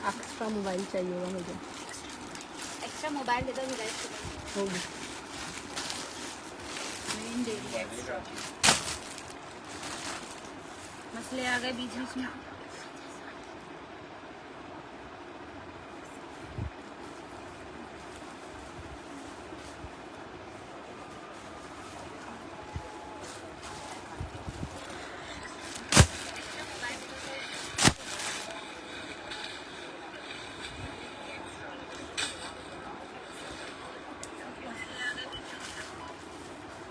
Extra mobile चाहिए होगा मुझे, एक्स्ट्रा मोबाइल दे दो होगी। मसले आ गए बीच बीच में।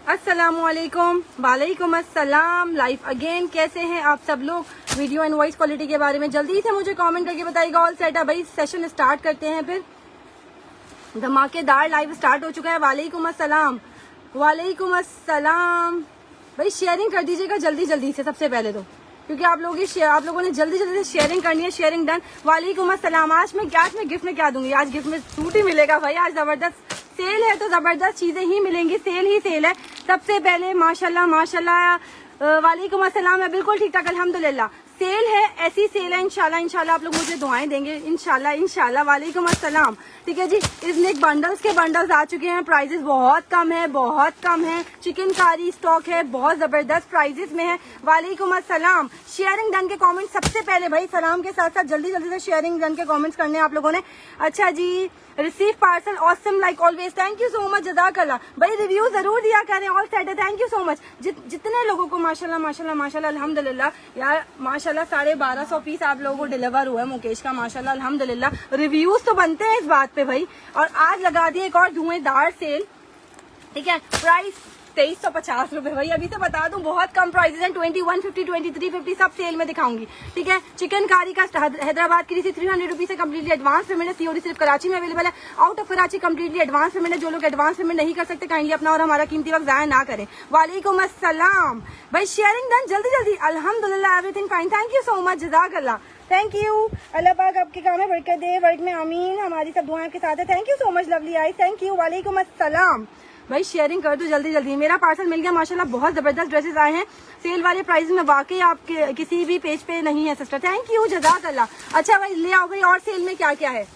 अस्सलामुअलैकुम, वालेकुम अस्सलाम। लाइफ अगेन, कैसे हैं आप सब लोग? वीडियो एंड वॉइस क्वालिटी के बारे में जल्दी से मुझे कमेंट करके बताइएगा। ऑल सेट है भाई, सेशन स्टार्ट करते हैं। फिर धमाकेदार लाइव स्टार्ट हो चुका है। वालेकुम अस्सलाम, वालेकुम अस्सलाम। भाई शेयरिंग कर दीजिएगा जल्दी जल्दी से, सबसे पहले तो, क्योंकि आप लोगों ने जल्दी जल्दी से शेयरिंग करनी है। Sharing done. वालेकुम अस्सलाम। आज मैं गिफ्ट में क्या दूंगी? आज गिफ्ट में सूट ही मिलेगा भाई। आज जबरदस्त सेल है तो जबरदस्त चीजें ही मिलेंगी। सेल ही सेल है। सबसे पहले माशाल्लाह माशाल्लाह, वालेकुम अस्सलाम। है बिल्कुल ठीक ठाक, अल्हम्दुलिल्लाह। सेल है, ऐसी सेल है। इंशाल्लाह आप लोग मुझे दुआएं देंगे, इंशाल्लाह। वालेकुम अस्सलाम। ठीक है जी। इसमें एक बंडल्स के बंडल्स आ चुके हैं। प्राइजेस बहुत कम है। चिकनकारी स्टॉक है, बहुत जबरदस्त प्राइजेस में है। वालेकुम अस्सलाम। शेयरिंग डन के कमेंट सबसे पहले भाई, सलाम के साथ साथ जल्दी जल्दी से शेयरिंग डन के कमेंट्स करने हैं आप लोगों ने। अच्छा जी। Receive parcel awesome like always, thank you so much, जज़ाकल्लाह। भाई रिव्यू जरूर दिया करें। ऑल सेट है, थैंक यू सो मच। जितने लोगों को माशाल्लाह अल्हम्दुलिल्लाह यार, माशाल्लाह 1250 पीस आप लोगों को डिलीवर हुआ है मुकेश का, माशाल्लाह अल्हम्दुलिल्लाह। रिव्यूज तो बनते हैं इस बात पे भाई। और आज लगा दिए एक और धुएंधार सेल। ठीक है। प्राइस 2350 रुपए भाई, अभी से बता दूं बहुत कम प्राइसेस हैं। 2150, 2350 सब सेल में दिखाऊंगी। ठीक है। चिकनकारी का हैदराबाद की 300 रुपीज से कम्प्लीटली एडवांस पेमेंट है। सीओडी सिर्फ कराची में अवेलेबल है। Out of Karachi completely advance payment है। जो लोग एडवांस पेमेंट नहीं कर सकते, काइंडली अपना और हमारा कीमती वक्त जाया ना करें। वालेकुम अस्सलाम भाई। शेयरिंग डन जल्दी अल्हम्दुलिल्लाह, everything fine, thank you so much, जज़ाकल्लाह, थैंक यू। अल्लाह पाक आपके काम में बरकत दे, वर्क में आमीन। हमारी सब दुआएं के साथ है। Thank you so much lovely I, thank you. वालेकुम अस्सलाम भाई। शेयरिंग कर दो जल्दी। मेरा पार्सल मिल गया माशाल्लाह। बहुत जबरदस्त ड्रेसेस आए हैं सेल वाले प्राइस में। वाकई आपके किसी भी पेज पे नहीं है सिस्टर, थैंक यू, जज़ाकल्लाह। अच्छा भाई ले आओ भाई। और सेल में क्या क्या है?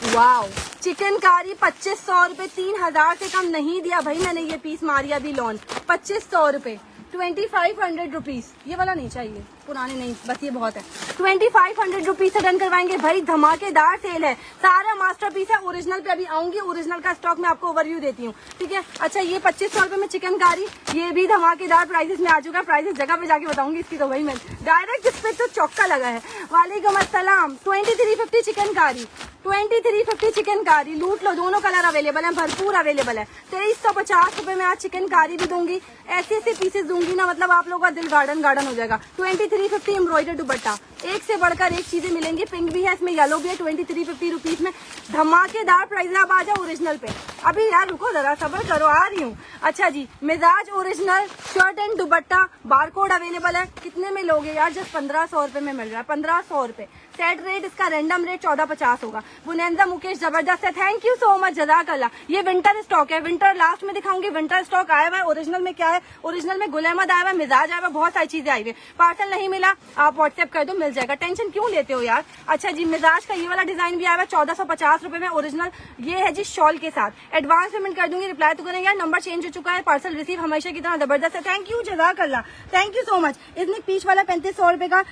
वाओ, चिकनकारी 2500 रुपए, 3000 से कम नहीं दिया भाई मैंने ये पीस। मारिया भी लॉन 2500 रुपए, 2500 रुपीज। ये वाला नहीं चाहिए, पुराने नहीं, बस ये बहुत है। 2500 रुपीज से डन करवाएंगे भाई। धमाकेदार सेल है, सारा मास्टरपीस है। ओरिजिनल पे अभी आऊंगी, ओरिजिनल का स्टॉक मैं आपको ओवरव्यू देती हूँ। ठीक है। अच्छा ये 2500 रुपए में चिकनकारी, ये भी धमाकेदार प्राइसेस में आ चुका है। प्राइसेस जगह पे जाके बताऊंगी इसकी तो भाई मैं डायरेक्ट इस पे तो चौका लगा है। वालेकुम अस्सलाम। 2350 चिकनकारी, 2350 चिकनकारी लूट लो। दोनों कलर अवेलेबल है, भरपूर अवेलेबल है। 2350 रुपए में आज चिकनकारी भी दूंगी। ऐसे पीसेस दूंगी ना, मतलब आप लोगों का दिल गार्डन हो जाएगा। 2350 एम्ब्रॉयडर्ड दुपट्टा, एक से बढ़कर एक चीजें मिलेंगी। पिंक भी है, इसमें येलो भी है। 2350 रुपीज में धमाकेदार प्राइस। अब आ जाओ ओरिजिनल पे। अभी यार रुको जरा, सब्र करो, आ रही हूँ। अच्छा जी। मिजाज original shirt and dupatta, barcode available है। कितने में लोगे यार? जस्ट 1500 रुपए में मिल रहा है, 1500 रुपए। सेट रेट इसका रैंडम रेट 1450 होगा। बुनेंदा मुकेश जबरदस्त है, थैंक यू सो मच, जज़ाकल्लाह। ये विंटर स्टॉक है, विंटर लास्ट में दिखाऊंगी। विंटर स्टॉक आया हुआ है। ओरिजिनल में क्या है? ओरिजिनल में गुल अहमद आया हुआ है, मिजाज आया हुआ है, बहुत सारी चीजें आई हुई है। पार्सल नहीं मिला आप व्हाट्सएप कर दो, मिल जाएगा। टेंशन क्यों लेते हो यार? अच्छा जी। मिजाज का ये वाला डिजाइन भी आया हुआ है 1450 रुपए में ओरिजिनल। ये है जी शॉल के साथ। एडवांस पेमेंट कर दूंगी, रिप्लाई तो करेंगे यार। नंबर चेंज हो चुका है, पार्सल रिसीव हमेशा की तरह जबरदस्त है। थैंक यू, जज़ाकल्लाह, थैंक यू सो मच। इसमें पीच वाला 3500 रुपए का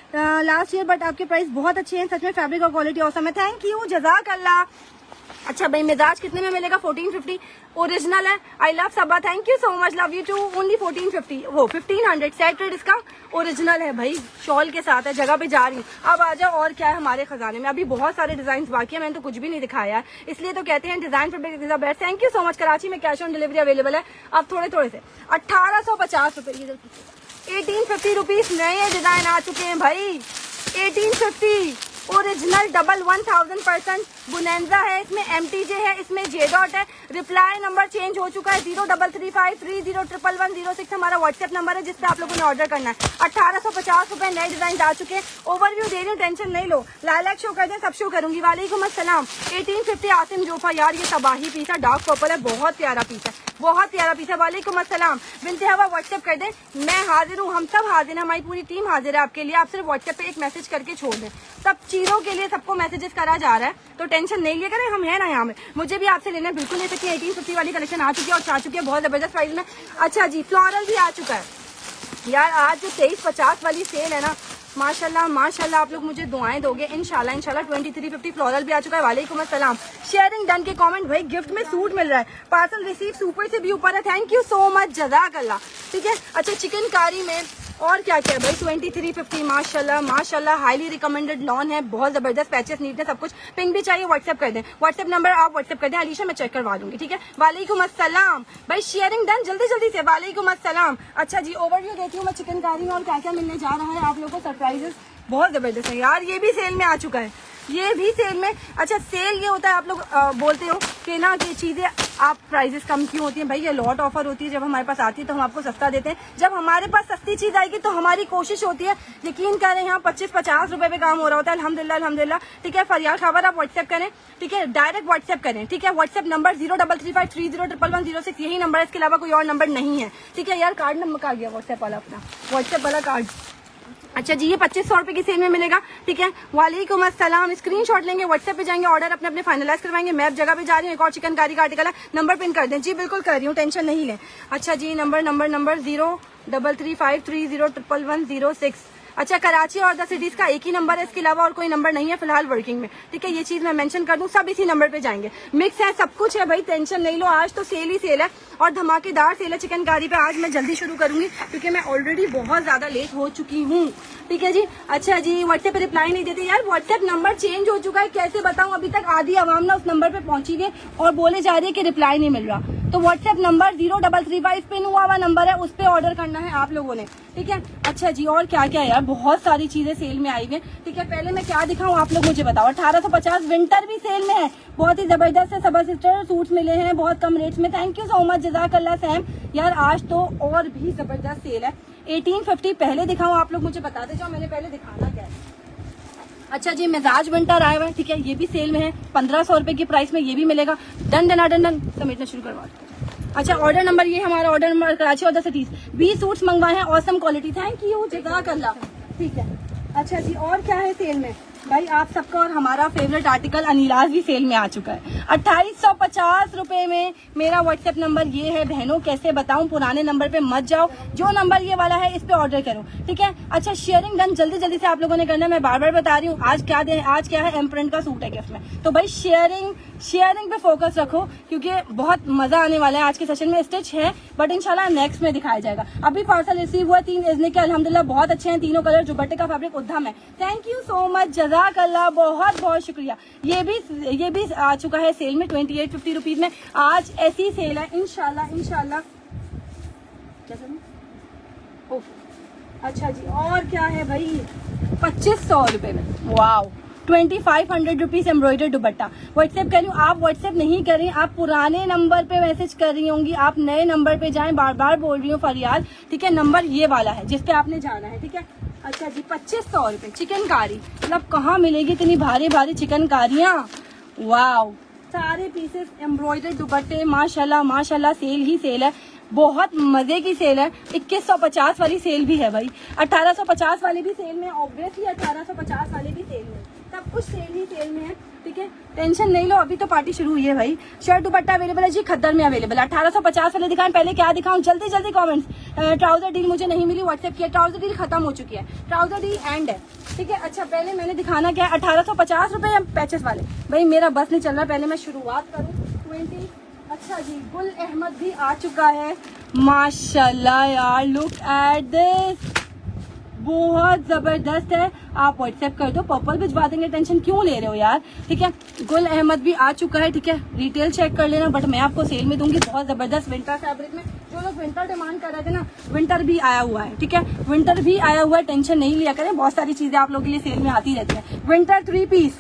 लास्ट ईयर, बट आपके प्राइस बहुत अच्छे हैं सच में। फैब्रिक और क्वालिटी औसम है, थैंक यू, जज़ाकल्लाह। अच्छा भाई मिजाज कितने में मिलेगा? 1450 ओरिजिनल है। I love Saba, thank you so much, love you too. Only 1450, वो 1500 सेट रेट इसका ओरिजिनल है भाई। शॉल के साथ है, जगह पे जा रही हूँ। अब आ जाओ और क्या है हमारे खजाने में। अभी बहुत सारे डिजाइन बाकी है, मैंने तो कुछ भी नहीं दिखाया है, इसलिए तो कहते हैं डिजाइन पर best. Thank you so much. Karachi में कैश ऑन डिलीवरी अवेलेबल है। अब थोड़े से 1850 रुपए, 1850 रुपीज। नए डिजाइन आ चुके हैं भाई, 1850 ओरिजिनल डबल 1000% बुनेंजा है, इसमें MTJ है, इसमें J डॉट है। रिप्लाई नंबर चेंज हो चुका है, 0335301106 हमारा व्हाट्सएप नंबर है जिससे आप लोगों ने ऑर्डर करना है। 1850 रुपए नए डिजाइन आ चुके हैं। ओवरव्यू दे रही हूँ, टेंशन नहीं लो। लाइलैक शो कर दें, सब शो करूंगी। वालेकुम अस्सलाम। 1850 आसिम जोफा, यार ये तबाही पीस है, डार्क पर्पल है, बहुत प्यारा पीस है, बहुत प्यारा पीस है। वालेकुम अस्सलाम। बिनते हवा व्हाट्सएप कर दें, मैं हाजिर हूँ, हम सब हाजिर हैं, हमारी पूरी टीम हाजिर है आपके लिए। आप सिर्फ व्हाट्सएप पे एक मैसेज करके छोड़ दें। सब चीजों के लिए सबको मैसेजेस करा जा रहा है, तो टेंशन नहीं लिया करें, हम है ना यहाँ में। मुझे भी आपसे लेना है, बिल्कुल ले सकती है। 1850 वाली कलेक्शन आ चुकी है और आ चुकी है बहुत जबरदस्त प्राइस में। अच्छा जी, फ्लोरल भी आ चुका है यार। आज जो 2350 वाली सेल है ना, माशाल्लाह माशाल्लाह, आप लोग मुझे दुआएं दोगे इंशाल्लाह इंशाल्लाह। 2350 फ्लोरल भी आ चुका है। वालेकुम अस्सलाम। शेयरिंग डन के कमेंट, भाई गिफ्ट में सूट मिल रहा है, पार्सल रिसीव सुपर से भी ऊपर है। थैंक यू सो मच, जज़ाकल्लाह। ठीक है, अच्छा चिकनकारी में और क्या क्या है भाई, 2350 माशाल्लाह माशाल्लाह, हाईली रिकमेंडेड लॉन है, बहुत जबरदस्त पैचेस नीट है, सब कुछ। पिंक भी चाहिए व्हाट्सएप कर दें, व्हाट्सएप नंबर आप व्हाट्सएप कर दें, अलीशा मैं चेक करवा दूंगी। ठीक है, वालेकुम अस्सलाम भाई, शेयरिंग डन जल्दी जल्दी से। वालेकुम अस्सलाम। अच्छा जी, ओवरव्यू देती हूँ मैं चिकनकारी में और क्या क्या मिलने जा रहा है आप लोगों को। सरप्राइजेस बहुत जबरदस्त है यार, ये भी सेल में आ चुका है, ये भी सेल में। अच्छा सेल ये होता है, आप लोग बोलते हो कि ना कि चीजें आप प्राइजेस कम क्यों होती हैं, भाई ये लॉट ऑफर होती है, जब हमारे पास आती है तो हम आपको सस्ता देते हैं। जब हमारे पास सस्ती चीज आएगी तो हमारी कोशिश होती है, यकीन करें यहाँ 25-50 रुपए पे काम हो रहा होता है, अल्हम्दुलिल्लाह अल्हम्दुलिल्लाह। ठीक है, फरियाद खबर आप व्हाट्सएप करें, ठीक है, डायरेक्ट व्हाट्सएप करें। ठीक है, व्हाट्सएप नंबर 033530111106, यही नंबर है, इसके अलावा कोई और नंबर नहीं है। ठीक है यार, कार्ड नंबर का आ गया व्हाट्सएप वाला, अपना व्हाट्सएप वाला कार्ड। अच्छा जी, ये 2500 रुपए की सेल में मिलेगा। ठीक है, वालेकुम अस्सलाम। स्क्रीनशॉट लेंगे, व्हाट्सएप पे जाएंगे, ऑर्डर अपने अपने फाइनलाइज करवाएंगे। मैं अब जगह पे जा रही हूँ, एक और चिकनकारी का आर्टिकल है, नंबर पिन कर दें। जी बिल्कुल कर रही हूँ, टेंशन नहीं लें। अच्छा जी, नंबर 033530111106। अच्छा, कराची और 10 सिटीज का एक ही नंबर है, इसके अलावा और कोई नंबर नहीं है फिलहाल वर्किंग में। ठीक है, ये चीज मैं मेंशन कर दूं, सब इसी नंबर पे जाएंगे। मिक्स है, सब कुछ है भाई, टेंशन नहीं लो। आज तो सेल ही सेल है और धमाकेदार सेल है चिकनकारी पे। आज मैं जल्दी शुरू करूंगी क्योंकि मैं ऑलरेडी बहुत ज्यादा लेट हो चुकी हूँ। ठीक है जी। अच्छा जी, व्हाट्सएप पे रिप्लाई नहीं देते यार, व्हाट्सएप नंबर चेंज हो चुका है, कैसे बताऊं। अभी तक आधी आवाम ना उस नंबर पे पहुंची है और बोले जा रही है कि रिप्लाई नहीं मिल रहा। तो व्हाट्सएप नंबर 0335 पिन हुआ हुआ नंबर है, उस पे ऑर्डर करना है आप लोगों ने। ठीक है, अच्छा जी, और क्या क्या है यार, बहुत सारी चीजें सेल में आई हुई है। ठीक है, पहले मैं क्या दिखाऊं आप लोग मुझे बताओ। 1850 विंटर भी सेल में है, बहुत ही जबरदस्त है, सबर सिस्टर सूट्स मिले हैं बहुत कम रेट्स में। थैंक यू सो मच, जज़ाकल्लाह सैम। यार आज तो और भी जबरदस्त सेल है। 1850 पहले दिखाऊं, आप लोग मुझे बताते जाओ मैंने पहले दिखाना क्या है। अच्छा जी, मिजाज विंटर आया हुआ है। ठीक है, ये भी सेल में है, 1500 रुपए की प्राइस में ये भी मिलेगा। डन डन डन डन, समेटना शुरू करवा। अच्छा, ऑर्डर नंबर ये हमारा ऑर्डर नंबर कराची और 10 सिटीज, 20 सूट्स मंगवाए हैं, ऑसम क्वालिटी। थैंक यू, जज़ाकल्लाह। ठीक है, अच्छा जी, और क्या है सेल में भाई आप सबका, और हमारा फेवरेट आर्टिकल अनीलाज भी सेल में आ चुका है। 2850 रुपए में मेरा व्हाट्सएप नंबर ये है। बहनों कैसे बताऊं, पुराने नंबर पे मत जाओ, जो नंबर ये वाला है इस पे ऑर्डर करो। ठीक है, अच्छा शेयरिंग डन जल्दी जल्दी से आप लोगों ने करना है, मैं बार बार बता रही हूँ। आज क्या है, एम्प्रिंट का सूट है गिफ्ट में, तो भाई शेयरिंग पे फोकस रखो क्योंकि बहुत मजा आने वाला है। आज के सेशन में स्टिच है बट इंशाल्लाह नेक्स्ट में दिखाया जाएगा। अभी पार्सल रिसीव हुआ 3 इजने के, अल्हम्दुलिल्लाह बहुत अच्छे हैं, तीनों कलर। दुपट्टे का फैब्रिक उद्दम है। थैंक यू सो मच, जज़ाकल्लाह, बहुत बहुत शुक्रिया। ये भी आ चुका है सेल में 2850 रुपीज में। आज ऐसी सेल है इंशाल्लाह। अच्छा जी, और क्या है भाई, 2500 रुपए में, वाओ, 2500 रुपीज एम्ब्रॉयडर्ड दुपट्टा। व्हाट्सएप कर रही हूँ, आप व्हाट्सएप नहीं कर रही, आप पुराने नंबर पे मैसेज कर रही होंगी, आप नए नंबर पे जाएं, बार बार बोल रही हूँ फरियाद। ठीक है, नंबर ये वाला है जिसपे आपने जाना है। ठीक है, अच्छा जी, 2500 रुपए चिकनकारी, मतलब कहाँ मिलेगी इतनी भारी भारी चिकनकारियाँ। वाओ, सारे पीसेस एम्ब्रॉयडर्ड दुपट्टे, माशाल्लाह माशाल्लाह, सेल ही सेल है, बहुत मजे की सेल है। 2150 वाली सेल भी है भाई, 1850 वाली भी सेल में, ऑब्वियसली 1850 वाले भी सेल में, सब कुछ सेल ही सेल में है। ठीक है, टेंशन नहीं लो, अभी तो पार्टी शुरू हुई है भाई। शर्ट दुपट्टा अवेलेबल है जी, खद्दर में अवेलेबल है। 1850 वाले दिखाएं, पहले क्या दिखाऊं, जल्दी जल्दी कमेंट्स। ट्राउजर डील मुझे नहीं मिली, व्हाट्सएप किया, ट्राउजर डील खत्म हो चुकी है, ट्राउजर डील एंड है। ठीक है, अच्छा पहले मैंने दिखाना क्या है, 1850 रुपए या पैचेस वाले, भाई मेरा बस नहीं चल रहा, पहले मैं शुरुआत करूँ 20। अच्छा जी, गुल अहमद भी आ चुका है, माशाल्लाह यार, लुक एट दिस, बहुत जबरदस्त है। आप व्हाट्सएप कर दो, पर्पल भिजवा देंगे, टेंशन क्यों ले रहे हो यार। ठीक है, गुल अहमद भी आ चुका है। ठीक है, रिटेल चेक कर लेना, बट मैं आपको सेल में दूंगी, बहुत जबरदस्त विंटर फैब्रिक में। जो लोग विंटर डिमांड कर रहे थे ना, विंटर भी आया हुआ है। ठीक है, विंटर भी आया हुआ है, टेंशन नहीं लिया करें, बहुत सारी चीजें आप लोगों के लिए सेल में आती रहती है। विंटर 3 पीस,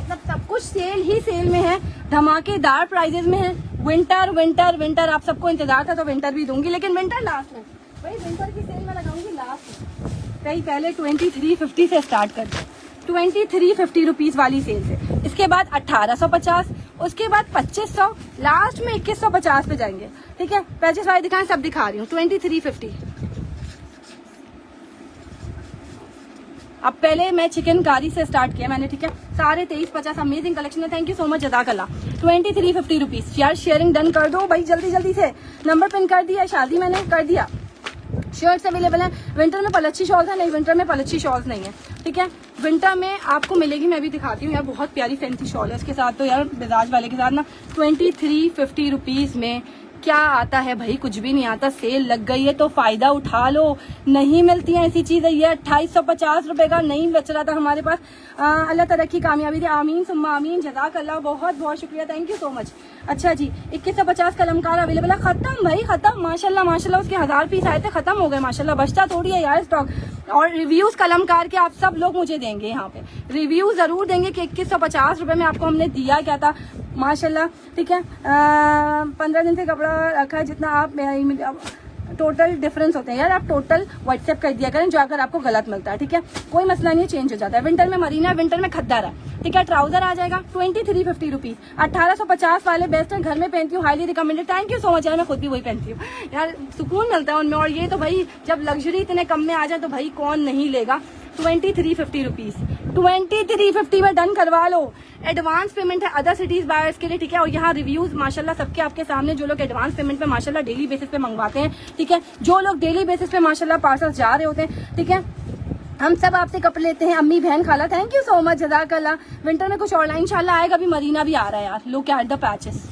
मतलब सब कुछ सेल ही सेल में है, धमाकेदार प्राइजेस में है। विंटर विंटर विंटर आप सबको इंतजार था तो विंटर भी दूंगी, लेकिन विंटर लास्ट में भाई, विंटर की सेल में लगाऊंगी लास्ट में। कहीं पहले 2350 से स्टार्ट कर दो, 2350 रुपीज वाली सेल से। इसके बाद 1850, उसके बाद 2500, लास्ट में 2150 पे जाएंगे। ठीक है, पैचेस वाले दिखाएं, सब दिखा रही हूँ। 2350। अब पहले मैं चिकनकारी से स्टार्ट किया मैंने, ठीक है, सारे 2350 अमेजिंग कलेक्शन है। थैंक यू सो मच, जज़ाकल्लाह। 2350 रुपीज। यार शेयरिंग डन कर दो भाई, जल्दी जल्दी से। नंबर पिन कर दिया, शादी मैंने कर दिया। शर्ट्स अवेलेबल है। विंटर में पलच्छी शॉल्स है, नहीं विंटर में पलच्छी शॉल्स नहीं है। ठीक है, विंटर में आपको मिलेगी, मैं भी दिखाती हूँ यार, बहुत प्यारी फैंसी शॉल है इसके साथ। तो यार बजाज वाले के साथ ना 2350 रुपीज में क्या आता है भाई, कुछ भी नहीं आता। सेल लग गई है तो फायदा उठा लो, नहीं मिलती है ऐसी चीजें। ये 2850 रुपए का नहीं बच रहा था हमारे पास। अल्लाह तरक्की कामयाबी दे, आमीन सुम्मा आमीन, जज़ाकल्लाह, बहुत बहुत शुक्रिया, थैंक यू सो मच। अच्छा जी, 2150 कलमकार अवेलेबल है। खत्म भाई खत्म, माशाल्लाह माशाल्लाह, उसके 1000 पीस आए थे, खत्म हो गए माशाल्लाह, बचता थोड़ी है यार स्टॉक। और रिव्यूज कलमकार के आप सब लोग मुझे देंगे, यहाँ पे रिव्यू जरूर देंगे कि 2150 रुपए में आपको हमने दिया क्या था माशाल्लाह। ठीक है, 15 दिन से कपड़ा रखा है, जितना आप टोटल डिफरेंस होते हैं यार, आप टोटल व्हाट्सएप कर दिया करें जो अगर आपको गलत मिलता है। ठीक है, कोई मसला नहीं है, चेंज हो जाता है। विंटर में मरीना, विंटर में खद्दार है। ठीक है, ट्राउजर आ जाएगा 2350 रुपीज। 1850 वाले बेस्ट है, घर में पहनती हूँ, highly recommended. Thank you so much यार, मैं खुद भी वही पहनती हूँ यार, सुकून मिलता है उनमें। और ये तो भाई जब लग्जरी इतने कम में आ जाए तो भाई कौन नहीं लेगा। 2350 रुपीज, 2350 में डन करवा लो। एडवांस पेमेंट है अदर सिटीज बायर्स के लिए। ठीक है, और यहाँ रिव्यूज माशाल्लाह सबके आपके सामने, जो लोग एडवांस पेमेंट पे माशाल्लाह डेली बेसिस पे मंगवाते हैं। ठीक है, जो लोग डेली बेसिस पे माशाल्लाह पार्सल्स जा रहे होते हैं। ठीक है, हम सब आपसे कपड़े लेते हैं, अम्मी बहन खाला, थैंक यू सो मच, जज़ाकल्लाह। विंटर में कुछ ऑनलाइन इंशाल्लाह आएगा, अभी मरीना भी आ रहा है यार। लुक एट द पैचेस,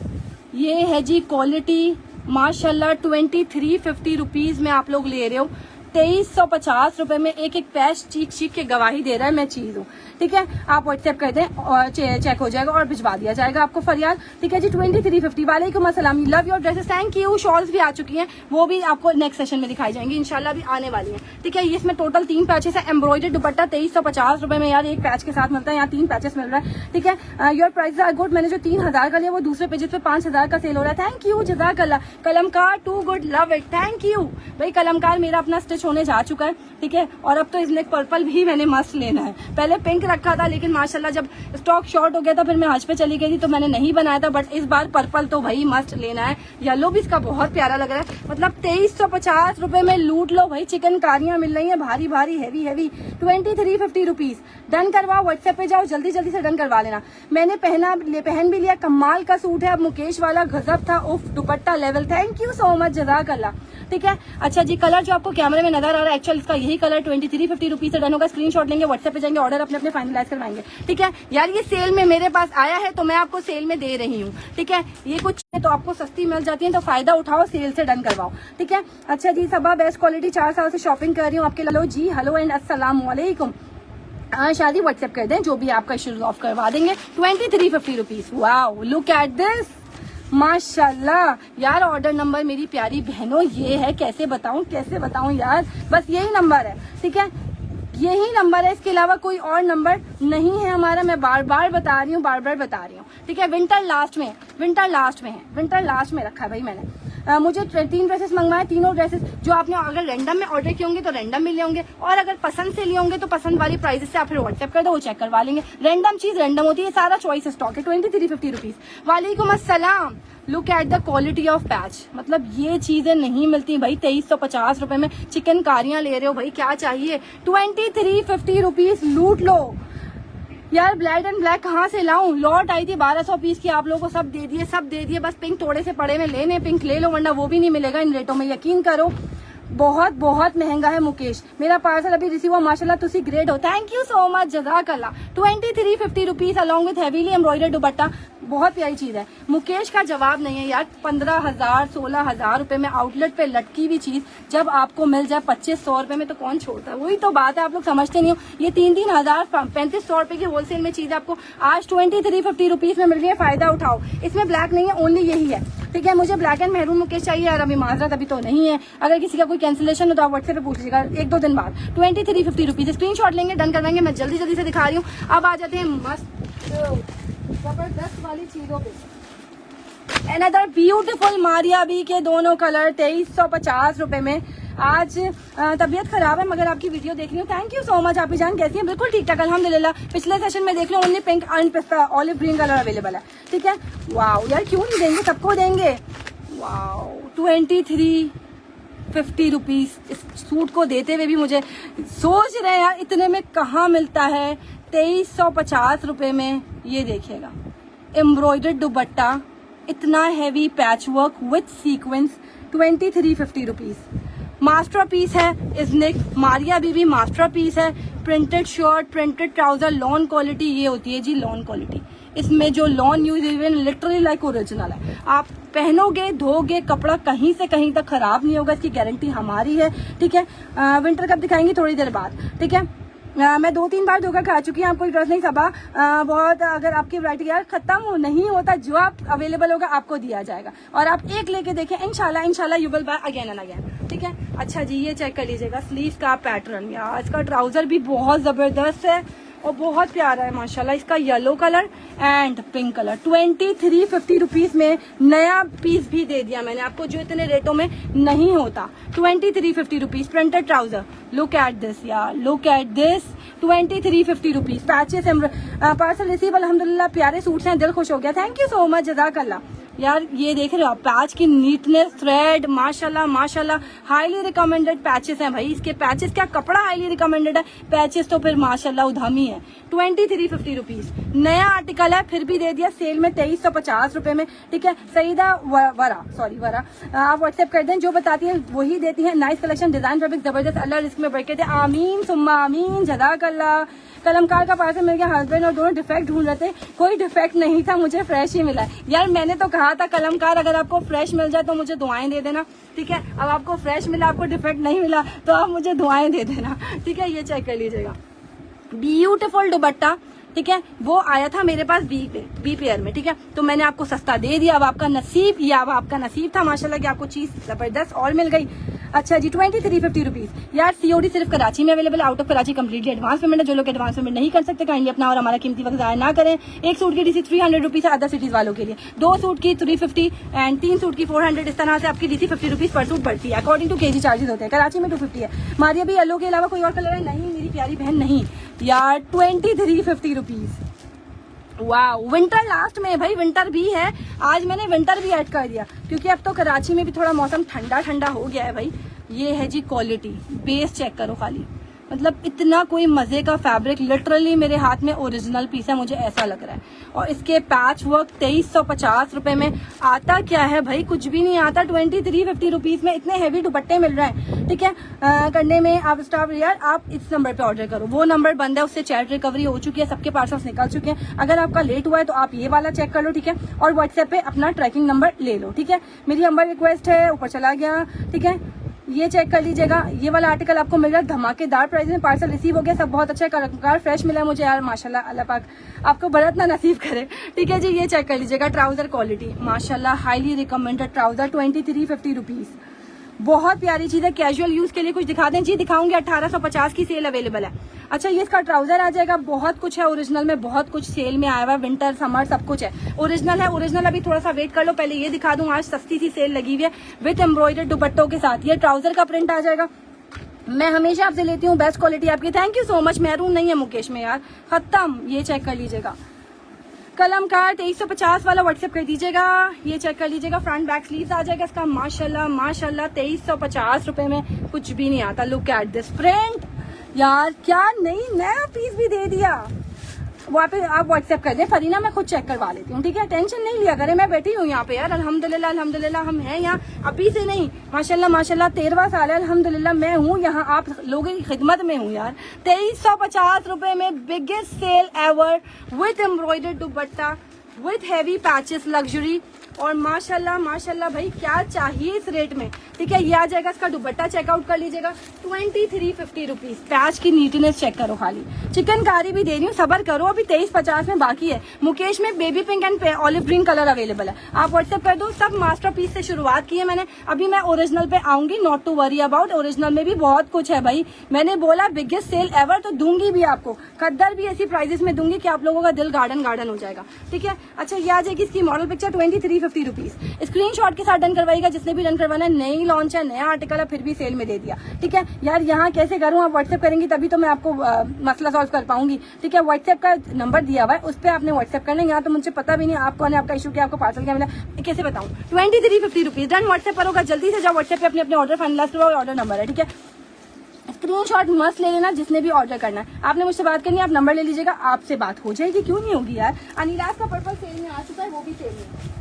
ये है जी क्वालिटी माशाल्लाह। 2350 रुपीज में आप लोग ले रहे हो। 2350 रुपए में एक एक पैच चीख चीख के गवाही दे रहा है मैं चीज हूँ। ठीक है, आप व्हाट्सएप कर दें और चेक हो जाएगा और भिजवा दिया जाएगा आपको फरियाद। ठीक है जी, 2350। वालेकुम अस्सलाम, love your dresses, thank you. Shawls भी आ चुकी हैं, वो भी आपको नेक्स्ट सेशन में दिखाई जाएंगी इंशाल्लाह, भी आने वाली हैं। ठीक है, इसमें टोटल 3 पैचेस है। एम्ब्रॉयडर्ड दुपट्टा 2350 रुपए में यार, एक पैच के साथ मिलता है, यहाँ 3 पैचेस मिल रहा है। ठीक है, योर प्राइस आर गुड। मैंने जो 3000 का लिया वो दूसरे पेजेस पे 5000 का सेल हो रहा है। थैंक यू, जज़ाकल्लाह। Kalamkar too good, love it, thank you भाई। कलमकार मेरा अपना स्टिच होने जा चुका है। ठीक है, और अब तो इसमें पर्पल भी मैंने मस्त लेना है। पहले पिंक रखा था, लेकिन माशाल्लाह जब स्टॉक शॉर्ट हो गया था फिर मैं हज पे चली गई थी तो मैंने नहीं बनाया था। बट इस बार पर्पल तो भाई मस्त लेना है। येलो भी इसका बहुत प्यारा लग रहा है। मतलब 2350 रुपए में लूट लो भाई, चिकनकारियां मिल रही है भारी भारी हैवी हैवी। 2350 रुपीज डन करवाओ, व्हाट्सएप पे जाओ, जल्दी जल्दी से डन करवा लेना। मैंने पहन भी लिया, कमाल का सूट है। अब मुकेश वाला गजब था, उफ, dupatta level, thank you so much, जज़ाकल्लाह। ठीक है, अच्छा जी, कलर जो आपको कैमरे में नजर आ रहा है एक्चुअल इसका यही कलर 2350 रुपीज से डन होगा। स्क्रीनशॉट लेंगे, व्हाट्सएप पे जाएंगे, ऑर्डर अपने अपने फाइनलाइज करवाएंगे। ठीक है यार, ये सेल में मेरे पास आया है तो मैं आपको सेल में दे रही हूँ। ठीक है, ये कुछ तो आपको सस्ती मिल जाती है तो फायदा उठाओ, सेल से डन करवाओ। ठीक है, अच्छा जी, सबा बेस्ट क्वालिटी, 4 साल से शॉपिंग कर रही हूँ आपके। हेलो जी, हेलो एंड अस्सलाम वालेकुम। शादी व्हाट्सएप कर दें, जो भी आपका इश्यूज ऑफ करवा देंगे। 2350 rupees. Wow, look at this, माशाल्लाह यार। ऑर्डर नंबर मेरी प्यारी बहनों ये है, कैसे बताऊं यार, बस यही नंबर है। ठीक है, यही नंबर है, इसके अलावा कोई और नंबर नहीं है हमारा। मैं बार बार बता रही हूँ। ठीक है, विंटर लास्ट में है, विंटर लास्ट में रखा है भाई मैंने। मुझे 3 ड्रेसेस मंगवाए, तीनों ड्रेसेस जो आपने अगर रैंडम में ऑर्डर किए होंगे तो रैंडम मिले होंगे, और अगर पसंद से लिए होंगे तो पसंद वाली प्राइसेस से आप फिर व्हाट्सएप कर दो, वो चेक करवा लेंगे। रैंडम चीज रैंडम होती है, सारा चॉइस स्टॉक है। 2350 रुपीज। वालेकुम अस्सलाम। Look at the quality of patch, मतलब ये चीजें नहीं मिलती भाई। 2350 रुपए में चिकनकारियां ले रहे हो भाई, क्या चाहिए। 2350 रुपीज लूट लो यार। ब्लैक एंड ब्लैक कहाँ से लाऊं, लॉट आई थी 1200 पीस की, आप लोगों को सब दे दिए। बस पिंक थोड़े से पड़े में लेने, पिंक ले लो वरना वो भी नहीं मिलेगा इन रेटों में, यकीन करो। बहुत बहुत महंगा है मुकेश। मेरा पार्सल अभी रिसीव हुआ, माशाल्लाह तुसी ग्रेट हो, थैंक यू सो मच, जज़ाकल्लाह। 2350 rupees along with heavily embroidered dupatta, बहुत प्यारी चीज है। मुकेश का जवाब नहीं है यार। 15,000 16,000 रुपए में आउटलेट पे लटकी हुई चीज जब आपको मिल जाए 2500 रुपए में तो कौन छोड़ता है। वही तो बात है, आप लोग समझते नहीं हो। ये 3,000 3500 रुपए की होलसेल में चीज आपको आज 2350 रुपीज में मिल रही है, फायदा उठाओ। इसमें ब्लैक नहीं है, ओनली यही है। ठीक है, मुझे ब्लैक एंड मेहरून मुकेश चाहिए यार, अभी माजरत अभी तो नहीं है। अगर किसी का कोई कैंसिलेशन हो तो आप व्हाट्सएप पे पूछ लीजिएगा 1-2 दिन बाद। 2350 रुपीज स्क्रीनशॉट लेंगे, डन करवाएंगे। मैं जल्दी जल्दी से दिखा रही हूँ। अब आ जाते हैं मस्त जबरदस्त वाली चीजों पे। अनदर ब्यूटीफुल मारिया बी के दोनों कलर 2350 रुपए में। आज तबीयत खराब है मगर आपकी वीडियो देख रही हूँ। Thank you so much. आप जान कैसी हैं? बिल्कुल ठीक ठाक अल्हम्दुलिल्लाह। पिछले सेशन में देख लो ओनली पिंक एंड पिस्ता ऑलिव ग्रीन कलर अवेलेबल है, ठीक है। वाओ यार क्यों नहीं देंगे, सबको देंगे। वाओ 2350 रुपीज इस सूट को देते हुए भी मुझे सोच रहे हैं यार इतने में कहाँ मिलता है। 2350 रुपए में ये देखिएगा एम्ब्रॉयडर्ड दुपट्टा, इतना heavy patch work with sequence, 2350 rupees. Masterpiece है इज़निक, मारिया बीबी मास्टरपीस है। Printed shirt, printed trouser, lawn quality ये होती है जी, लॉन क्वालिटी। इसमें जो lawn use even literally like original है। आप पहनोगे धोगे कपड़ा कहीं से कहीं तक खराब नहीं होगा, इसकी गारंटी हमारी है, ठीक है। विंटर कप दिखाएंगे थोड़ी देर बाद, ठीक है। मैं 2-3 बार धोखा खा चुकी हूँ, आपको इंटरेस्ट नहीं सबा बहुत। अगर आपकी वैरायटी यार खत्म नहीं होता, जो आप अवेलेबल होगा आपको दिया जाएगा और आप एक लेके देखें इंशाल्लाह you will buy again and again, ठीक है। अच्छा जी ये चेक कर लीजिएगा स्लीव का पैटर्न, यार इसका ट्राउजर भी बहुत जबरदस्त है और बहुत प्यारा है माशाल्लाह। इसका yellow colour and pink colour 2350 rupees में नया पीस भी दे दिया मैंने आपको, जो इतने रेटों में नहीं होता। 2350 rupees printed trouser, look at this यार, look at this, 2350 rupees. Patches parcel receive अल्हम्दुलिल्लाह, प्यारे सूट्स हैं, दिल खुश हो गया। थैंक यू सो मच, जज़ाकल्लाह। यार ये देख रहे हो आप पैच की नीटनेस, थ्रेड माशाल्लाह माशाल्लाह, हाईली रिकमेंडेड पैचेस हैं भाई। इसके पैचेस क्या, कपड़ा हाईली रिकमेंडेड है, पैचेस तो फिर माशाल्लाह उधामी है। 2350 रुपीज नया आर्टिकल है, फिर भी दे दिया सेल में 2350 रुपए में, ठीक है। सईदा वरा आप व्हाट्सएप कर दें, जो बताती हैं वही देती हैं। नाइस कलेक्शन, डिजाइन फैब्रिक जबरदस्त, अल्लाह रिस्क में बरकत है, आमीन सुम्मा आमीन, जज़ाकल्लाह। कलमकार का पार्सल मिल गया, हस्बैंड और दोनों डिफेक्ट ढूंढ रहे थे, कोई डिफेक्ट नहीं था, मुझे फ्रेश ही मिला। यार मैंने तो कहा था कलमकार अगर आपको फ्रेश मिल जाए तो मुझे दुआएं दे देना, ठीक है। अब आपको फ्रेश मिला, आपको डिफेक्ट नहीं मिला तो आप मुझे दुआएं दे देना, ठीक है। ये चेक कर लीजिएगा ब्यूटीफुल दुपट्टा, ठीक है। वो आया था मेरे पास बी पेयर में, ठीक है, तो मैंने आपको सस्ता दे दिया। अब आपका नसीब, ये अब आपका नसीब था माशाल्लाह कि आपको चीज जबरदस्त और मिल गई। अच्छा जी 2350 रुपीज। यार सीओडी सिर्फ कराची में available, out of Karachi completely advance payment है। जो लोग एडवांस पेमेंट नहीं कर सकते काइंडली अपना और हमारा कीमती वक्त जाया ना करें। एक सूट की डीसी 300 रुपीज है अदर सिटीज वालों के लिए, 2 सूट की 350 एंड 3 सूट की 400। इस तरह से आपकी डीसी 50 रुपीज पर सूट बढ़ती है, अकॉर्डिंग टू केजी चार्जेस होते हैं। कराची में 250 है। मारिया भी येलो के अलावा कोई और कलर है? नहीं मेरी प्यारी बहन नहीं यार, 2350 रुपीज। वाह विंटर लास्ट में भाई, विंटर भी है, आज मैंने विंटर भी ऐड कर दिया क्योंकि अब तो कराची में भी थोड़ा मौसम ठंडा ठंडा हो गया है भाई। ये है जी क्वालिटी, बेस चेक करो खाली, मतलब इतना कोई मजे का फैब्रिक, लिटरली मेरे हाथ में ओरिजिनल पीस है, मुझे ऐसा लग रहा है। और इसके पैच वर्क 2350 रुपए में। आता क्या है भाई, कुछ भी नहीं आता। 2350 रुपीज में इतने हैवी दुपट्टे मिल रहे हैं, ठीक है। करने में आप स्टाफ यार, आप इस नंबर पे ऑर्डर करो, वो नंबर बंद है, उससे चैट रिकवरी हो चुकी है, सबके पार्सल्स निकल चुके हैं। अगर आपका लेट हुआ है तो आप ये वाला चेक कर लो, ठीक है, और व्हाट्सएप पे अपना ट्रैकिंग नंबर ले लो, ठीक है। मेरी नंबर रिक्वेस्ट है, ऊपर चला गया, ठीक है। ये चेक कर लीजिएगा, ये वाला आर्टिकल आपको मिल रहा है धमाकेदार प्राइस में, पार्सल रिसीव हो गया, सब बहुत अच्छा कलमकार फ्रेश मिला है मुझे यार माशाल्लाह, अल्लाह पाक आपको बरत ना नसीब करे, ठीक है जी। ये चेक कर लीजिएगा ट्राउजर क्वालिटी माशाल्लाह, हाईली रिकमेंडेड ट्राउजर 2350 रुपीज, बहुत प्यारी चीज है। कैजुअल यूज के लिए कुछ दिखा दें जी, दिखाऊंगी। 1850 की सेल अवेलेबल है। अच्छा ये इसका ट्राउजर आ जाएगा, बहुत कुछ है ओरिजिनल में, बहुत कुछ सेल में आया हुआ है, विंटर समर सब कुछ है, ओरिजिनल है। ओरिजिनल अभी थोड़ा सा वेट कर लो, पहले ये दिखा दूं, आज सस्ती सी सेल लगी हुई है विद एम्ब्रॉयडर्ड दुपट्टों के साथ। ये ट्राउजर का प्रिंट आ जाएगा, मैं हमेशा आपसे लेती हूँ बेस्ट क्वालिटी आपकी, thank you so much. Maroon नहीं है मुकेश में यार, खत्म। ये चेक कर लीजिएगा कलमकार 2350 वाला व्हाट्सएप कर दीजिएगा। ये चेक कर लीजिएगा, फ्रंट बैक स्लीव्स आ जाएगा इसका माशाल्लाह माशाल्लाह, 2350 रुपए में कुछ भी नहीं आता। लुक एट दिस प्रिंट यार, क्या नहीं नया पीस भी दे दिया। वहाँ पे आप व्हाट्सएप कर दें, फरीना मैं खुद चेक करवा लेती हूँ, ठीक है, टेंशन नहीं लिया करें, मैं बैठी हूँ यहाँ पे यार, अल्हम्दुलिल्लाह अल्हम्दुलिल्लाह हम हैं यहाँ अभी से नहीं, माशाल्लाह माशाल्लाह 13वां साल है अल्हम्दुलिल्लाह मैं हूँ यहाँ, आप लोगों की खिदमत में हूँ यार। 2350 रुपए में biggest sale ever with embroidered dupatta with heavy patches, luxury और माशाल्लाह माशाल्लाह भाई क्या चाहिए इस रेट में। ठीक है, ये आ जाएगा, इसका दुपट्टा चेकआउट कर लीजिएगा 2350 रुपीज। पैच की नीटनेस चेक करो, खाली चिकनकारी भी दे रही हूँ, सबर करो, अभी 2350 में बाकी है। मुकेश में baby pink and olive green colour available है, आप व्हाट्सएप कर दो। सब मास्टरपीस से शुरुआत की है मैंने, अभी मैं ओरिजिनल पे आऊंगी, not to worry about. Original में भी बहुत कुछ है भाई, मैंने बोला बिगेस्ट सेल एवर, तो दूंगी भी आपको, खद्दर भी ऐसी प्राइजेस में दूंगी कि आप लोगों का दिल गार्डन गार्डन हो जाएगा। ठीक है, अच्छा ये आ जाएगी इसकी मॉडल पिक्चर 2350 रुपीज। स्क्रीनशॉट के साथ डन करवाएगा, जिसने भी डन करवाना है। नई लॉन्च है, नया आर्टिकल है, फिर भी सेल में दे दिया। ठीक है यार, यहाँ कैसे करूँ, आप व्हाट्सएप करेंगी तभी तो मैं आपको मसला सॉल्व कर पाऊंगी। ठीक है, व्हाट्सएप का नंबर दिया हुआ है, उस पर आपने व्हाट्सएप करना है। यहाँ तो मुझे पता भी नहीं आप कौन है, आपका इशू क्या, आपको पार्सल क्या मिला, कैसे बताऊँ। 2350 रुपीज डन। व्हाट्सएप पर होगा, जल्दी से जाओ व्हाट्सएप पे अपने अपने ऑर्डर फाइनलाइज करो, ऑर्डर नंबर है। ठीक है, स्क्रीनशॉट मस्त ले लेना, जिसने भी ऑर्डर करना है। आपने मुझसे बात करनी है, आप नंबर ले लीजिएगा, आपसे बात हो जाएगी, क्यों नहीं होगी यार। अनिलास का पर्पल सेल में आ चुका है, वो भी सेल में।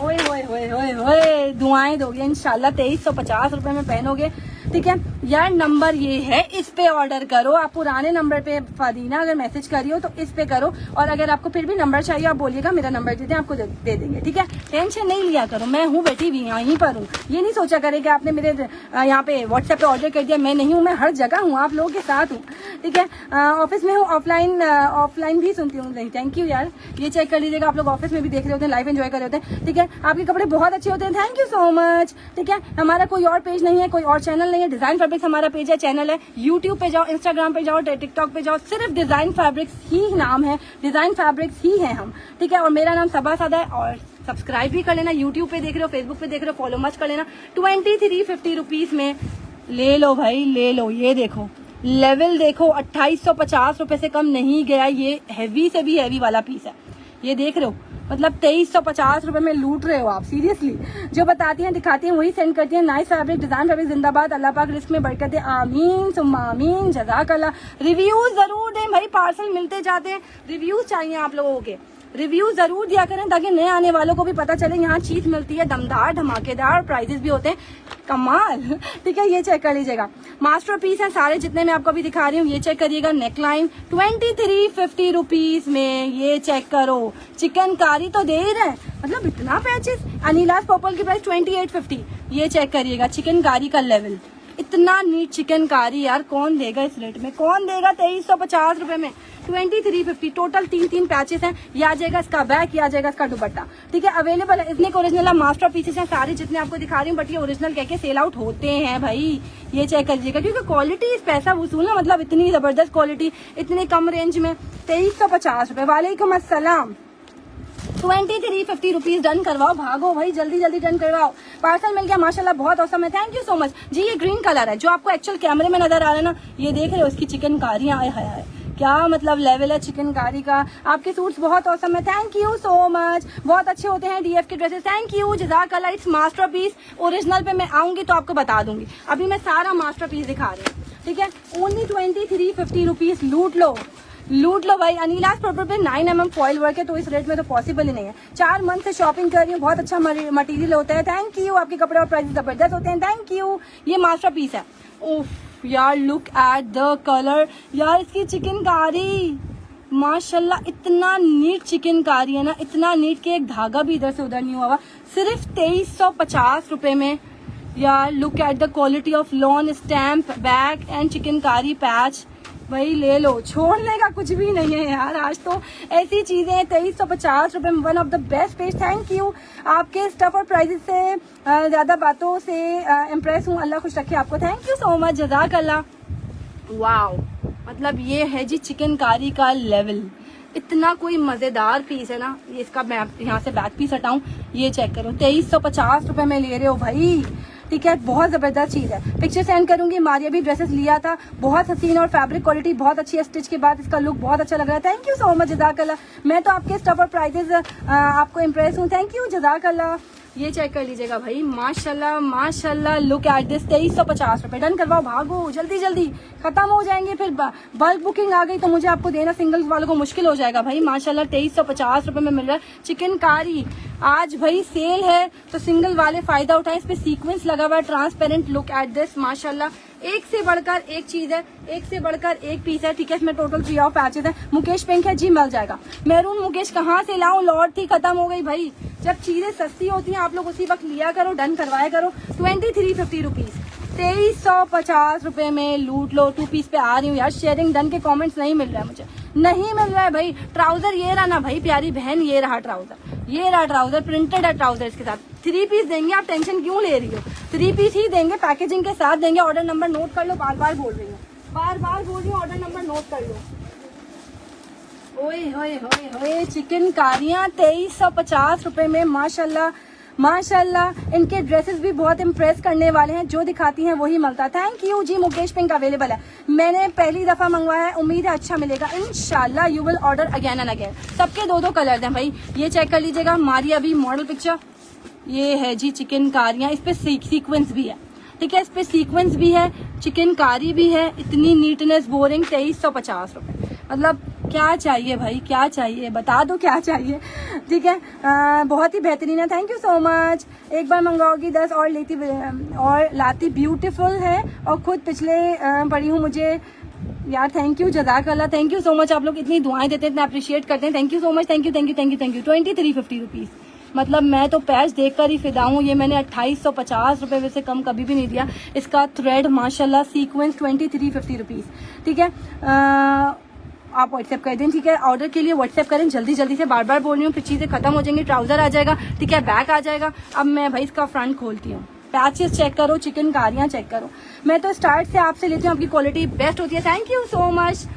ओए होए होए होए होए, दुआएं दोगे इंशाल्लाह, 2350 रुपए में पहनोगे। ठीक है यार, नंबर ये है, इस पे ऑर्डर करो। आप पुराने नंबर पे फदीना अगर मैसेज करी हो तो इस पे करो, और अगर आपको फिर भी नंबर चाहिए आप बोलिएगा, मेरा नंबर दे दें, आपको दे देंगे। ठीक है, टेंशन नहीं लिया करो, मैं हूँ बैठी हुई यहीं पर हूँ। ये नहीं सोचा करे कि आपने मेरे यहाँ पे व्हाट्सएप पे ऑर्डर कर दिया, मैं नहीं हूँ, मैं हर जगह हूँ, आप लोगों के साथ हूँ। ठीक है, ऑफिस में हूँ, ऑफलाइन भी सुनती हूँ। थैंक यू यार, ये चेक कर लीजिएगा, आप लोग ऑफिस में भी देख रहे होते हैं, लाइव एंजॉय कर रहे होते हैं। ठीक है, आपके कपड़े बहुत अच्छे होते हैं, थैंक यू सो मच। ठीक है, हमारा कोई और पेज नहीं है, कोई और चैनल नहीं है, डिजाइन फैब्रिक्स हमारा पेज है, चैनल है। यूट्यूब पे जाओ, इंस्टाग्राम पे जाओ, टिकटॉक पे जाओ, सिर्फ डिजाइन फैब्रिक्स ही नाम है, डिजाइन फैब्रिक्स ही है हम। ठीक है, और मेरा नाम सबा सादा है, और सब्सक्राइब भी कर लेना, यूट्यूब पे देख रहे हो, फेसबुक पे देख रहे हो, फॉलो मच कर लेना। 2350 रुपीज में ले लो भाई, ले लो। ये देखो लेवल देखो, 2850 रुपए से कम नहीं गया, ये हैवी से भी हैवी वाला पीस है। ये देख रहे हो, मतलब 2350 रुपए में लूट रहे हो आप, सीरियसली। जो बताती हैं दिखाती हैं वही सेंड करती हैं। नाइस फैब्रिक, डिजाइन फैब्रिक, जिंदाबाद, अल्लाह पाक रिस्क में बरकत दे, आमीन सुम्मा आमीन, जज़ाकल्लाह। रिव्यूज जरूर दें भाई, पार्सल मिलते जाते हैं, रिव्यूज चाहिए आप लोगों के, रिव्यू जरूर दिया करें ताकि नए आने वालों को भी पता चले यहाँ चीज मिलती है, दमदार धमाकेदार, प्राइजेस भी होते हैं कमाल। ठीक है, ये चेक कर लीजिएगा, मास्टरपीस है सारे जितने मैं आपको अभी दिखा रही हूँ। ये चेक करिएगा, नेकलाइन 2350 रुपीज में, ये चेक करो, चिकनकारी तो दे ही रहे, मतलब इतना पैचेस। अनिलास पर्पल की प्राइस 2850, ये चेक करिएगा, चिकनकारी का लेवल, इतना नीट चिकनकारी यार कौन देगा इस रेट में, कौन देगा 2350 रुपए में। 2350 टोटल 3 पैचेस हैं। ये आ जाएगा इसका बैक, ये आ जाएगा इसका दुपट्टा। ठीक है, अवेलेबल है, इतने ओरिजिनल मास्टर पीसेस हैं सारे जितने आपको दिखा रही हूँ, बट ये ओरिजिनल कह के सेल आउट होते हैं भाई। ये चेक कर लीजिएगा, क्योंकि क्वालिटी इस पैसा वसूल ना, मतलब इतनी जबरदस्त क्वालिटी इतने कम रेंज में, 2350 रुपए। वालेकुम अस्सलाम। 2350 रुपीज डन करवाओ, भागो भाई, जल्दी जल्दी डन करवाओ। पार्सल मिल गया माशाल्लाह, बहुत औसम है, थैंक यू सो मच जी। ये ग्रीन कलर है जो आपको एक्चुअल कैमरे में नजर आ रहा है ना, ये देख रहे हो, इसकी चिकनकारियां आए हाय, क्या मतलब लेवल है चिकनकारी का। आपके सूट्स बहुत औसम है, थैंक यू सो मच, बहुत अच्छे होते हैं डीएफ के ड्रेसेस, थैंक यू, जज़ाकल्लाह। इट्स मास्टरपीस, ओरिजिनल पे मैं आऊंगी तो आपको बता दूंगी, अभी मैं सारा मास्टरपीस दिखा रही हूँ। ठीक है, ओनली 2350 रुपीज, लूट लो लूट लो भाई। अनिलास पर्पल पे 9mm फॉइल वर्क है, तो इस रेट में तो पॉसिबल ही नहीं है। 4 मंथ से शॉपिंग कर रही हूँ, बहुत अच्छा मटेरियल होता है, थैंक यू। आपके कपड़े और प्राइस जबरदस्त होते हैं, थैंक यू। ये मास्टरपीस है, उफ यार, लुक एट द कलर यार, इसकी चिकनकारी माशाल्लाह, इतना नीट चिकनकारी है ना, इतना नीट कि एक धागा भी इधर से उधर नहीं हुआ। सिर्फ 2350 रुपए में यार, look at the quality of lawn stamp bag and chikankari patch, वही ले लो, छोड़ने का कुछ भी नहीं है यार। आज तो ऐसी चीजें 2350 रुपए में, one of the best page, thank you. आपके स्टफ और प्राइजेस से ज्यादा बातों से इम्प्रेस हूँ, अल्लाह खुश रखे आपको, थैंक यू सो मच, जज़ाकल्लाह। वाओ, मतलब ये है जी चिकनकारी का लेवल, इतना कोई मजेदार पीस है ना। ये इसका मैं यहाँ से बैक पीस हटाऊं, ये चेक करो, 2350 रुपए में ले रहे हो भाई। ठीक है, बहुत जबरदस्त चीज है, पिक्चर सेंड करूंगी। मारिया भी ड्रेसेस लिया था, बहुत हसीन, और फैब्रिक क्वालिटी बहुत अच्छी है, स्टिच के बाद इसका लुक बहुत अच्छा लग रहा है, थैंक यू सो मच, जज़ाकल्लाह। मैं तो आपके स्टफ और प्राइजेस आपको इम्प्रेस हूँ, थैंक यू, जज़ाकल्लाह। ये चेक कर लीजिएगा भाई, माशाल्लाह माशाल्लाह, लुक एट दिस, 2350 रुपए, डन करवाओ, भागो जल्दी जल्दी, खत्म हो जाएंगे फिर। बल्क बुकिंग आ गई तो मुझे आपको देना सिंगल्स वालों को मुश्किल हो जाएगा भाई। माशाल्लाह 2350 रुपए में मिल रहा है चिकनकारी। आज भाई सेल है तो सिंगल वाले फायदा उठाएं, इस पे सीक्वेंस लगा हुआ है, ट्रांसपेरेंट, लुक एट दिस, माशाल्लाह एक से बढ़कर एक चीज है, एक से बढ़कर एक पीस है, ठीक है। इसमें टोटल 3 ऑफ पैचेस है। मुकेश पिंक है जी, मिल जाएगा। मैरून मुकेश कहाँ से लाऊं, लॉट थी, खत्म हो गई भाई। जब चीजें सस्ती होती हैं आप लोग उसी वक्त लिया करो, डन करवाया करो। 2350 रुपीज, 2350 रुपए में लूट लो। 2 पीस पे आ रही हूँ यार, शेयरिंग डन के कमेंट्स नहीं मिल रहा है मुझे, नहीं मिल रहा है भाई। ट्राउजर ये रहा ना भाई प्यारी बहन, ये रहा ट्राउजर, ये रहा ट्राउजर, प्रिंटेड है ट्राउजर इसके साथ। 3 पीस देंगे, आप टेंशन क्यों ले रही हो, 3 पीस ही देंगे, पैकेजिंग के साथ देंगे। ऑर्डर नंबर नोट कर लो, बार बार बोल रही हूँ, बार बार बोल रही हूँ, ऑर्डर नंबर नोट कर लो। ओए होए होए होए, चिकन कारियाँ 2350 रुपए में, माशाल्लाह माशाल्लाह। इनके ड्रेसेस भी बहुत इम्प्रेस करने वाले हैं, जो दिखाती हैं वही मिलता है। Thank you ji. Mukesh pink available है, मैंने पहली दफा मंगवाया है, उम्मीद है अच्छा मिलेगा इंशाल्लाह। You will order again and again. सबके 2 कलर्स हैं भाई, ये चेक कर लीजिएगा हमारी अभी मॉडल पिक्चर। ये है जी चिकन कारियाँ, इस पे सीक्वेंस भी है, ठीक है, इस पे सीक्वेंस भी है, चिकन कारी भी है। इतनी नीटनेस, बोरिंग, 2350 रुपए। मतलब क्या चाहिए भाई, क्या चाहिए, बता दो क्या चाहिए, ठीक है। बहुत ही बेहतरीन है, थैंक यू सो मच। एक बार मंगवाओगी 10 और लेती और लाती, ब्यूटीफुल है। और खुद पिछले पढ़ी हूँ मुझे यार, थैंक यू, जज़ाकल्लाह, थैंक यू सो मच। आप लोग इतनी दुआएं देते हैं, इतना अप्रिशिएट करते हैं, thank you so much, thank you thank you thank you thank you. 2350 rupees, मतलब मैं तो पैच देखकर ही फिदा हूँ। ये मैंने 2850 रुपये से कम कभी भी नहीं दिया। इसका थ्रेड माशाल्लाह, सीक्वेंस, 2350 रुपीज़, ठीक है। आप व्हाट्सएप कर दें, ठीक है। ऑर्डर के लिए व्हाट्सएप करें जल्दी जल्दी से, बार बार बोल रही हूँ, फिर चीज़ें खत्म हो जाएंगी। ट्राउजर आ जाएगा, ठीक है, बैक आ जाएगा। अब मैं भाई इसका फ्रंट खोलती हूँ, पैचेस चेक करो, चिकन कारियाँ चेक करो। मैं तो स्टार्ट से आपसे लेती हूँ, आपकी क्वालिटी बेस्ट होती है, thank you so much.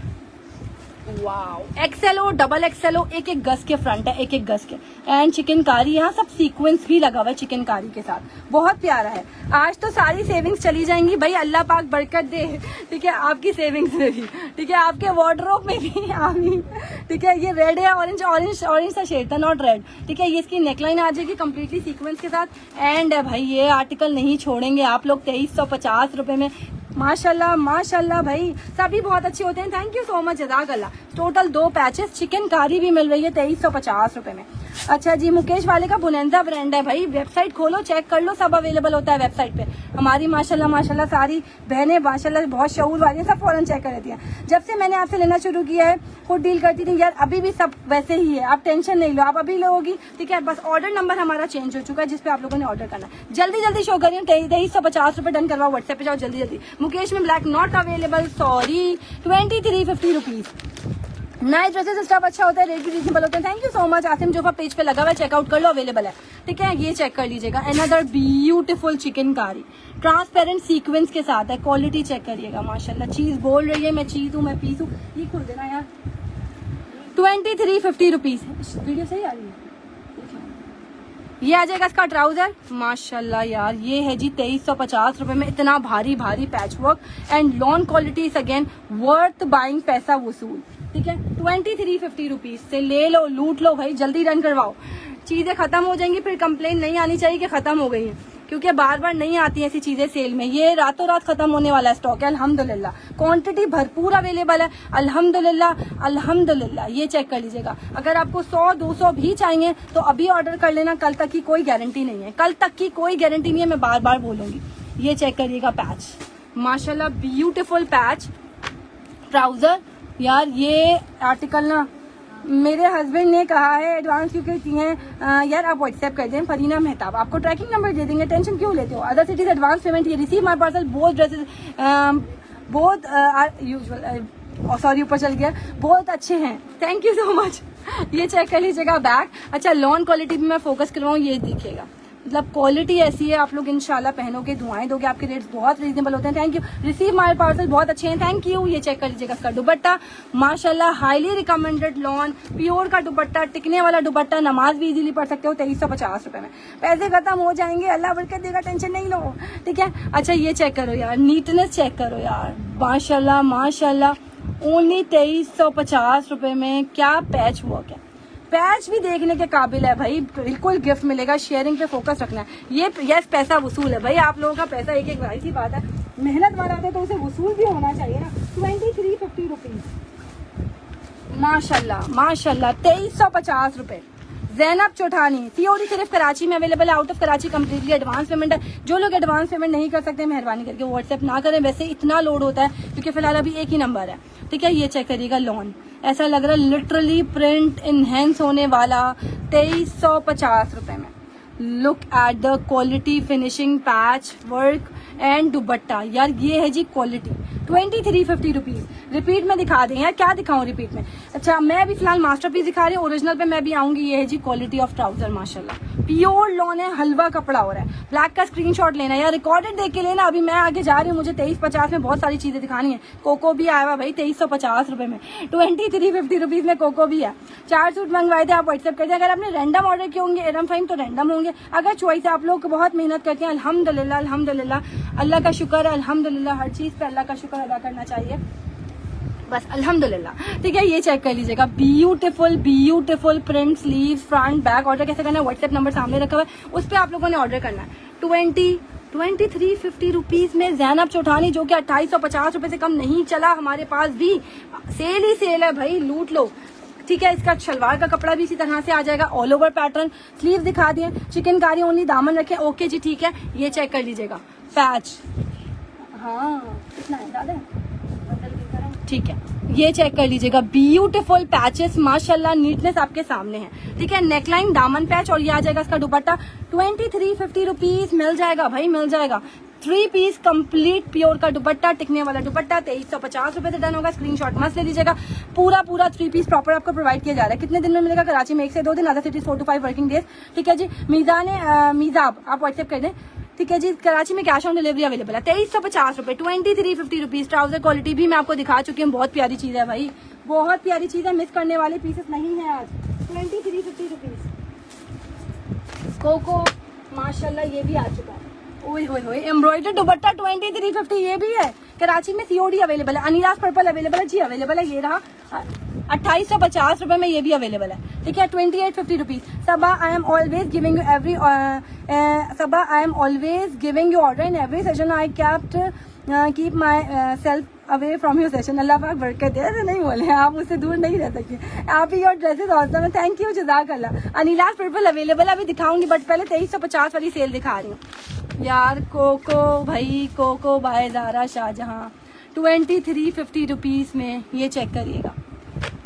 Wow, XL हो, डबल एक्सेल हो, एक गज के फ्रंट है, एक गज के। एंड चिकन कारी, यहाँ सब सीक्वेंस भी लगा हुआ है चिकन कारी के साथ, बहुत प्यारा है। आज तो सारी सेविंग्स चली जाएंगी भाई, अल्लाह पाक बरकत दे, ठीक है, आपकी सेविंग्स में भी, ठीक है, आपके वार्डरोब में भी, आमीन, ठीक है। ये रेड है, ऑरेंज ऑरेंज ऑरेंज सा शेड था, नॉट रेड, ठीक है। ये इसकी नेकलाइन आ जाएगी कम्प्लीटली सीक्वेंस के साथ। एंड भाई ये आर्टिकल नहीं छोड़ेंगे आप लोग 2350 रुपये में, माशाल्लाह माशाल्लाह भाई, सभी बहुत अच्छे होते हैं, थैंक यू सो मच, जज़ाकल्लाह। टोटल 2 पैचेस, चिकन कारी भी मिल रही है 2350 रुपए में। अच्छा जी, मुकेश वाले का बुनेंजा ब्रांड है भाई, वेबसाइट खोलो चेक कर लो, सब अवेलेबल होता है वेबसाइट पे। हमारी माशाल्लाह माशाल्लाह सारी बहनें माशाल्लाह बहुत शऊर वाली हैं, सब फौरन चेक कर लेती हैं। जब से मैंने आपसे लेना शुरू किया है, खुद डील करती थी यार, अभी भी सब वैसे ही है, आप टेंशन नहीं लो, आप अभी लोगी, ठीक है। बस ऑर्डर नंबर हमारा चेंज हो चुका है, जिसपे आप लोगों ने ऑर्डर करना है। जल्दी जल्दी शो करिए, 2350 रुपए डन करवाओ, व्हाट्सएप पे जाओ जल्दी जल्दी। मुकेश में black not available, sorry, 2350 rupees. Nice dresses, stuff अच्छा होता है, रेट भी रीजनेबल होते हैं, thank you so much. Asim Jofa page पे लगा हुआ है, चेकआउट कर लो, अवेलेबल है, ठीक है। ये चेक कर लीजिएगा, अनदर ब्यूटीफुल चिकन कारी, ट्रांसपेरेंट सीक्वेंस के साथ है, क्वालिटी चेक करिएगा माशाल्लाह। चीज बोल रही है, मैं चीज हूँ, मैं पीस हूँ, ये खुल देना यार। 2350 रुपीज, वीडियो सही आ रही है। ये आ जाएगा इसका ट्राउजर, माशाल्लाह यार, ये है जी 2350 रुपए में, इतना भारी भारी patch work and lawn quality is again worth buying, पैसा वसूल, ठीक है। 2350 रुपीज से ले लो, लूट लो भाई, जल्दी रन करवाओ, चीजें खत्म हो जाएंगी, फिर कंप्लेन नहीं आनी चाहिए कि खत्म हो गई है, क्योंकि बार बार नहीं आती ऐसी चीजें सेल में। ये रातों रात खत्म होने वाला है स्टॉक है, अल्हम्दुलिल्लाह, क्वांटिटी भरपूर अवेलेबल है, अल्हम्दुलिल्लाह अल्हम्दुलिल्लाह। ये चेक कर लीजिएगा, अगर आपको 100-200 भी चाहिए तो अभी ऑर्डर कर लेना, कल तक की कोई गारंटी नहीं है, कल तक की कोई गारंटी नहीं है, मैं बार बार बोलूंगी। ये चेक करिएगा पैच, माशाल्लाह ब्यूटीफुल पैच ट्राउजर। यार ये आर्टिकल ना मेरे हस्बैंड ने कहा है एडवांस क्योंकि किए हैं, यार आप व्हाट्सएप कर दें, फरीना मेहताब, आपको ट्रैकिंग नंबर दे देंगे, टेंशन क्यों लेते हो। अदर सिटीज एडवांस पेमेंट, ये receive my parcel, both dresses both usual, sorry ऊपर चल गया, बहुत अच्छे हैं, थैंक यू सो मच। ये चेक कर लीजिएगा बैग। अच्छा, लॉन क्वालिटी भी मैं फोकस करवाऊँ, ये देखिएगा, मतलब क्वालिटी ऐसी है, आप लोग इंशाल्लाह पहनोगे, दुआएं दोगे, आपके रेट्स बहुत रीजनेबल होते हैं, thank you. Receive my parcel, बहुत अच्छे हैं, थैंक यू। ये चेक कर लीजिएगा इसका दुपट्टा, माशाल्लाह हाईली रिकमेंडेड लॉन प्योर का दुपट्टा, टिकने वाला दुपट्टा, नमाज भी इजीली पढ़ सकते हो 2350 रुपए में। पैसे खत्म हो जाएंगे, अल्लाह बरकत देगा, टेंशन नहीं लो, ठीक है। अच्छा ये चेक करो यार, नीटनेस चेक करो यार, माशाल्लाह माशाल्लाह, ओनली 2350 रुपए में, क्या पैच वर्क है, पैच भी देखने के काबिल है भाई, बिल्कुल गिफ्ट मिलेगा, शेयरिंग पे फोकस रखना है। ये यस पैसा वसूल है भाई, आप लोगों का पैसा एक एक भाई सी बात है, मेहनत बनाते तो उसे वसूल भी होना चाहिए ना। 2350 रुपीज, माशाल्लाह माशाल्लाह, 2350 रुपए, जैनब चौठानी, सीओडी सिर्फ कराची में अवेलेबल है, out of Karachi completely advance payment है। जो लोग एडवांस पेमेंट नहीं कर सकते मेहरबानी करके व्हाट्सएप ना करें, वैसे इतना लोड होता है क्योंकि फिलहाल अभी एक ही नंबर है, ठीक है। ये चेक करिएगा लॉन, ऐसा लग रहा है लिटरली प्रिंट इनहेंस होने वाला 2350 रुपए में। Look at the quality, finishing, patch work and दुपट्टा, यार ये है जी क्वालिटी। 2350 रुपीज। रिपीट में दिखा दें यार, क्या दिखाऊं रिपीट में। अच्छा मैं अभी फिलहाल मास्टरपीस दिखा रही हूँ, ओरिजिनल पे मैं भी आऊंगी। ये है जी क्वालिटी ऑफ ट्राउजर, माशाल्लाह प्योर लॉन है, हलवा कपड़ा हो रहा है। ब्लैक का स्क्रीनशॉट लेना यार, रिकॉर्डेड देख के लेना। अभी मैं आगे जा रही हूँ, मुझे 2350 में बहुत सारी चीजें दिखानी है। कोको भी आया हुआ भाई 2350 रुपए में, 2350 रुपीज में कोको भी है। 4 सूट मंगवाए थे, आप व्हाट्सएप कर दिए। अगर आपने रैंडम ऑर्डर किए होंगे एरम फाइन तो रैंडम होंगे। अगर चॉइस आप लोग बहुत मेहनत करते हैं, अल्हम्दुलिल्लाह अल्हम्दुलिल्लाह, अल्लाह का शुक्र है, अल्हम्दुलिल्लाह हर चीज पे अल्लाह का शुक्र अदा करना चाहिए, बस अल्हम्दुलिल्लाह, ठीक है। ये चेक कर लीजिएगा, beautiful beautiful print, sleeves, front back. Order कैसे करना है, व्हाट्सएप नंबर सामने रखा हुआ है, उस पर आप लोगों ने ऑर्डर करना है। 2350 रुपीज में जैनब चौठानी, जो कि 2850 रुपए से कम नहीं चला हमारे पास भी। सेल ही सेल है भाई, लूट लो, ठीक है। इसका शलवार का कपड़ा भी इसी तरह से आ जाएगा, ऑल ओवर पैटर्न। स्लीव दिखा दिए, चिकनकारी ओनली, दामन रखे, ओके जी ठीक है। ये चेक कर लीजिएगा, पैच, हाँ कितना है दादा, ठीक है। ये चेक कर लीजिएगा, ब्यूटीफुल पैचेस, माशाल्लाह नीटनेस आपके सामने है, ठीक है। नेकलाइन, दामन पैच, और ये आ जाएगा इसका दुपट्टा। 2350 रुपीज मिल जाएगा भाई, मिल जाएगा। 3 पीस कंप्लीट प्योर का दुपट्टा, टिकने वाला दुपट्टा 2350 रुपए से डन होगा। स्क्रीनशॉट मस्त ले लीजिएगा। पूरा 3 पीस प्रॉपर आपको प्रोवाइड किया जा रहा है। कितने दिन में मिलेगा, कराची में 1 से 2 दिन, other cities 4 to 5 working days, ठीक है जी। मीजाब आप व्हाट्सएप कर दें, ठीक है जी। कराची में कैश ऑन डिलीवरी अवेलेबल है। 2350 रुपए, 2350 रुपीज। ट्राउजर क्वालिटी भी मैं आपको दिखा चुकी हूँ, बहुत प्यारी चीज है भाई, बहुत प्यारी चीज है, मिस करने वाले पीसेस नहीं है आज। 2350 रुपीज। कोको माशाल्लाह ये भी आ चुका है, ओए होए होए, एम्ब्रॉयडर्ड दुपट्टा 2350, ये भी है। कराची में सीओडी अवेलेबल है, अनिलास पर्पल अवेलेबल है जी, अवेलेबल है। ये रहा 2850 रुपए में, ये भी अवेलेबल है, ठीक है। 2850 rupees. Saba I am always giving you every, Saba I am always giving you order in every session, I kept keep my self away from your session. अल्लाह पाक बरकत दे। ऐसे नहीं बोले, आप मुझसे दूर नहीं रह सकते। आप योर ड्रेसेस ऑसम है, थैंक यू, जज़ाकल्लाह। अनिलास पर्पल अवेलेबल है, अभी दिखाऊंगी, बट पहले 2350 वाली सेल दिखा रही हूँ यार। कोको भाई, Coco by Zara Shahjahan, 2350 rupees में। ये चेक करिएगा,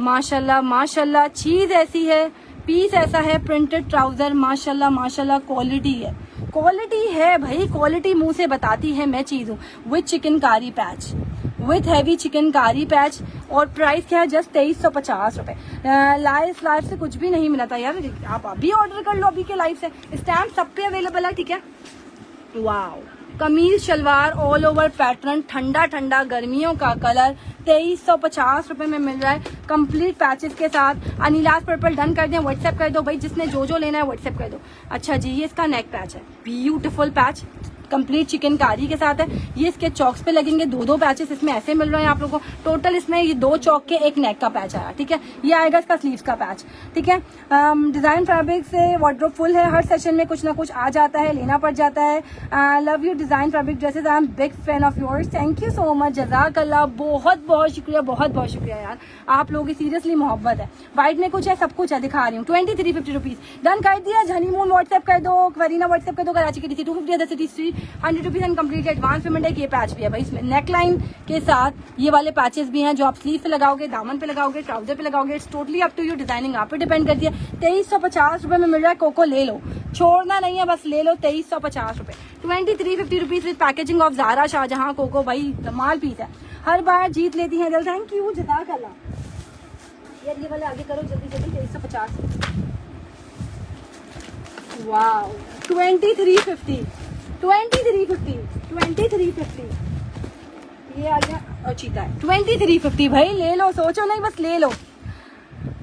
माशाल्लाह माशाल्लाह, चीज ऐसी है, पीस ऐसा है, प्रिंटेड ट्राउजर, माशाल्लाह माशाल्लाह, क्वालिटी है, क्वालिटी है भाई, क्वालिटी मुंह से बताती है मैं चीज हूँ। With chikankari patch, with heavy chikankari patch, और प्राइस क्या है, जस्ट 2350 रुपए। लाइव से कुछ भी नहीं मिला था यार, आप अभी ऑर्डर कर लो, अभी के लाइव से। स्टैम्प सब पे अवेलेबल है, ठीक है। वाओ, कमीज शलवार ऑल ओवर पैटर्न, ठंडा ठंडा गर्मियों का कलर, 2350 रुपए में मिल रहा है, कंप्लीट पैचेस के साथ। अनिलास पर्पल डन कर दें, व्हाट्सएप कर दो भाई, जिसने जो लेना है व्हाट्सएप कर दो। अच्छा जी, ये इसका नेक पैच है, ब्यूटीफुल पैच, कंप्लीट चिकनकारी के साथ है। ये इसके चौक्स पे लगेंगे, 2 पैचेस इसमें ऐसे मिल रहे हैं आप लोगों को। टोटल इसमें ये 2 चौक के 1 नेक का पैच आया, ठीक है। ये आएगा इसका स्लीव्स का पैच, ठीक है। डिजाइन फैब्रिक से वार्डरोब फुल है, हर सेशन में कुछ ना कुछ आ जाता है, लेना पड़ जाता है। Love you design fabric dresses, I am big fan of yours, thank you so much, जज़ाकल्लाह, बहुत बहुत शुक्रिया, बहुत बहुत शुक्रिया यार, आप लोगों की सीरियसली मोहब्बत है। व्हाइट में कुछ है, सब कुछ है, दिखा रही हूँ। 2350 रुपीज डन कर दिया। हनीमून व्हाट्सएप कर दो, क्वरीना व्हाट्सएप कर दो, कराची की DC 250, other city 100 rupees and complete advance payment है। ये पैच भी है भाई, इसमें नेकलाइन के साथ ये वाले पैचेस भी हैं, जो आप स्लीव पे लगाओगे, दामन पे लगाओगे, ट्राउजर पे लगाओगे, it's totally up to you, designing आप पे डिपेंड करती है। 2350 रुपए में मिल रहा है, कोको ले लो, छोड़ना नहीं है, बस ले लो। 2350 रुपए, 2350 rupees with packaging of Zara Shahjahan. Coco भाई कमाल पीस है, हर बार जीत लेती है दिल, थैंक यू, जज़ाकल्लाह। यार ये वाले आगे करो जल्दी जल्दी, 2350। वाओ, 2350, 2350 ये आ गया, और चीता है 2350 भाई, ले लो, सोचो नहीं, बस ले लो।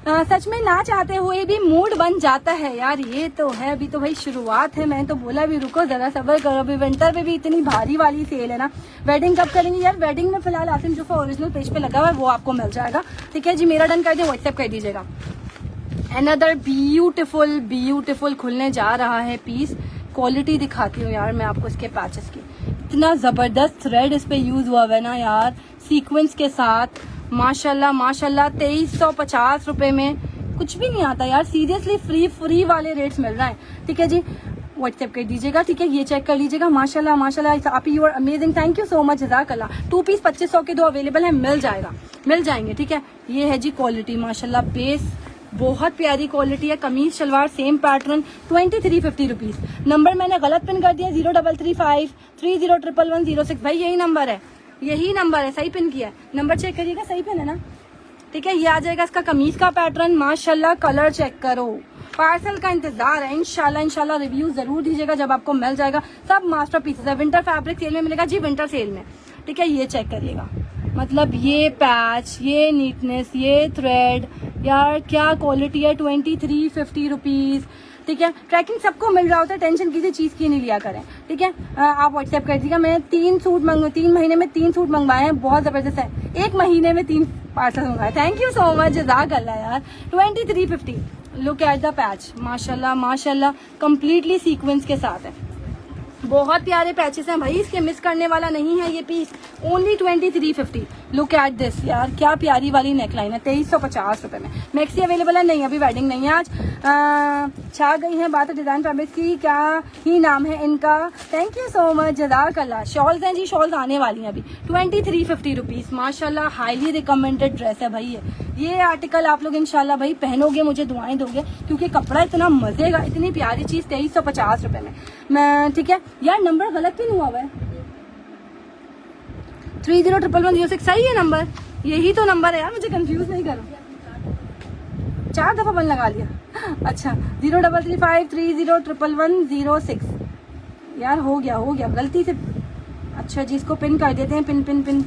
सच में ना चाहते हुए भी मूड बन जाता है यार, ये तो है। अभी तो भाई शुरुआत है, मैंने तो बोला भी रुको जरा सब्र करो, अभी विंटर में भी इतनी भारी वाली सेल है ना। वेडिंग कब करेंगे यार, वेडिंग में फिलहाल आसिम जुफा ओरिजिनल पेज पे लगा हुआ है, वो आपको मिल जाएगा, ठीक है जी। मेरा डन कर दे, व्हाट्सएप कर दीजिएगा। अनदर ब्यूटीफुल ब्यूटीफुल खुलने जा रहा है पीस। क्वालिटी दिखाती हूँ यार मैं आपको इसके पैचेस की, इतना जबरदस्त थ्रेड इस पे यूज हुआ है ना यार, सीक्वेंस के साथ, माशाल्लाह माशाल्लाह। 2350 रुपए में कुछ भी नहीं आता यार, सीरियसली फ्री वाले रेट्स मिल रहे हैं। ठीक है जी, व्हाट्सएप कर दीजिएगा। ठीक है, ये चेक कर लीजिएगा। माशाल्लाह माशाल्लाह आप you are amazing, thank you so much, जज़ाकल्लाह। 2 पीस 2500 के 2 अवेलेबल है, मिल जाएंगे। ठीक है, ये है जी क्वालिटी माशाल्लाह, बेस बहुत प्यारी क्वालिटी है। कमीज शलवार सेम पैटर्न, 2350 रुपीज। नंबर मैंने गलत पिन कर दिया, 0335 301106। भाई यही नंबर है, सही पिन किया है। नंबर चेक करिएगा, सही पिन है ना। ठीक है, ये आ जाएगा इसका कमीज का पैटर्न। माशाल्लाह कलर चेक करो। पार्सल का इंतजार है, इंशाल्लाह रिव्यू जरूर दीजिएगा जब आपको मिल जाएगा। सब मास्टर पीसेस है। विंटर फैब्रिक सेल में मिलेगा जी, विंटर सेल में। ठीक है, ये चेक करिएगा, मतलब ये पैच, ये नीटनेस, ये थ्रेड, यार क्या क्वालिटी है। 2350 रुपीज। ठीक है, ट्रैकिंग सबको मिल रहा होता है, टेंशन किसी चीज की नहीं लिया करें। ठीक है, आप व्हाट्सएप कर दीजिएगा। मैंने 3 महीने में 3 सूट मंगवाए हैं, बहुत जबरदस्त है। 1 महीने में 3 पार्सल मंगवाए। थैंक यू सो मच, जज़ाकल्लाह यार। 2350। लुक एट द पैच, माशाल्लाह कंप्लीटली सीक्वेंस के साथ है। बहुत प्यारे पैचेस हैं भाई, इसके मिस करने वाला नहीं है ये piece. Only 2350। Look at this यार, क्या प्यारी वाली नेकलाइन है, 2350 रुपए में। मैक्सी अवेलेबल है नहीं, अभी वेडिंग नहीं है आज। छा गई है बात डिजाइन फैब्रिक्स की, क्या ही नाम है इनका। थैंक यू सो मच, जज़ाकल्लाह। शॉल्स हैं जी, शॉल्स आने वाली हैं अभी। 2350 रुपीज। माशाल्लाह हाईली रिकमेंडेड ड्रेस है भाई ये आर्टिकल आप लोग इंशाल्लाह भाई पहनोगे, मुझे दुआएं दोगे, क्योंकि कपड़ा इतना मजे का, इतनी प्यारी चीज 2350 रुपए में। मैं ठीक है यार, नंबर गलत क्यों हुआ है। 301106 सही है नंबर, यही तो नंबर है यार, मुझे कंफ्यूज नहीं करो। 4 दफा बंद लगा लिया। अच्छा, 0335 301106। यार हो गया गलती से। अच्छा जी, इसको पिन कर देते हैं। पिन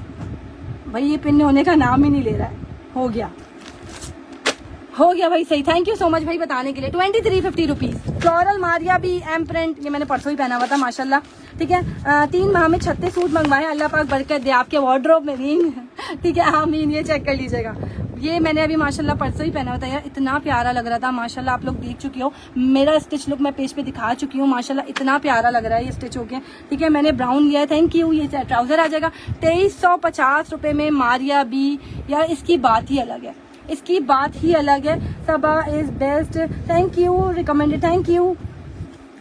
भाई, ये पिन होने का नाम ही नहीं ले रहा है। हो गया भाई सही। थैंक यू सो मच भाई बताने के लिए। 2350 रुपीज। फ्लोरल मारिया भी एम प्रिंट, ये मैंने परसों ही पहना हुआ था माशाल्लाह। ठीक है, 3 माह में 36 सूट मंगवाए, अल्लाह पाक बरकत दे आपके वार्डरोब में भी। ठीक है, आमीन। ये चेक कर लीजिएगा, ये मैंने अभी माशाल्लाह परसों ही पहना हुआ था यार, इतना प्यारा लग रहा था माशाल्लाह। आप लोग देख चुकी हो, मेरा स्टिच लुक मैं पेज पे दिखा चुकी हूँ माशाल्लाह, इतना प्यारा लग रहा है ये स्टिच हो गया। ठीक है, मैंने ब्राउन लिया है, थैंक यू। ये ट्राउजर आ जाएगा 2350 रुपए में। मारिया बी यार, इसकी बात ही अलग है, Saba is best. Thank you, recommended, thank you,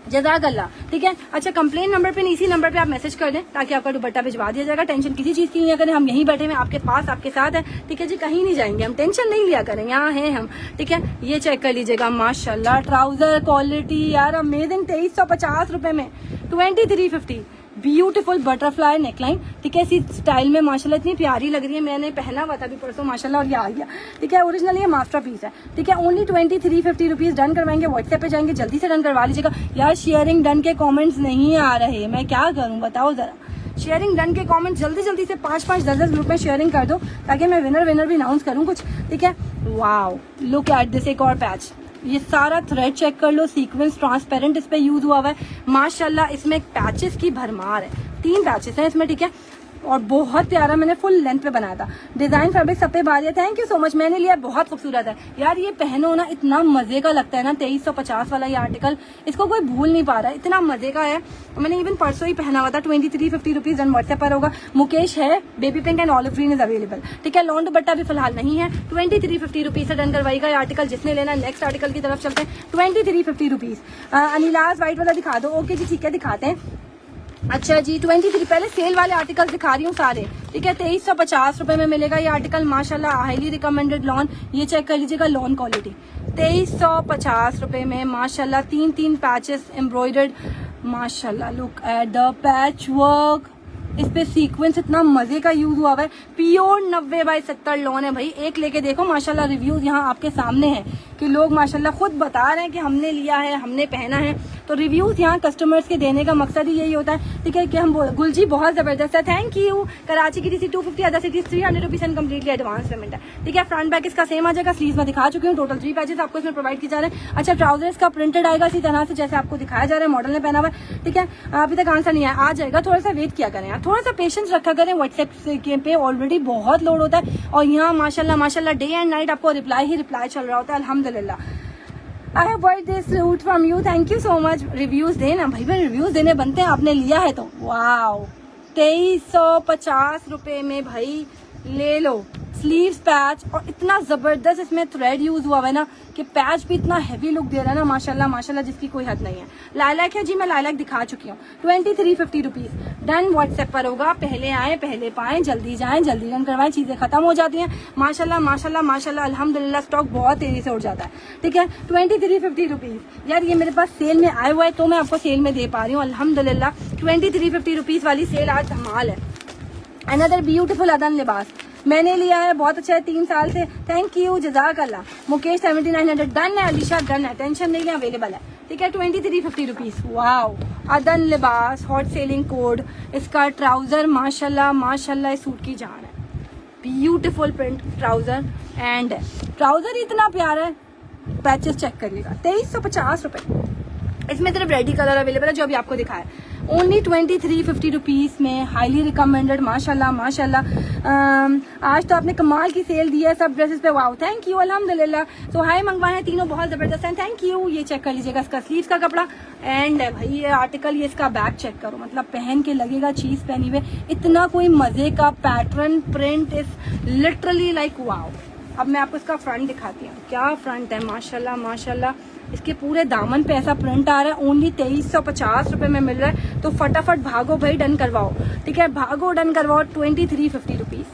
जज़ाकल्लाह। ठीक है, अच्छा कंप्लेन नंबर पे, इसी नंबर पे आप मैसेज कर दें ताकि आपका दुपट्टा भिजवा दिया जाएगा। टेंशन किसी चीज की नहीं करें, हम यहीं बैठे हैं आपके पास, आपके साथ है। ठीक है जी, कहीं नहीं जाएंगे हम, टेंशन नहीं लिया करें, यहाँ हैं हम। ठीक है, ये चेक कर लीजिएगा माशाल्लाह, ट्राउजर क्वालिटी यार अमेजिंग, 2350 रुपए में। 2350। Beautiful butterfly neckline. ठीक है, इसी स्टाइल में माशाल्लाह इतनी प्यारी लग रही है। मैंने पहना हुआ था अभी परसों माशाल्लाह, और ये आ गया। ठीक है, ओरिजिनल ये मास्टरपीस है। ठीक है, ओनली 2350 रुपीज। डन करवाएंगे, व्हाट्सएप पे जाएंगे, जल्दी से डन करवा लीजिएगा यार। शेयरिंग डन के कमेंट्स नहीं आ रहे, मैं क्या करूं बताओ जरा। शेयरिंग डन के कमेंट्स जल्दी से 5-5 10 ग्रुप में शेयरिंग कर दो, ताकि मैं विनर भी अनाउंस करूँ कुछ। ठीक है, वाओ लुक एट दिस, एक और पैच। ये सारा थ्रेड चेक कर लो, सीक्वेंस ट्रांसपेरेंट इस पे यूज हुआ हुआ है माशाल्लाह। इसमें पैचेस की भरमार है, 3 पैचेस हैं इसमें। ठीक है, और बहुत प्यारा, मैंने फुल लेंथ पे बनाया था। डिजाइन फैब्रिक सब पे भारी है, थैंक यू सो मच। मैंने लिया, बहुत खूबसूरत है यार, ये पहनो ना, इतना मजे का लगता है ना। 2350 वाला ये आर्टिकल, इसको कोई भूल नहीं पा रहा है, इतना मजे का है। मैंने इवन परसों ही पहना हुआ था। 2350 रुपीज। एंड व्हाट्सएप पर होगा। मुकेश है, baby pink and olive green is available. ठीक है, लॉन दुपट्टा भी फिलहाल नहीं है। 2350 रुपीज से डन करवाएगा ये आर्टिकल, जिसने लेना। नेक्स्ट आर्टिकल की तरफ चलते हैं। 2350 रुपीज। अनिलाज व्हाइट वाला दिखा दो। ओके जी, ठीक है, दिखाते हैं। अच्छा जी, 23, पहले सेल वाले आर्टिकल दिखा रही हूँ सारे। ठीक है, 2350 रुपए में मिलेगा ये आर्टिकल माशाल्लाह, हाईली रिकमेंडेड लॉन। ये चेक कर लीजिएगा, लॉन क्वालिटी 2350 रुपए में माशाल्लाह। 3 पैचेस एम्ब्रॉयडर्ड माशाल्लाह। Look at the patch work, इस पे सीक्वेंस इतना मजे का यूज हुआ है। प्योर 90/70 लॉन है भाई, एक लेके देखो माशाल्लाह। रिव्यूज यहाँ आपके सामने हैं कि लोग माशाल्लाह खुद बता रहे हैं कि हमने लिया है, हमने पहना है। तो रिव्यूज यहाँ कस्टमर्स के देने का मकसद ही यही होता है। ठीक है, कि हम गुलजी बहुत जबरदस्त है, थैंक यू। कराची की DC 250, other cities 300 rupees and completely advance payment है। ठीक है, फ्रंट बैक इसका सेम आ जाएगा। स्लीव में दिखा चुकी हूँ, टोटल 3 पैचेस आपको इसमें प्रोवाइड किए जा रहे हैं। अच्छा, ट्राउजर इसका प्रिंटेड आएगा इसी तरह से जैसे आपको दिखाया जा रहा है, मॉडल ने पहना हुआ है। ठीक है, अभी तक आंसर नहीं आया, आ जाएगा, थोड़ा सा वेट किया करें यार, थोड़ा सा पेशेंस रखा करें। व्हाट्सएप पे ऑलरेडी बहुत लोड होता है, और यहाँ माशाल्लाह डे एंड नाइट आपको रिप्लाई चल रहा होता है, अल्हम्दुलिल्लाह। I have buyed this suit from you, thank you so much. Reviews देना भाई, रिव्यूज देने बनते हैं, आपने लिया है तो। वाओ, 2350 रुपए में भाई ले लो, स्लीव्स पैच, और इतना जबरदस्त इसमें थ्रेड यूज हुआ है ना कि पैच भी इतना हैवी लुक दे रहा है ना, माशाल्लाह माशाल्लाह, जिसकी कोई हद नहीं है। लाइलैक है जी, मैं लाइलैक दिखा चुकी हूँ। 2350 रुपीज। डन व्हाट्सएप पर होगा, पहले आए पहले पाएं, जल्दी जाएं जल्दी डन करवाएं, चीजें खत्म हो जाती हैं। माशाल्लाह माशाल्लाह माशाल्लाह, अल्हम्दुलिल्लाह, स्टॉक बहुत तेजी से उड़ जाता है। ठीक है, 2350 रुपीज। यार ये मेरे पास सेल में आया हुआ है तो मैं आपको सेल में दे पा रही हूँ, अल्हम्दुलिल्लाह। 2350 रुपीज वाली सेल आज धमाल है। अनदर ब्यूटीफुल अदन लिबास मैंने लिया है, बहुत अच्छा है, 3 साल से। थैंक यू, जज़ाकल्लाह। मुकेश 7900 डन है, अलीशा डन है, टेंशन नहीं है, अवेलेबल है। ठीक है, 2350 रुपीज। वाओ, अदन लिबास, हॉट सेलिंग कोड। इसका ट्राउजर माशाल्लाह माशाल्लाह इस सूट की जान है, beautiful print trouser, and trouser इतना प्यारा है, पैचेस चेक करिएगा। 2350 रुपए। इसमें सिर्फ रेडी कलर अवेलेबल है जो अभी आपको दिखाया है। ओनली 2350 रुपीज में, हाईली रिकमेंडेड, माशाल्लाह माशाल्लाह। आज तो आपने कमाल की सेल दी है सब ड्रेसेस पे। वाओ, थैंक यू, अल्हम्दुलिल्लाह। तो हाई मंगवाए हैं, तीनों बहुत जबरदस्त हैं, थैंक यू। ये चेक कर लीजिएगा इसका स्लीव्स का कपड़ा, एंड भाई ये आर्टिकल, ये इसका बैक चेक करो, मतलब पहन के लगेगा चीज पहनी हुई, इतना कोई मजे का pattern print is literally like wow. अब मैं आपको इसका फ्रंट दिखाती हूँ, क्या फ्रंट है, माशाल्लाह माशाल्लाह। इसके पूरे दामन पे ऐसा प्रिंट आ रहा है। ओनली 2350 रुपए में मिल रहा है, तो फटाफट भागो भाई, डन करवाओ। ठीक है, भागो डन करवाओ। 2350 रुपीज।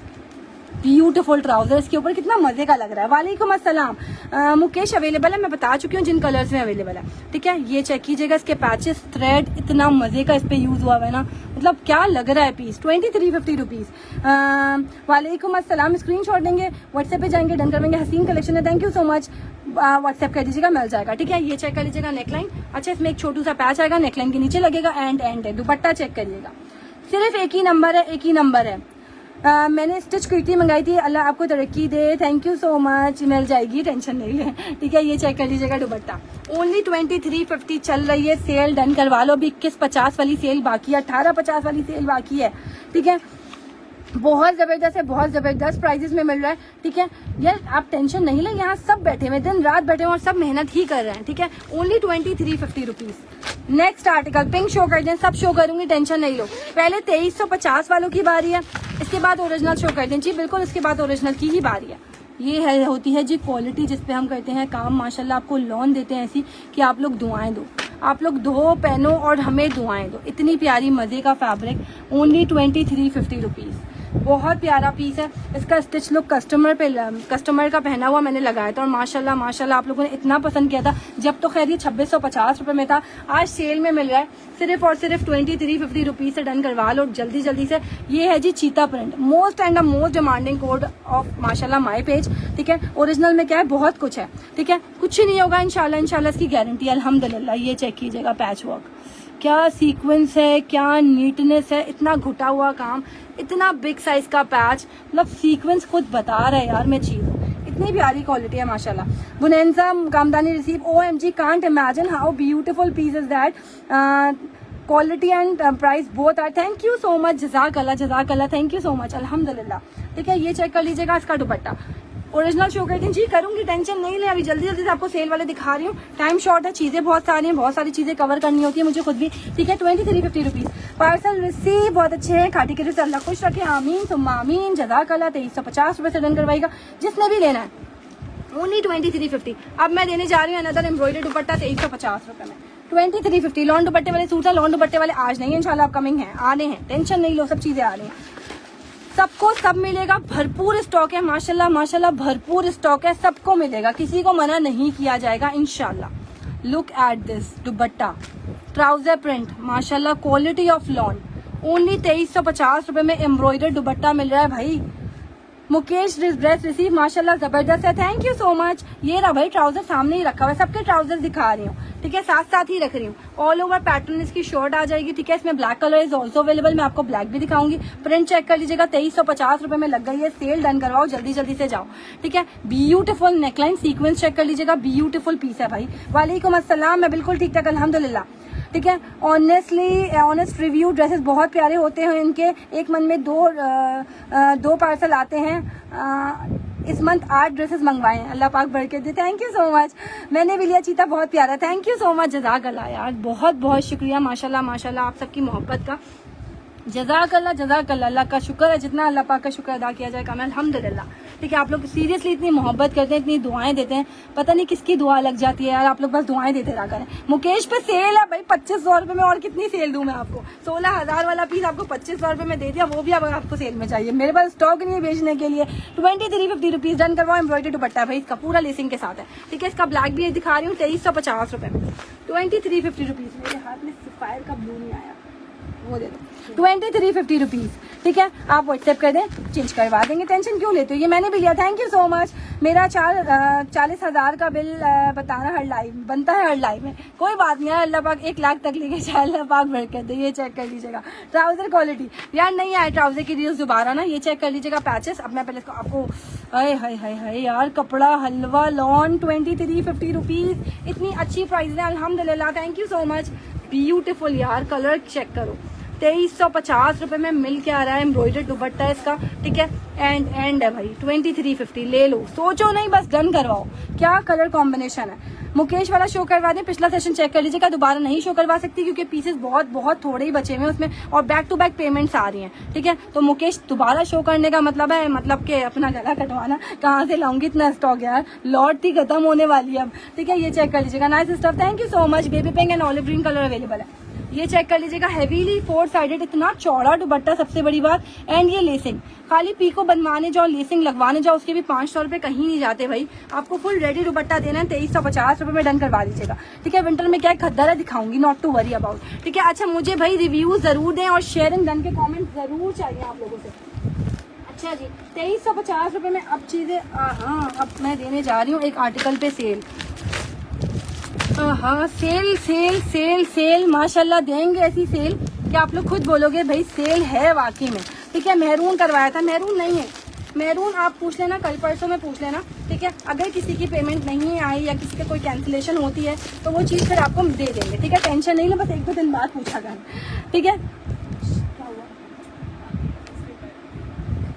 ब्यूटीफुल ट्राउजर, इसके ऊपर कितना मजे का लग रहा है। वालेकुम अस्सलाम। मुकेश अवेलेबल है, मैं बता चुकी हूँ जिन कलर्स में अवेलेबल है। ठीक है, ये चेक कीजिएगा, इसके पैचेस, थ्रेड, इतना मजे का इस पे यूज हुआ है ना, मतलब क्या लग रहा है पीस। 2350 रुपीज। वालेकुम अस्सलाम। स्क्रीनशॉट देंगे, व्हाट्सएप पे जाएंगे, डन करवाएंगे। हसीन कलेक्शन है, thank you so much. WhatsApp कर दीजिएगा, मिल जाएगा। ठीक है, ये चेक कर लीजिएगा नेकलाइन। अच्छा, इसमें एक छोटू सा पैच आएगा, नेकलाइन के नीचे लगेगा, एंड है। दुपट्टा चेक करिएगा, सिर्फ एक ही नंबर है, एक ही नंबर है। मैंने स्टिच कुर्ती मंगाई थी, अल्लाह आपको तरक्की दे, थैंक यू सो मच। मिल जाएगी, टेंशन नहीं ले। ठीक है, ये चेक कर लीजिएगा दुपट्टा। ओनली 2350 चल रही है सेल, डन करवा लो। अभी 2150 वाली सेल बाकी है, 1850 वाली सेल बाकी है। ठीक है, बहुत जबरदस्त है, बहुत जबरदस्त प्राइजेस में मिल रहा है। ठीक है यार, आप टेंशन नहीं लें, यहाँ सब बैठे हुए, दिन रात बैठे हुए और सब मेहनत ही कर रहे हैं। ठीक है, only 2350 rupees. Next article pink show कर दें, सब शो करूंगी, टेंशन नहीं लो। पहले 2350 वालों की बारी है, इसके बाद ओरिजिनल शो कर दें। जी बिल्कुल, इसके बाद ओरिजिनल की ही बारी है। ये है, होती है जी क्वालिटी जिसपे हम करते हैं काम। माशाल्लाह आपको लोन देते हैं ऐसी कि आप लोग दुआएं दो, आप लोग धो पहनो और हमें दुआएं दो। इतनी प्यारी मजे का फैब्रिक, ओनली 2350 रुपीज। बहुत प्यारा पीस है। इसका स्टिच लुक कस्टमर का पहना हुआ मैंने लगाया था, और माशाल्लाह माशाल्लाह आप लोगों ने इतना पसंद किया था। जब तो खैर ये 2650 रुपए में था, आज सेल में मिल रहा है सिर्फ और सिर्फ 2350 रुपीज से। डन करवा लो जल्दी जल्दी से। ये है जी चीता print, most and the most demanding code of माशाल्लाह माई पेज। ठीक है, ओरिजिनल में क्या है, बहुत कुछ है। ठीक है, कुछ ही नहीं होगा इंशाल्लाह, इंशाल्लाह इसकी गारंटी अल्हम्दुलिल्लाह। ये चेक कीजिएगा, पैच वर्क, क्या सीक्वेंस है, क्या नीटनेस है, इतना घुटा हुआ काम, इतना बिग साइज का पैच, मतलब सीक्वेंस खुद बता रहा है यार मैं चीज, इतनी प्यारी क्वालिटी है माशाल्लाह। बुनेंजा कामदानी receive, OMG, can't imagine how beautiful piece is that. Quality and price both are, thank you so much, जज़ाकल्लाह, थैंक यू सो मच, अल्हम्दुलिल्लाह। ठीक है, ये चेक कर लीजिएगा, इसका दुपट्टा ओरिजिनल शो करती जी करूंगी, टेंशन नहीं ले। अभी जल्दी जल्दी से आपको सेल वाले दिखा रही हूँ, टाइम शॉर्ट है, चीजें बहुत सारी हैं, बहुत सारी चीजें कवर करनी होती है मुझे खुद भी। ठीक है, 2350 रुपीज। पार्सल रिसीव, बहुत अच्छे हैं, खाटी के से अल्लाह खुश रखे, आमीन सुम्मा आमीन, जज़ाकल्लाह। 2350 रुपए से डन करवाएगा जिसने भी लेना है, ओनली 2350। अब मैं देने जा रही हूँ अनदर एम्ब्रॉयडरी दुपट्टा 2350 रुपए में, 2350। लॉन दुपट्टे वाले सूट है, लॉन दुपट्टे वाले आज नहीं है इंशाल्लाह, अपकमिंग है, आने हैं, टेंशन नहीं लो, सब चीजें आ रही हैं, सबको सब मिलेगा, भरपूर स्टॉक है माशाल्लाह माशाल्लाह, भरपूर स्टॉक है, सबको मिलेगा, किसी को मना नहीं किया जाएगा इंशाल्लाह। Look at this dupatta, trouser print, माशाल्लाह क्वालिटी ऑफ लॉन, ओनली 2350 रुपए में एम्ब्रॉयडर दुपट्टा मिल रहा है भाई। मुकेश ड्रेस रिसीव, माशाल्लाह जबरदस्त है, थैंक यू सो मच। ये रहा भाई ट्राउजर सामने ही रखा हुआ है, सबके ट्राउजर दिखा रही हूँ। ठीक है, साथ साथ ही रख रही हूँ, ऑल ओवर पैटर्न इसकी शर्ट आ जाएगी। ठीक है, इसमें black colour is also available, मैं आपको ब्लैक भी दिखाऊंगी। प्रिंट चेक कर लीजिएगा, 2350 रुपए में लग गई है सेल, डन करवाओ जल्दी जल्दी से जाओ। ठीक है, ब्यूटीफुल नेकलाइन सीक्वेंस चेक कर लीजिएगा, ब्यूटीफुल पीस है भाई। वालेकुम अस्सलाम, मैं बिल्कुल ठीक ठाक अल्हम्दुलिल्लाह। ठीक है, ऑनेस्ट रिव्यू, ड्रेसेस बहुत प्यारे होते हैं इनके, एक मन में दो पार्सल आते हैं। इस मंथ 8 ड्रेसेस मंगवाए हैं, अल्लाह पाक बरकत दे, थैंक यू सो मच। मैंने भी लिया चीता, बहुत प्यारा, थैंक यू सो मच, जज़ाकल्लाह यार, बहुत बहुत शुक्रिया, माशाल्लाह माशाल्लाह आप सबकी मोहब्बत का। जज़ाकल्लाह, अल्लाह का शुक्र है, जितना अल्लाह पाक का शुक्र अदा किया जाए कम है, अल्हम्दुलिल्लाह। ठीक है, आप लोग सीरियसली इतनी मोहब्बत करते हैं, इतनी दुआएं देते हैं, पता नहीं किसकी दुआ लग जाती है यार, आप लोग बस दुआएं देते रहा करें। मुकेश पे सेल है भाई 2500 रुपये में, और कितनी सेल दूं मैं आपको? 16,000 वाला पीस आपको 2500 रुपये में दे दिया, वो भी अब आपको सेल में चाहिए। मेरे पास स्टॉक नहीं है बेचने के लिए। 2350 रुपीज़ डन करवाओ। एम्ब्रॉयडरी दुपट्टा भाई इसका पूरा लेसिंग के साथ है। ठीक है, इसका ब्लैक भी दिखा रही हूँ 2350 रुपये में, 2350 रुपीज़। मेरे हाथ में सफायर का ब्लू नहीं आया, वो दे दो, 2350 रुपीज़। ठीक है, आप व्हाट्सएप कर दें, चेंज करवा देंगे, टेंशन क्यों लेते हो? ये मैंने भी लिया, थैंक यू सो मच। मेरा 40,000 का बिल बताना हर लाइव बनता है, हर लाइव में कोई बात नहीं है। अल्लाह पाक 1 लाख तक लेके जाए, अल्लाह पाक बरकत दे। ये चेक कर लीजिएगा ट्राउजर क्वालिटी, यार नहीं आए ट्राउजर की रील्स दोबारा ना, ये चेक कर लीजिएगा पैचेस। अब मैं पहले इसको आपको, हाय हाय हाय हाय यार, कपड़ा हलवा लॉन 2350 रुपीज़, इतनी अच्छी प्राइस है अल्हम्दुलिल्लाह, thank you so much. Beautiful यार, कलर चेक करो, 2350 रुपये में मिल के आ रहा है। एम्ब्रॉयडर्ड दुपट्टा है इसका। ठीक है, एंड है भाई 2350, ले लो, सोचो नहीं, बस डन करवाओ। क्या कलर कॉम्बिनेशन है। मुकेश वाला शो करवा दें, पिछला सेशन चेक कर लीजिएगा, दोबारा नहीं शो करवा सकती क्योंकि पीसेस बहुत थोड़े ही बचे हुए हैं उसमें, और बैक टू बैक पेमेंट्स आ रही हैं। ठीक है, तो मुकेश दोबारा शो करने का मतलब है, मतलब कि अपना गला कटवाना, कहाँ से लाऊंगी इतना स्टॉक यार, लॉट ही खत्म होने वाली है अब। ठीक है, ये चेक कर लीजिएगा, nice stuff, thank you so much. Baby pink and olive green colour available है, ये चेक कर लीजिएगा। हेवीली 4 साइडेड, इतना चौड़ा दुपट्टा, सबसे बड़ी बात। एंड ये लेसिंग, खाली पीको बनवाने जाओ, लेसिंग लगवाने जाओ, उसके भी 500 रुपये कहीं नहीं जाते भाई। आपको फुल रेडी दुपट्टा देना है, 2350 रुपये में डन करवा दीजिएगा। ठीक है, विंटर में क्या खद्दर है दिखाऊंगी, नॉट टू वरी अबाउट। ठीक है, अच्छा मुझे भाई रिव्यू जरूर दें और शेयरिंग डन के कॉमेंट जरूर चाहिए आप लोगों से। अच्छा जी, 2350 रुपये में अब चीज़ें, हाँ अब मैं देने जा रही हूँ एक आर्टिकल पे सेल। हाँ, सेल सेल सेल सेल माशाल्लाह, देंगे ऐसी सेल कि आप लोग खुद बोलोगे भाई सेल है वाकई में। ठीक है, मेहरून करवाया था, मेहरून नहीं है, मेहरून आप पूछ लेना, कल परसों में पूछ लेना। ठीक है, अगर किसी की पेमेंट नहीं आई या किसी का कोई कैंसिलेशन होती है तो वो चीज़ फिर आपको दे देंगे। ठीक है, टेंशन नहीं लो, बस 1-2 दिन बाद पूछा कर। ठीक है,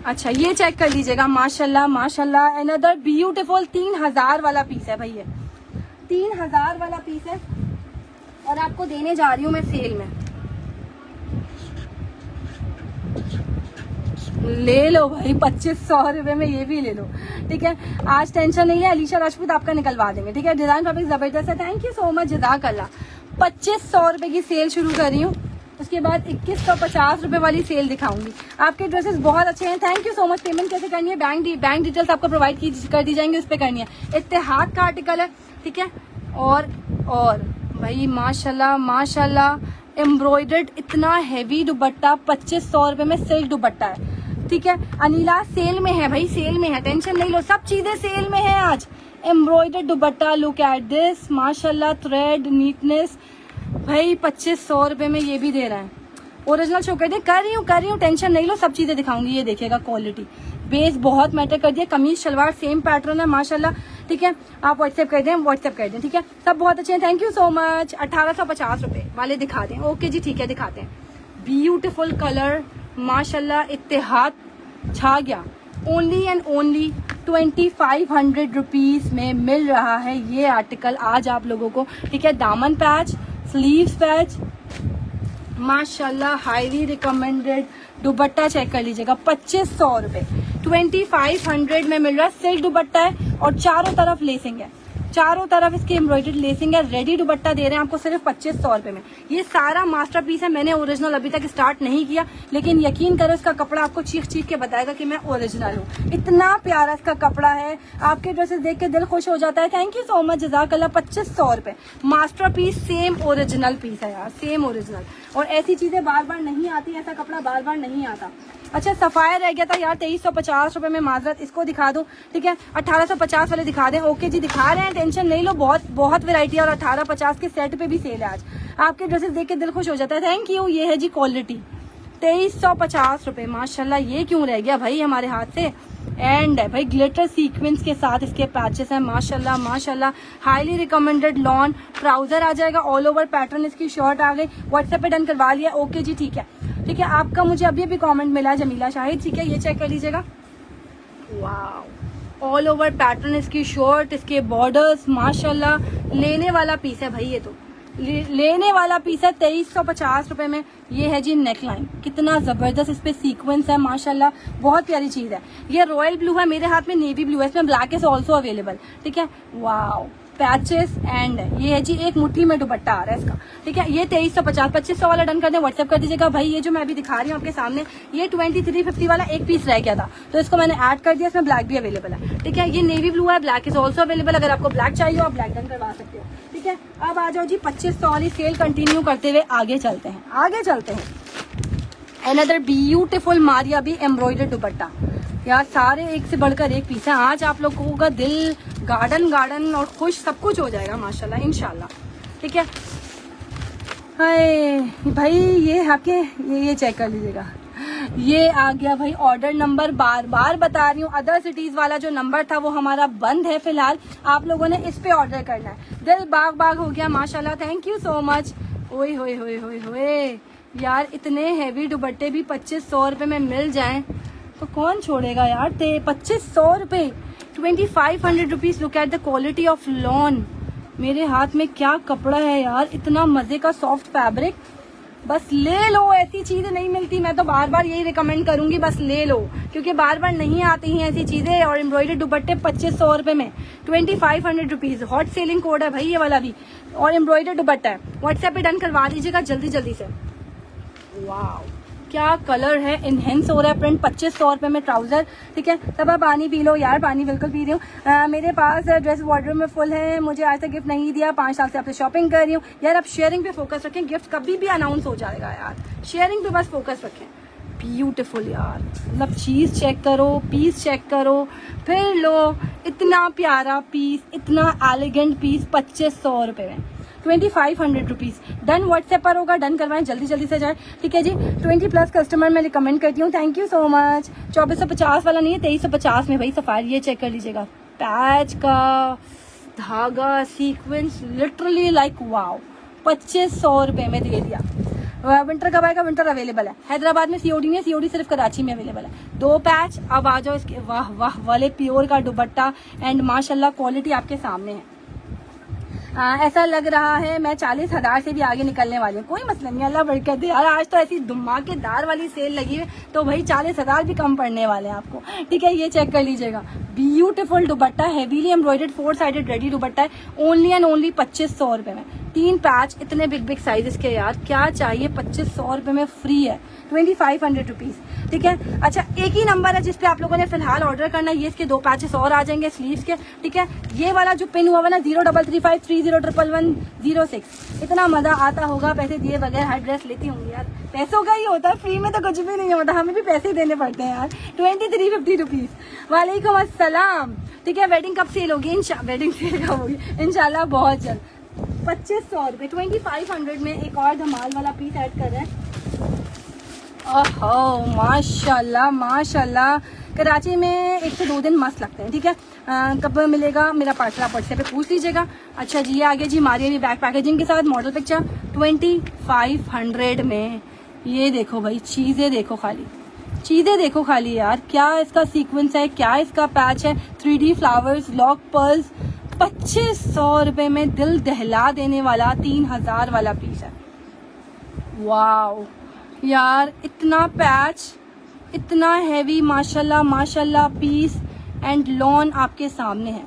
अच्छा ये चेक कर लीजिएगा, माशाल्लाह माशाल्लाह, अनदर ब्यूटीफुल 3000 वाला पीस है भाई, ये 3000 वाला पीस है और आपको देने जा रही हूँ मैं सेल में। ले लो भाई 2500 रुपये में, ये भी ले लो। ठीक है, आज टेंशन नहीं है, अलीशा राजपूत आपका निकलवा देंगे। ठीक है, डिजाइन फैब्रिक जबरदस्त है, थैंक यू सो मच, जज़ाकल्लाह। 2500 रुपये की सेल शुरू कर रही हूँ, उसके बाद 2150 रुपये वाली सेल दिखाऊंगी। आपके ड्रेसेस बहुत अच्छे हैं, thank you so much. Payment कैसे करनी है? बैंक डिटेल्स आपको प्रोवाइड कर दी जाएंगी, उस पर करनी है। इत्तेहाद का आर्टिकल है। ठीक है, और भाई माशाल्लाह माशाल्लाह, एम्ब्रॉयडर्ड इतना हैवी दुपट्टा, 2500 रुपये में सिल्क दुपट्टा है। ठीक है, अनिला सेल में है भाई, सेल में है, टेंशन नहीं लो, सब चीजें सेल में है आज। Embroidered dupatta, look at this, माशाल्लाह, थ्रेड नीटनेस भाई 2500 रुपये में ये भी दे रहा है। ओरिजिनल शो कर रही हूँ, टेंशन नहीं लो, सब चीजें दिखाऊंगी। ये देखिएगा, क्वालिटी बेस बहुत मैटर कर दिया, कमीज शलवार सेम पैटर्न है माशाल्लाह। ठीक है, आप व्हाट्सएप कर दें, ठीक है, सब बहुत अच्छे हैं, थैंक यू सो मच। 1850 रुपये वाले दिखा दें, ओके जी ठीक है, दिखाते हैं। ब्यूटीफुल कलर माशाल्लाह, इत्तेहाद छा गया। ओनली एंड ओनली 2500 रुपीज़ में मिल रहा है ये आर्टिकल आज आप लोगों को। ठीक है, दामन पैच, स्लीव्स पैच, माशाल्लाह हाईली रिकमेंडेड। दुपट्टा चेक कर लीजिएगा, 2500 रुपये, 2500 में मिल रहा है। सिल्क दुपट्टा है और चारों तरफ लेसिंग है, चारों तरफ इसकी एम्ब्रॉयडर्ड लेसिंग है। रेडी दुपट्टा दे रहे हैं आपको सिर्फ 2500 रुपये में। ये सारा मास्टरपीस है, मैंने ओरिजिनल अभी तक स्टार्ट नहीं किया, लेकिन यकीन करो इसका कपड़ा आपको चीख चीख के बताएगा कि मैं ओरिजिनल हूँ। इतना प्यारा इसका कपड़ा है, आपके ड्रेसेस देख के दिल खुश हो जाता है। थैंक यू सो मच, जज़ाकल्लाह। 2500 रुपये मास्टरपीस, सेम ओरिजिनल पीस है यार, सेम ओरिजिनल। और ऐसी चीजें बार बार नहीं आती, ऐसा कपड़ा बार बार नहीं आता। अच्छा, सफायर रह गया था यार 2350 रुपये में, माजरत, इसको दिखा दूं। ठीक है, 1850 वाले दिखा दें, ओके जी दिखा रहे हैं, टेंशन नहीं लो, बहुत वैरायटी है। और 1850 के सेट पे भी सेल है आज, आपके ड्रेसेस देख के दिल खुश हो जाता है। Thank you. ये है जी क्वालिटी, 2350 रुपये माशाल्लाह। ये क्यों रह गया भाई हमारे हाथ से? एंड है भाई, ग्लिटर सीक्वेंस के साथ इसके पैचेस हैं माशाल्लाह माशाल्लाह। हाईली रिकमेंडेड लॉन ट्राउजर आ जाएगा, ऑल ओवर पैटर्न इसकी शर्ट आ गई। व्हाट्सएप पे डन करवा लिया, ओके जी ठीक है। ठीक है, आपका मुझे अभी कमेंट मिला जमीला शाहिद। ठीक है, ये चेक कर लीजिएगा, वाह, ऑल ओवर पैटर्न इसकी शर्ट, इसके बॉर्डर्स माशाल्लाह। लेने वाला पीस है भाई, ये तो लेने वाला पीस है 2350 रुपए में। ये है जी नेक लाइन, कितना जबरदस्त इस पे सीक्वेंस है माशाल्लाह, बहुत प्यारी चीज है। ये रॉयल ब्लू है, मेरे हाथ में नेवी ब्लू है, इसमें ब्लैक इज ऑल्सो अवेलेबल। ठीक है, वाओ पैचेस एंड ये है जी एक मुट्ठी में दुपट्टा आ रहा है इसका। ठीक है, ये 2350, 2500 वाला डन कर दें, व्हाट्सएप कर दीजिएगा। भाई ये जो मैं अभी दिखा रही हूँ आपके सामने, ये 2350 वाला एक पीस रह गया था, तो इसको मैंने ऐड कर दिया, इसमें ब्लैक भी अवेलेबल है। ठीक है, ये नेवी ब्लू है, ब्लैक इज ऑल्सो अवेलेबल, अगर आपको ब्लैक चाहिए आप ब्लैक डन करवा सकते हो। ठीक है, अब आ जाओ जी 2500 वाली सेल कंटिन्यू करते हुए आगे चलते हैं। अनदर ब्यूटीफुल मारिया भी एम्ब्रॉयडर्ड दुपट्टा, यार सारे एक से बढ़कर एक पीस है। आज आप लोगों का दिल गार्डन और खुश सब कुछ हो जाएगा माशाल्लाह इंशाल्लाह। ठीक है, हाय भाई ये आपके ये चेक कर लीजिएगा, ये आ गया भाई ऑर्डर नंबर। बार बार बता रही हूँ, अदर सिटीज वाला जो नंबर था वो हमारा बंद है फिलहाल, आप लोगों ने इस पे ऑर्डर करना है। दिल बाग हो गया माशाल्लाह, थैंक यू सो मच। ओए होए यार, इतने हैवी दुपट्टे भी 2500 रुपए में मिल जाएं तो कौन छोड़ेगा यार। 2500 रुपए, 2500 rupees. Look at the quality of lawn, मेरे हाथ में क्या कपड़ा है यार, इतना मजे का सॉफ्ट फैब्रिक, बस ले लो। ऐसी चीजें नहीं मिलती, मैं तो बार बार यही रिकमेंड करूंगी, बस ले लो, क्योंकि बार बार नहीं आती हैं ऐसी चीजें। और एम्ब्रॉयडर्ड दुपट्टे 2500 रुपए में, 2500 रुपीज, हॉट सेलिंग कोड है भाई ये वाला भी, और एम्ब्रॉयडर्ड दुपट्टा है। व्हाट्सएप पे डन करवा दीजिएगा जल्दी से। वाह क्या कलर है, इनहेंस हो रहा है प्रिंट, 2500 रुपए में ट्राउजर। ठीक है, तब आप पानी पी लो यार, पानी बिल्कुल पी रही हूँ। मेरे पास ड्रेस वार्डरोब में फुल है, मुझे आज तक गिफ्ट नहीं दिया, 5 साल से आपसे शॉपिंग कर रही हूँ। यार आप शेयरिंग पे फोकस रखें, गिफ्ट कभी भी अनाउंस हो जाएगा यार, शेयरिंग पे बस फोकस रखें। ब्यूटीफुल यार, मतलब चीज चेक करो, पीस चेक करो, फिर लो। इतना प्यारा पीस, इतना एलिगेंट पीस 2500 रुपए में, 2500 रुपीज। डन व्हाट्सएप पर होगा, डन करवाएं जल्दी से जाए। ठीक है जी, 20+ कस्टमर मैं रिकमेंड करती हूँ, थैंक यू सो मच। 2450 वाला नहीं है, 2350 में भाई सफारी, ये चेक कर लीजिएगा। पैच का धागा सीक्वेंस लिटरली लाइक वाओ, 2500 रुपए में दे दिया। विंटर कब आएगा? विंटर अवेलेबल है हैदराबाद में, सीओडी नहीं है, सीओडी सिर्फ कराची में अवेलेबल है। 2 पैच। अब आ जाओ इसके वाह वाले प्योर का दुपट्टा एंड माशाल्लाह क्वालिटी आपके सामने है। ऐसा लग रहा है मैं 40,000 से भी आगे निकलने वाली हूँ, कोई मसला नहीं, अल्लाह बरकत दे यार। आज तो ऐसी धमाकेदार वाली सेल लगी है तो भाई 40,000 भी कम पड़ने वाले हैं आपको। ठीक है, ये चेक कर लीजिएगा, ब्यूटीफुल दुपट्टा, हैवीली एम्ब्रॉयडर्ड 4 साइडेड रेडी दुपट्टा है, ओनली एंड ओनली 2500 रुपए में। 3 पैच, इतने बिग साइजेस के यार, क्या चाहिए, 2500 रुपए में फ्री है, 2500 रुपीज। ठीक है, अच्छा एक ही नंबर है जिसपे आप लोगों ने फिलहाल ऑर्डर करना है, ये इसके 2 पैचेस और आ जाएंगे स्लीव्स के। ठीक है, ये वाला जो पिन हुआ ना 0335301106, इतना मजा आता होगा पैसे दिए बगैर हर ड्रेस लेती होंगी यार, पैसों का ही होता है, फ्री में तो कुछ भी नहीं होता, हमें भी पैसे देने पड़ते हैं यार। 2350 रुपीज। वालेकुम अस्सलाम। ठीक है, वेडिंग कब सेल होगी? वेडिंग सेल कब होगी? इंशाल्लाह बहुत जल्द। 2500 रुपए, 2500 में एक और धमाल वाला पीस ऐड कर रहे हैं। ओहो माशाल्लाह, कराची में 1 से 2 दिन मस्त लगते हैं। ठीक है, कब मिलेगा मेरा पार्सल आप व्हाट्सएप पे पूछ लीजिएगा। अच्छा जी, ये आगे जी मारिया भी बैक पैकेजिंग के साथ मॉडल पिक्चर 2500 में। ये देखो भाई, चीजें देखो खाली यार, क्या इसका सीक्वेंस है, क्या इसका पैच है, 3D फ्लावर्स, लॉक पर्ल्स, 2500 रुपए में दिल दहला देने वाला 3000 वाला पीस है। वाओ यार, इतना पैच, इतना हैवी माशाल्लाह पीस एंड लॉन आपके सामने है।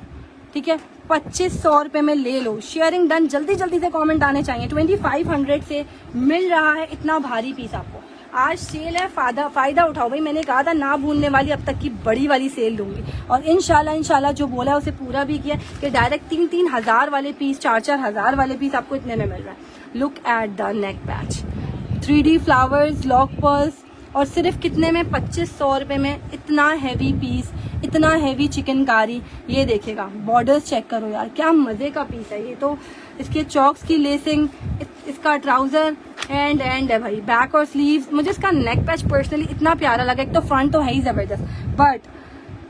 ठीक है, 2500 रुपए में ले लो, शेयरिंग डन, जल्दी से कमेंट आने चाहिए। 2500 से मिल रहा है इतना भारी पीस आपको। आज सेल है, फायदा उठाओ भाई, मैंने कहा था ना भूलने वाली, अब तक की बड़ी वाली सेल दूंगी, और इंशाल्लाह जो बोला है उसे पूरा भी किया कि डायरेक्ट 3-3 हजार वाले पीस, 4-4 हजार वाले पीस आपको इतने में मिल रहा है। Look at the neck patch, 3D flowers, lock pearls, और सिर्फ कितने में? 2500 रुपए में इतना हैवी पीस, इतना हैवी चिकनकारी। ये देखेगा, बॉर्डर्स चेक करो यार, क्या मजे का पीस है ये तो। इसके चॉक्स की लेसिंग, इसका ट्राउजर एंड है भाई, बैक और स्लीव्स। मुझे इसका नेक पैच पर्सनली इतना प्यारा लगा, एक तो फ्रंट तो है ही जबरदस्त, बट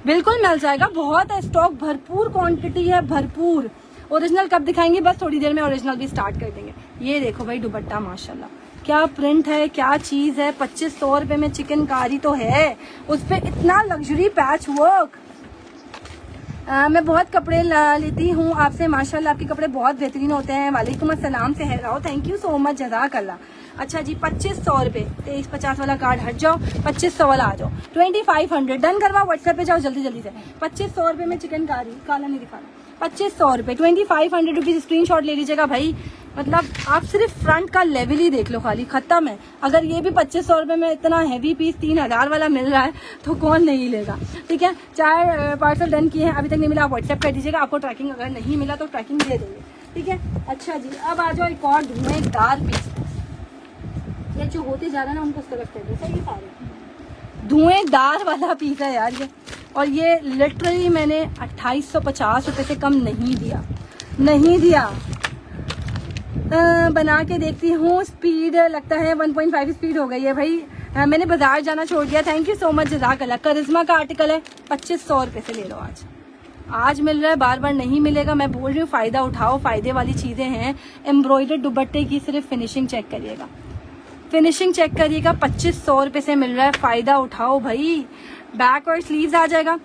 बिल्कुल मिल जाएगा, बहुत है स्टॉक, भरपूर क्वांटिटी है, भरपूर। ओरिजिनल कब दिखाएंगे? बस थोड़ी देर में ओरिजिनल भी स्टार्ट कर देंगे। ये देखो भाई दुपट्टा, माशाल्लाह क्या प्रिंट है, क्या चीज है। 2500 रुपए में चिकनकारी तो है, उस पे इतना लग्जरी पैच वर्क, मैं बहुत कपड़े लेती हूँ आपसे, माशाल्लाह आपके कपड़े बहुत बेहतरीन होते हैं। वालेकुम अस्सलाम से है राव, थैंक यू सो मच, जज़ाकल्लाह। अच्छा जी 2500 रुपये, 2350 वाला कार्ड हट जाओ, 2500 वाला आ जाओ, 2500 डन करवाओ। व्हाट्सएप पे जाओ जल्दी जल्दी से। 2500 रुपये में चिकनकारी, काला नहीं दिखाना, 2500 रुपये, 2500 रुपीज़ स्क्रीनशॉट ले लीजिएगा भाई। मतलब आप सिर्फ फ्रंट का लेवल ही देख लो, खाली खत्म है। अगर ये भी 2500 रुपये में इतना हैवी पीस 3000 वाला मिल रहा है तो कौन नहीं लेगा। ठीक है, 4 पार्सल डन किए हैं, अभी तक नहीं मिला, आप व्हाट्सएप कर दीजिएगा। आपको ट्रैकिंग अगर नहीं मिला तो ट्रैकिंग दे देंगे। ठीक है, अच्छा जी अब आ जाओ एक और धुएंदार पीस। ये जो होते जा रहा है ना उनको उस तरफ कर दो, सही सारे धुएंदार वाला पीस है यार ये। और ये लिटरली मैंने 2850 रुपये से कम नहीं दिया। बना के देखती हूँ, स्पीड लगता है 1.5 स्पीड हो गई है भाई। मैंने बाजार जाना छोड़ दिया, थैंक यू सो मच, जज़ाकल्लाह। करिश्मा का आर्टिकल है, 2500 रुपये से ले लो। आज मिल रहा है, बार बार नहीं मिलेगा। मैं बोल रही हूँ फ़ायदा उठाओ, फ़ायदे वाली चीज़ें हैं। एम्ब्रॉयडर्ड दुपट्टे की सिर्फ फिनिशिंग चेक करिएगा, 2500 रुपये से मिल रहा है, फ़ायदा उठाओ भाई। बैक और स्लीव्स आ जाएगा।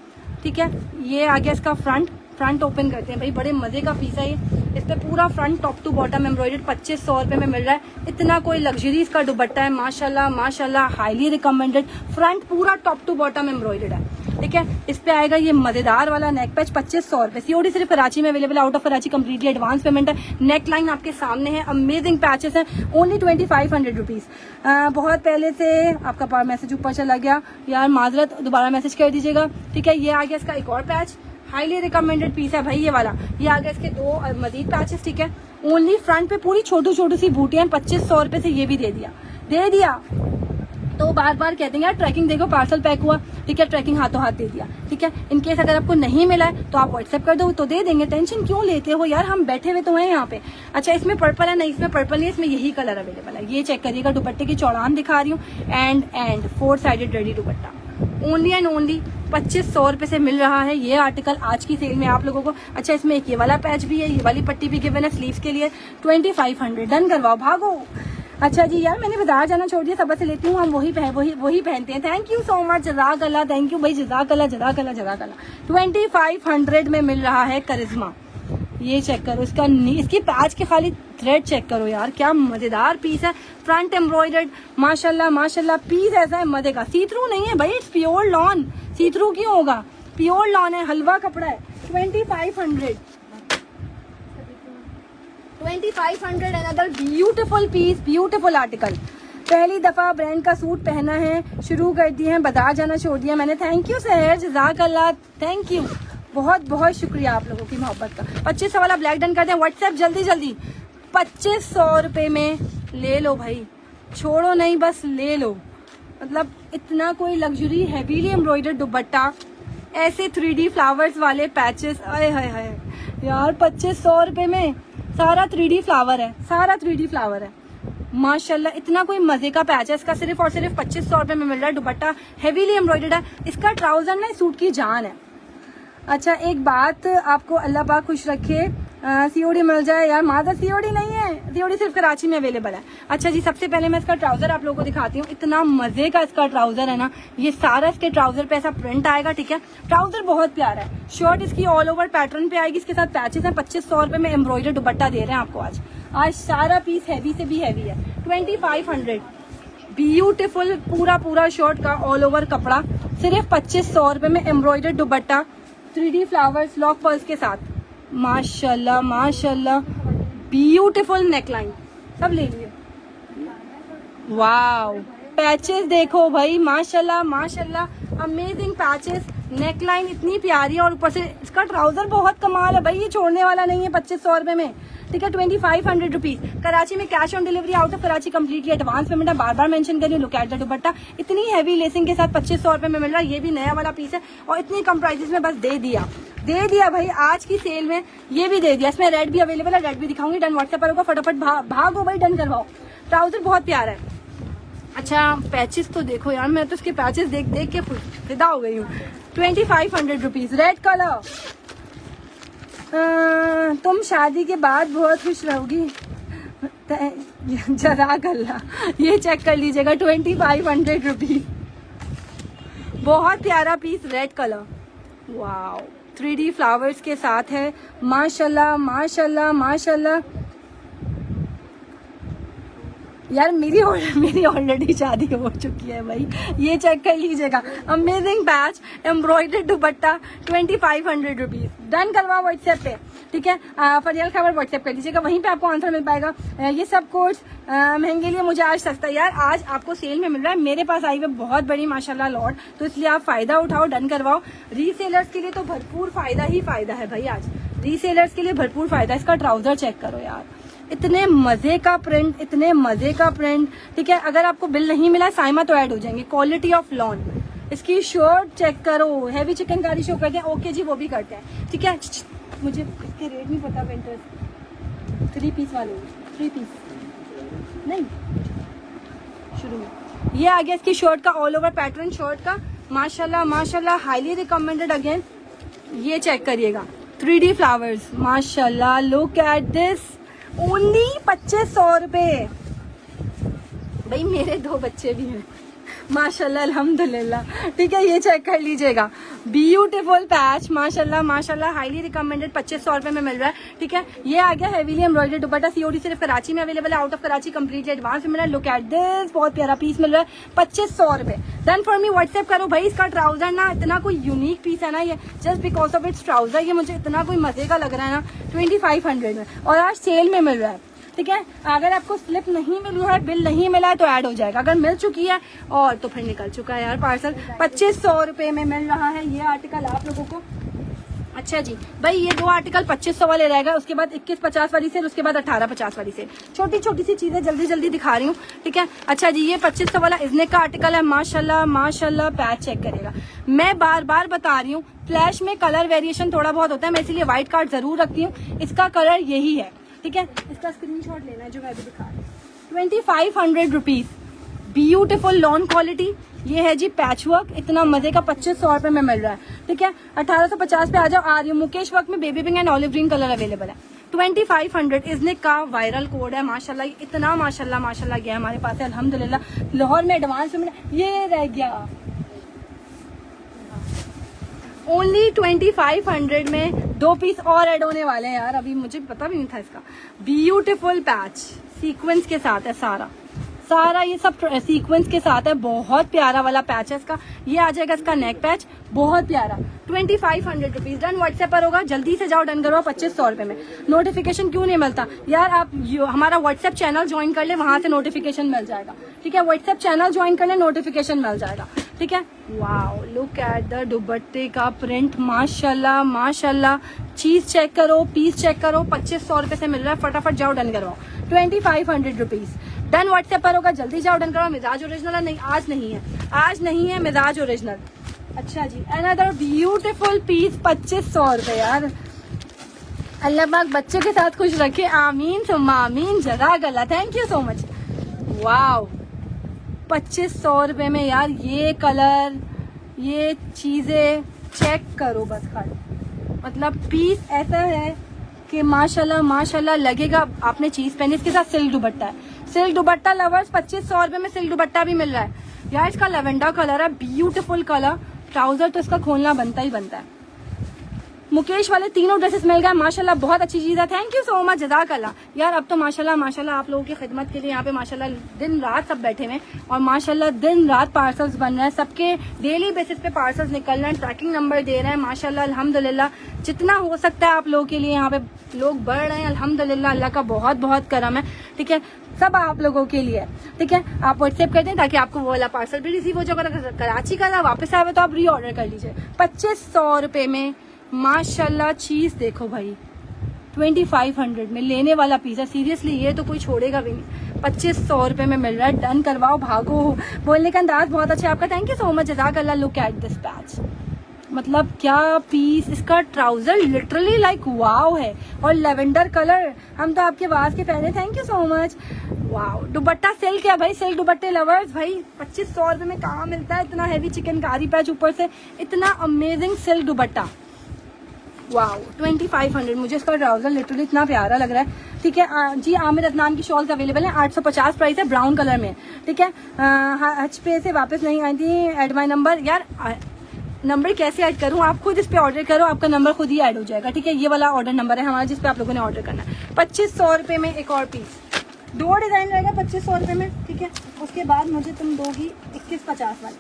ठीक है, ये आ गया इसका फ्रंट ओपन करते हैं भाई, बड़े मजे का पीस है ये। इस पे पूरा front top to bottom embroidered 2500 रुपये में मिल रहा है। इतना कोई लग्जरी इसका दुपट्टा है, माशाल्लाह माशाल्लाह, हाईली रिकमेंडेड। फ्रंट पूरा टॉप टू बॉटम एम्ब्रॉयडर्ड है। ठीक है, इस पे आएगा ये मजेदार वाला नेक पैच, 2500 रुपये। सीओडी सिर्फ कराची में available, out of Karachi completely advance payment है। नेक लाइन आपके सामने है, अमेजिंग पैचेस है, ओनली 2500 रुपीज़। बहुत पहले से आपका मैसेज ऊपर चला गया यार, माजरत, दोबारा मैसेज कर दीजिएगा। ठीक है, ये आ गया इसका एक और पैच, हाईली रिकमेंडेड पीस है भाई ये वाला। ये आ गया इसके 2 मजीद पैचेस। ठीक है, ओनली फ्रंट पे पूरी छोटी सी बूटियां, 2500 रुपये से ये भी दे दिया। तो बार बार कहते हैं यार ट्रैकिंग देखो, पार्सल पैक हुआ। ठीक है, ट्रैकिंग हाथों हाथ दे दिया। ठीक है, इनकेस अगर आपको नहीं मिला है तो आप व्हाट्सएप कर दो तो दे देंगे, टेंशन क्यों लेते हो यार, हम बैठे हुए तो हैं यहाँ पे। अच्छा इसमें पर्पल है, नहीं इसमें पर्पल नहीं, इसमें यही कलर अवेलेबल है। ये चेक करिएगा, दुपट्टे की चौड़ान दिखा रही हूँ, and 4 sided ready dupatta, only and only 2500 रुपये से मिल रहा है ये आर्टिकल आज की सेल में आप लोगों को। अच्छा इसमें एक ये वाला पैच भी है, ये वाली पट्टी भी गिवन है स्लीव्स के लिए, 2500 डन करवाओ, भागो। अच्छा जी यार मैंने बाजार जाना छोड़ दिया, सबसे लेती हूँ, हम वही पहनते हैं। थैंक यू सो मच, जज़ाकल्लाह, थैंक यू भाई, जज़ाकल्लाह। 2500 में मिल रहा है करिश्मा। ये चेक करो, इसकी पैच के खाली थ्रेड चेक करो यार, क्या मजेदार पीस है। फ्रंट एम्ब्रॉयडर्ड, माशाल्लाह माशाल्लाह, पीस ऐसा है मजे का। सी थ्रू नहीं है भाई, it's pure lawn. See through क्यों होगा, प्योर लॉन है, हलवा कपड़ा है। 2500 another beautiful piece, beautiful article. पहली दफा ब्रांड का सूट पहना है, शुरू कर दिए हैं, बाजार जाना छोड़ दिया मैंने। थैंक यू सर, जज़ाकल्लाह, थैंक यू, बहुत बहुत शुक्रिया आप लोगों की मोहब्बत का। 2500 वाला ब्लैक डन कर दें, व्हाट्सएप जल्दी 2500 रुपये में ले लो भाई, छोड़ो नहीं, बस ले लो। मतलब इतना कोई लग्जरी हैवीली एम्ब्रॉयडर्ड दुपट्टा, ऐसे 3D फ्लावर्स वाले पैचेस, आए हाय हाय यार, 2500 रुपये में सारा 3D फ्लावर है, माशाल्लाह। इतना कोई मजे का पैच है, इसका सिर्फ और सिर्फ 2500 रुपये में मिल रहा है। दुपट्टा हैवीली एम्ब्रॉयडर्ड है, इसका ट्राउजर ना सूट की जान है। अच्छा एक बात, आपको अल्लाह पाक खुश रखे, सीओडी मिल जाए यार, मादा सीओडी नहीं है, सीओडी सिर्फ कराची में अवेलेबल है। अच्छा जी सबसे पहले मैं इसका ट्राउजर आप लोगों को दिखाती हूँ, इतना मजे का इसका ट्राउजर है ना, ये सारा इसके ट्राउजर पे ऐसा प्रिंट आएगा। ठीक है, ट्राउजर बहुत प्यारा है, शर्ट इसकी ऑल ओवर पैटर्न पे आएगी, इसके साथ पैचेस हैं। 2500 रुपये में एम्ब्रॉयडर्ड दुपट्टा दे रहे हैं आपको आज सारा पीस हैवी से भी हैवी है। 2500 ब्यूटीफुल पूरा शर्ट का ऑल ओवर कपड़ा, सिर्फ 2500 रुपये में एम्ब्रॉयडर्ड दुपट्टा, 3D फ्लावर्स लॉक पर्ल्स के साथ, माशाल्लाह माशाल्लाह, ब्यूटीफुल नेकलाइन, सब ले लिए। वाओ, पैचेस देखो भाई, माशाल्लाह माशाल्लाह, अमेजिंग पैचेस, नेकलाइन इतनी प्यारी है, और ऊपर से इसका ट्राउजर बहुत कमाल है भाई, ये छोड़ने वाला नहीं है 2500 रुपये में। ठीक है, 2500 रुपीज। कराची में cash on delivery, out of Karachi completely advance payment है। बार बार मेंशन करिए, लुक एट द दुपट्टा, इतनी हैवी लेसिंग के साथ 2500 रुपये में मिल रहा है। ये भी नया वाला पीस है, और इतनी कम प्राइसेस में बस दे दिया भाई आज की सेल में, ये भी दे दिया। इसमें रेड भी अवेलेबल है, रेड भी दिखाऊंगी। डन व्हाट्सएप पर होगा, फटाफट भागो भाई, डन करवाओ। ट्राउजर बहुत प्यारा है। अच्छा पैचेस तो देखो यार, मैं तो इसके पैचेस देख के फिदा हो गई हूँ। 2500 रुपीज, रेड कलर। तुम शादी के बाद बहुत खुश रहोगी, जज़ाकल्लाह। ये चेक कर लीजिएगा, 2500 रुपीज, बहुत प्यारा piece, red colour. Wow, 3D flowers के साथ है। माशाल्लाह माशाल्लाह माशाल्लाह। यार मेरी ऑलरेडी शादी हो चुकी है भाई, ये चेक कर लीजिएगा। अमेजिंग पैच, एम्ब्रॉयडर्ड दुपट्टा, 2500 रुपीज। डन करवा व्हाट्सएप पे, ठीक है। फरियल खबर व्हाट्सएप कर दीजिएगा, वहीं पे आपको आंसर मिल पाएगा। ये सब कोर्स महंगे लिए मुझे आज सस्ता। यार आज आपको सेल में मिल रहा है, मेरे पास आई हुई बहुत बड़ी माशाल्लाह लॉट, तो इसलिए आप फायदा उठाओ, डन करवाओ। रीसेलर्स के लिए तो भरपूर फायदा ही फायदा है भाई, आज रीसेलर्स के लिए भरपूर फायदा। इसका ट्राउजर चेक करो यार, इतने मजे का प्रिंट, इतने मजे का प्रिंट, ठीक है। अगर आपको बिल नहीं मिला साइमा तो ऐड हो जाएंगे। क्वालिटी ऑफ लॉन, इसकी शर्ट चेक करो, हैवी चिकनकारी शो करते हैं, ओके जी वो भी करते हैं, ठीक है। मुझे इसके रेट नहीं पता। विंटर्स 3 पीस वाले, 3 पीस नहीं, शुरू में ये आ गया इसकी शर्ट का ऑल ओवर पैटर्न शर्ट का। माशाल्लाह माशाल्लाह, हाईली रिकमेंडेड। अगेन ये चेक करिएगा, 3D फ्लावर्स, माशाल्लाह। लुक एट दिस, ओनली 2500 रुपए। भाई मेरे 2 बच्चे भी हैं माशाल्लाह अल्हम्दुलिल्लाह, ठीक है। ये चेक कर लीजिएगा, ब्यूटीफुल पैच, माशाल्लाह माशाल्लाह, हाईली रिकमेंडेड। 2500 रुपए में मिल रहा है, ठीक है। ये आ गया हैवीली एम्ब्रॉयडर्ड दुपट्टा, सीओडी सिर्फ कराची में अवेलेबल है, out of Karachi completely advance में मिल रहा है। लुक एट दिस, बहुत प्यारा पीस मिल रहा है, 2500 रुपए। डन फॉर मी, व्हाट्सएप करो भाई। इसका ट्राउजर ना इतना कोई यूनिक पीस है ना, ये just because of its trouser, ये मुझे इतना कोई मजे का लग रहा है ना, 2500 में, और आज सेल में मिल रहा है, ठीक है। अगर आपको स्लिप नहीं मिली है, बिल नहीं मिला है तो ऐड हो जाएगा। अगर मिल चुकी है और तो फिर निकल चुका है यार पार्सल। 2500 रुपए में मिल रहा है ये आर्टिकल आप लोगों को। अच्छा जी भाई, ये 2 आर्टिकल 2500 वाले रह गए, उसके बाद 2150 वाली सेल, उसके बाद 1850 वाली सेल। छोटी छोटी सी चीजें जल्दी जल्दी दिखा रही हूँ, ठीक है। अच्छा जी, ये 2500 वाला इजनेक का आर्टिकल है, माशाल्लाह माशाल्लाह। पैच चेक करेगा, मैं बार बार बता रही हूँ, फ्लैश में कलर वेरिएशन थोड़ा बहुत होता है, मैं इसलिए व्हाइट कार्ड जरूर रखती हूँ। इसका कलर यही है, ठीक है। इसका स्क्रीनशॉट लेना है जो मैं अभी दिखा रही हूँ। 2500 रुपीज, ब्यूटीफुल लॉन क्वालिटी। ये है जी पैच वर्क, इतना मजे का 2500 रुपए में मिल रहा है, ठीक है। 1850 पे आ जाओ। आ रही हूँ, मुकेश वर्क में baby pink and olive green colour available है। 2500 इजनिक का वायरल कोड है, माशाल्लाह। इतना माशाल्लाह माशाल्लाह गया हमारे पास है अल्हम्दुलिल्लाह। लाहौर में एडवांस में ये रह गया, ओनली 2500 में 2 पीस और ऐड होने वाले हैं यार, अभी मुझे पता भी नहीं था इसका। ब्यूटीफुल पैच सीक्वेंस के साथ है, सारा ये सब सीक्वेंस के साथ है, बहुत प्यारा वाला पैच है इसका। ये आ जाएगा इसका नेक पैच, बहुत प्यारा, 2500 रुपीज। डन व्हाट्सएप पर होगा, जल्दी से जाओ, डन करो। 2500 रुपए में नोटिफिकेशन क्यों नहीं मिलता यार? आप हमारा व्हाट्सएप चैनल ज्वाइन कर ले, वहां से नोटिफिकेशन मिल जाएगा, ठीक है। व्हाट्सएप चैनल ज्वाइन कर ले, नोटिफिकेशन मिल जाएगा, ठीक है। वाओ, लुक एट द दुपट्टे का प्रिंट, माशाल्लाह माशाल्लाह। चीज चेक करो, पीस चेक करो, 2500 रुपए से मिल रहा है। फटाफट जाओ, डन करवाओ, 2500 रुपीज। डन व्हाट्सएप पर होगा, जल्दी जाओ, डन करो। मिजाज ओरिजिनल है? नहीं, आज नहीं है, आज नहीं है मिजाज ओरिजिनल। अच्छा जी, अनदर ब्यूटीफुल पीस, 2500 रुपए यार। अल्लाह पाक बच्चों के साथ खुश रखे, आमीन सुम्मा आमीन, जज़ाकल्लाह, thank you so much. Wow, 2500 रुपए में यार ये कलर, ये चीजें चेक करो बस खाली। मतलब पीस ऐसा है कि माशाल्लाह माशाल्लाह लगेगा आपने चीज पहनी। इसके साथ सिल्क दुपट्टा है, सिल्क दुपट्टा लवर्स, 2500 रुपए में सिल्क दुपट्टा भी मिल रहा है यार। इसका लेवेंडर कलर है, ब्यूटीफुल कलर। ट्राउजर तो इसका खोलना बनता ही बनता है। मुकेश वाले तीनों ड्रेसेस मिल गए, माशाल्लाह बहुत अच्छी चीज है, थैंक यू सो मच, जज़ाकल्लाह। यार अब तो माशाल्लाह माशाल्लाह आप लोगों की खिदमत के लिए यहाँ पे माशाल्लाह दिन रात सब बैठे हुए, और माशाल्लाह दिन रात पार्सल्स बन रहे हैं, सबके डेली बेसिस पे पार्सल्स निकल रहे हैं, ट्रैकिंग नंबर दे रहे हैं, माशाल्लाह अल्हम्दुलिल्लाह। जितना हो सकता है आप लोगों के लिए यहाँ पे लोग बढ़ रहे हैं, अल्हम्दुलिल्लाह, अल्लाह का बहुत बहुत करम है, ठीक है। सब आप लोगों के लिए, ठीक है। आप व्हाट्सएप कर दें ताकि आपको वो वाला पार्सल भी रिसीव हो जाए। अगर कराची का वापस आए तो आप री ऑर्डर कर लीजिए। 2500 रुपए में माशाल्लाह चीज देखो भाई, 2500 में लेने वाला पीस है, सीरियसली ये तो कोई छोड़ेगा भी नहीं। 2500 रुपए में मिल रहा है, डन करवाओ, भागो। बोलने का अंदाज बहुत अच्छा है आपका, थैंक यू सो मच, जज़ाकल्लाह। लुक एट दिस पैच, मतलब क्या पीस। इसका ट्राउजर लिटरली लाइक वाव है, और लेवेंडर कलर, हम तो आपके आवाज के पहले, thank you so much. Wow, dupatta silk है भाई, सिल्क दुपट्टे लवर्स भाई 2500 रुपए में कहाँ मिलता है इतना हैवी चिकनकारी पैच, ऊपर से इतना अमेजिंग सिल्क दुपट्टा। वाओ, 2500। मुझे इसका ट्राउजर लिटरली इतना प्यारा लग रहा है, ठीक है जी। आमिर अदनान की शॉल्स अवेलेबल हैं, 850 प्राइस है, ब्राउन कलर में, ठीक है। हज पे से वापस नहीं आई थी, एट माई नंबर। यार नंबर कैसे ऐड करूँ, आप खुद इस पे ऑर्डर करो, आपका नंबर खुद ही ऐड हो जाएगा, ठीक है। ये वाला ऑर्डर नंबर है हमारा जिस पे आप लोगों ने ऑर्डर करना है। 2500 रुपये में एक और पीस, 2 डिज़ाइन रहेगा 2500 रुपये में, ठीक है। उसके बाद मुझे तुम दोगी 2150 वाली,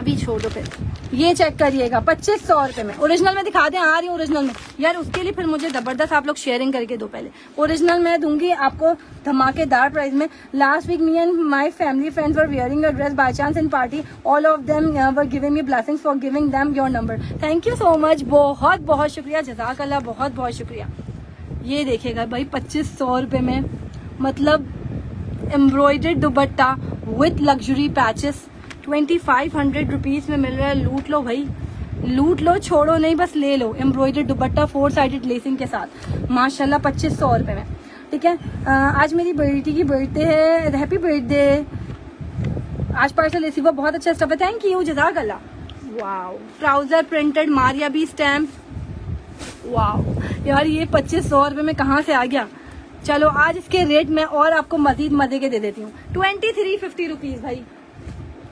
अभी छोड़ दो फिर। ये चेक करिएगा 2500 रुपये में। ओरिजिनल में दिखा दें, आ रही हूँ ओरिजिनल में यार, उसके लिए फिर मुझे जबरदस्त आप लोग शेयरिंग करके दो। पहले ओरिजिनल में दूंगी आपको धमाकेदार प्राइस में। Last week me and my family friends were wearing a dress by chance in party, all of them were giving me blessings for giving them your number. Thank you so much, बहुत बहुत शुक्रिया, जज़ाकल्लाह, बहुत बहुत शुक्रिया। ये देखिएगा भाई 2500 रुपये में, मतलब embroidered dupatta with luxury patches 2500 rupees में मिल रहा है। लूट लो भाई, लूट लो, छोड़ो नहीं, बस ले लो। एम्ब्रॉयडर्ड दुपट्टा 4 साइडेड लेसिंग के साथ माशाल्लाह 2500 रुपये में, ठीक है। आज मेरी बेटी की बर्थडे है, हैप्पी बर्थडे। आज पार्सल रिसीव, बहुत अच्छा स्टफ है, थैंक यू, जज़ाकल्लाह। Wow, trouser printed Maria B stamp, wow यार ये 2500 रुपये में कहाँ से आ गया। चलो आज इसके रेट में और आपको मजीद मजे के दे देती हूँ। 2350 रुपीज़ भाई,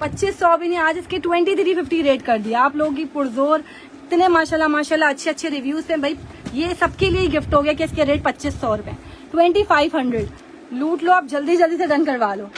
2500 भी नहीं, आज इसके 2350 रेट कर दिया आप लोगों की पुरजोर। इतने माशाल्लाह माशाल्लाह अच्छे अच्छे रिव्यूज थे भाई, ये सबके लिए गिफ्ट हो गया कि इसके रेट 2500 रुपये, 2500। लूट लो, आप जल्दी जल्दी से डन करवा लो।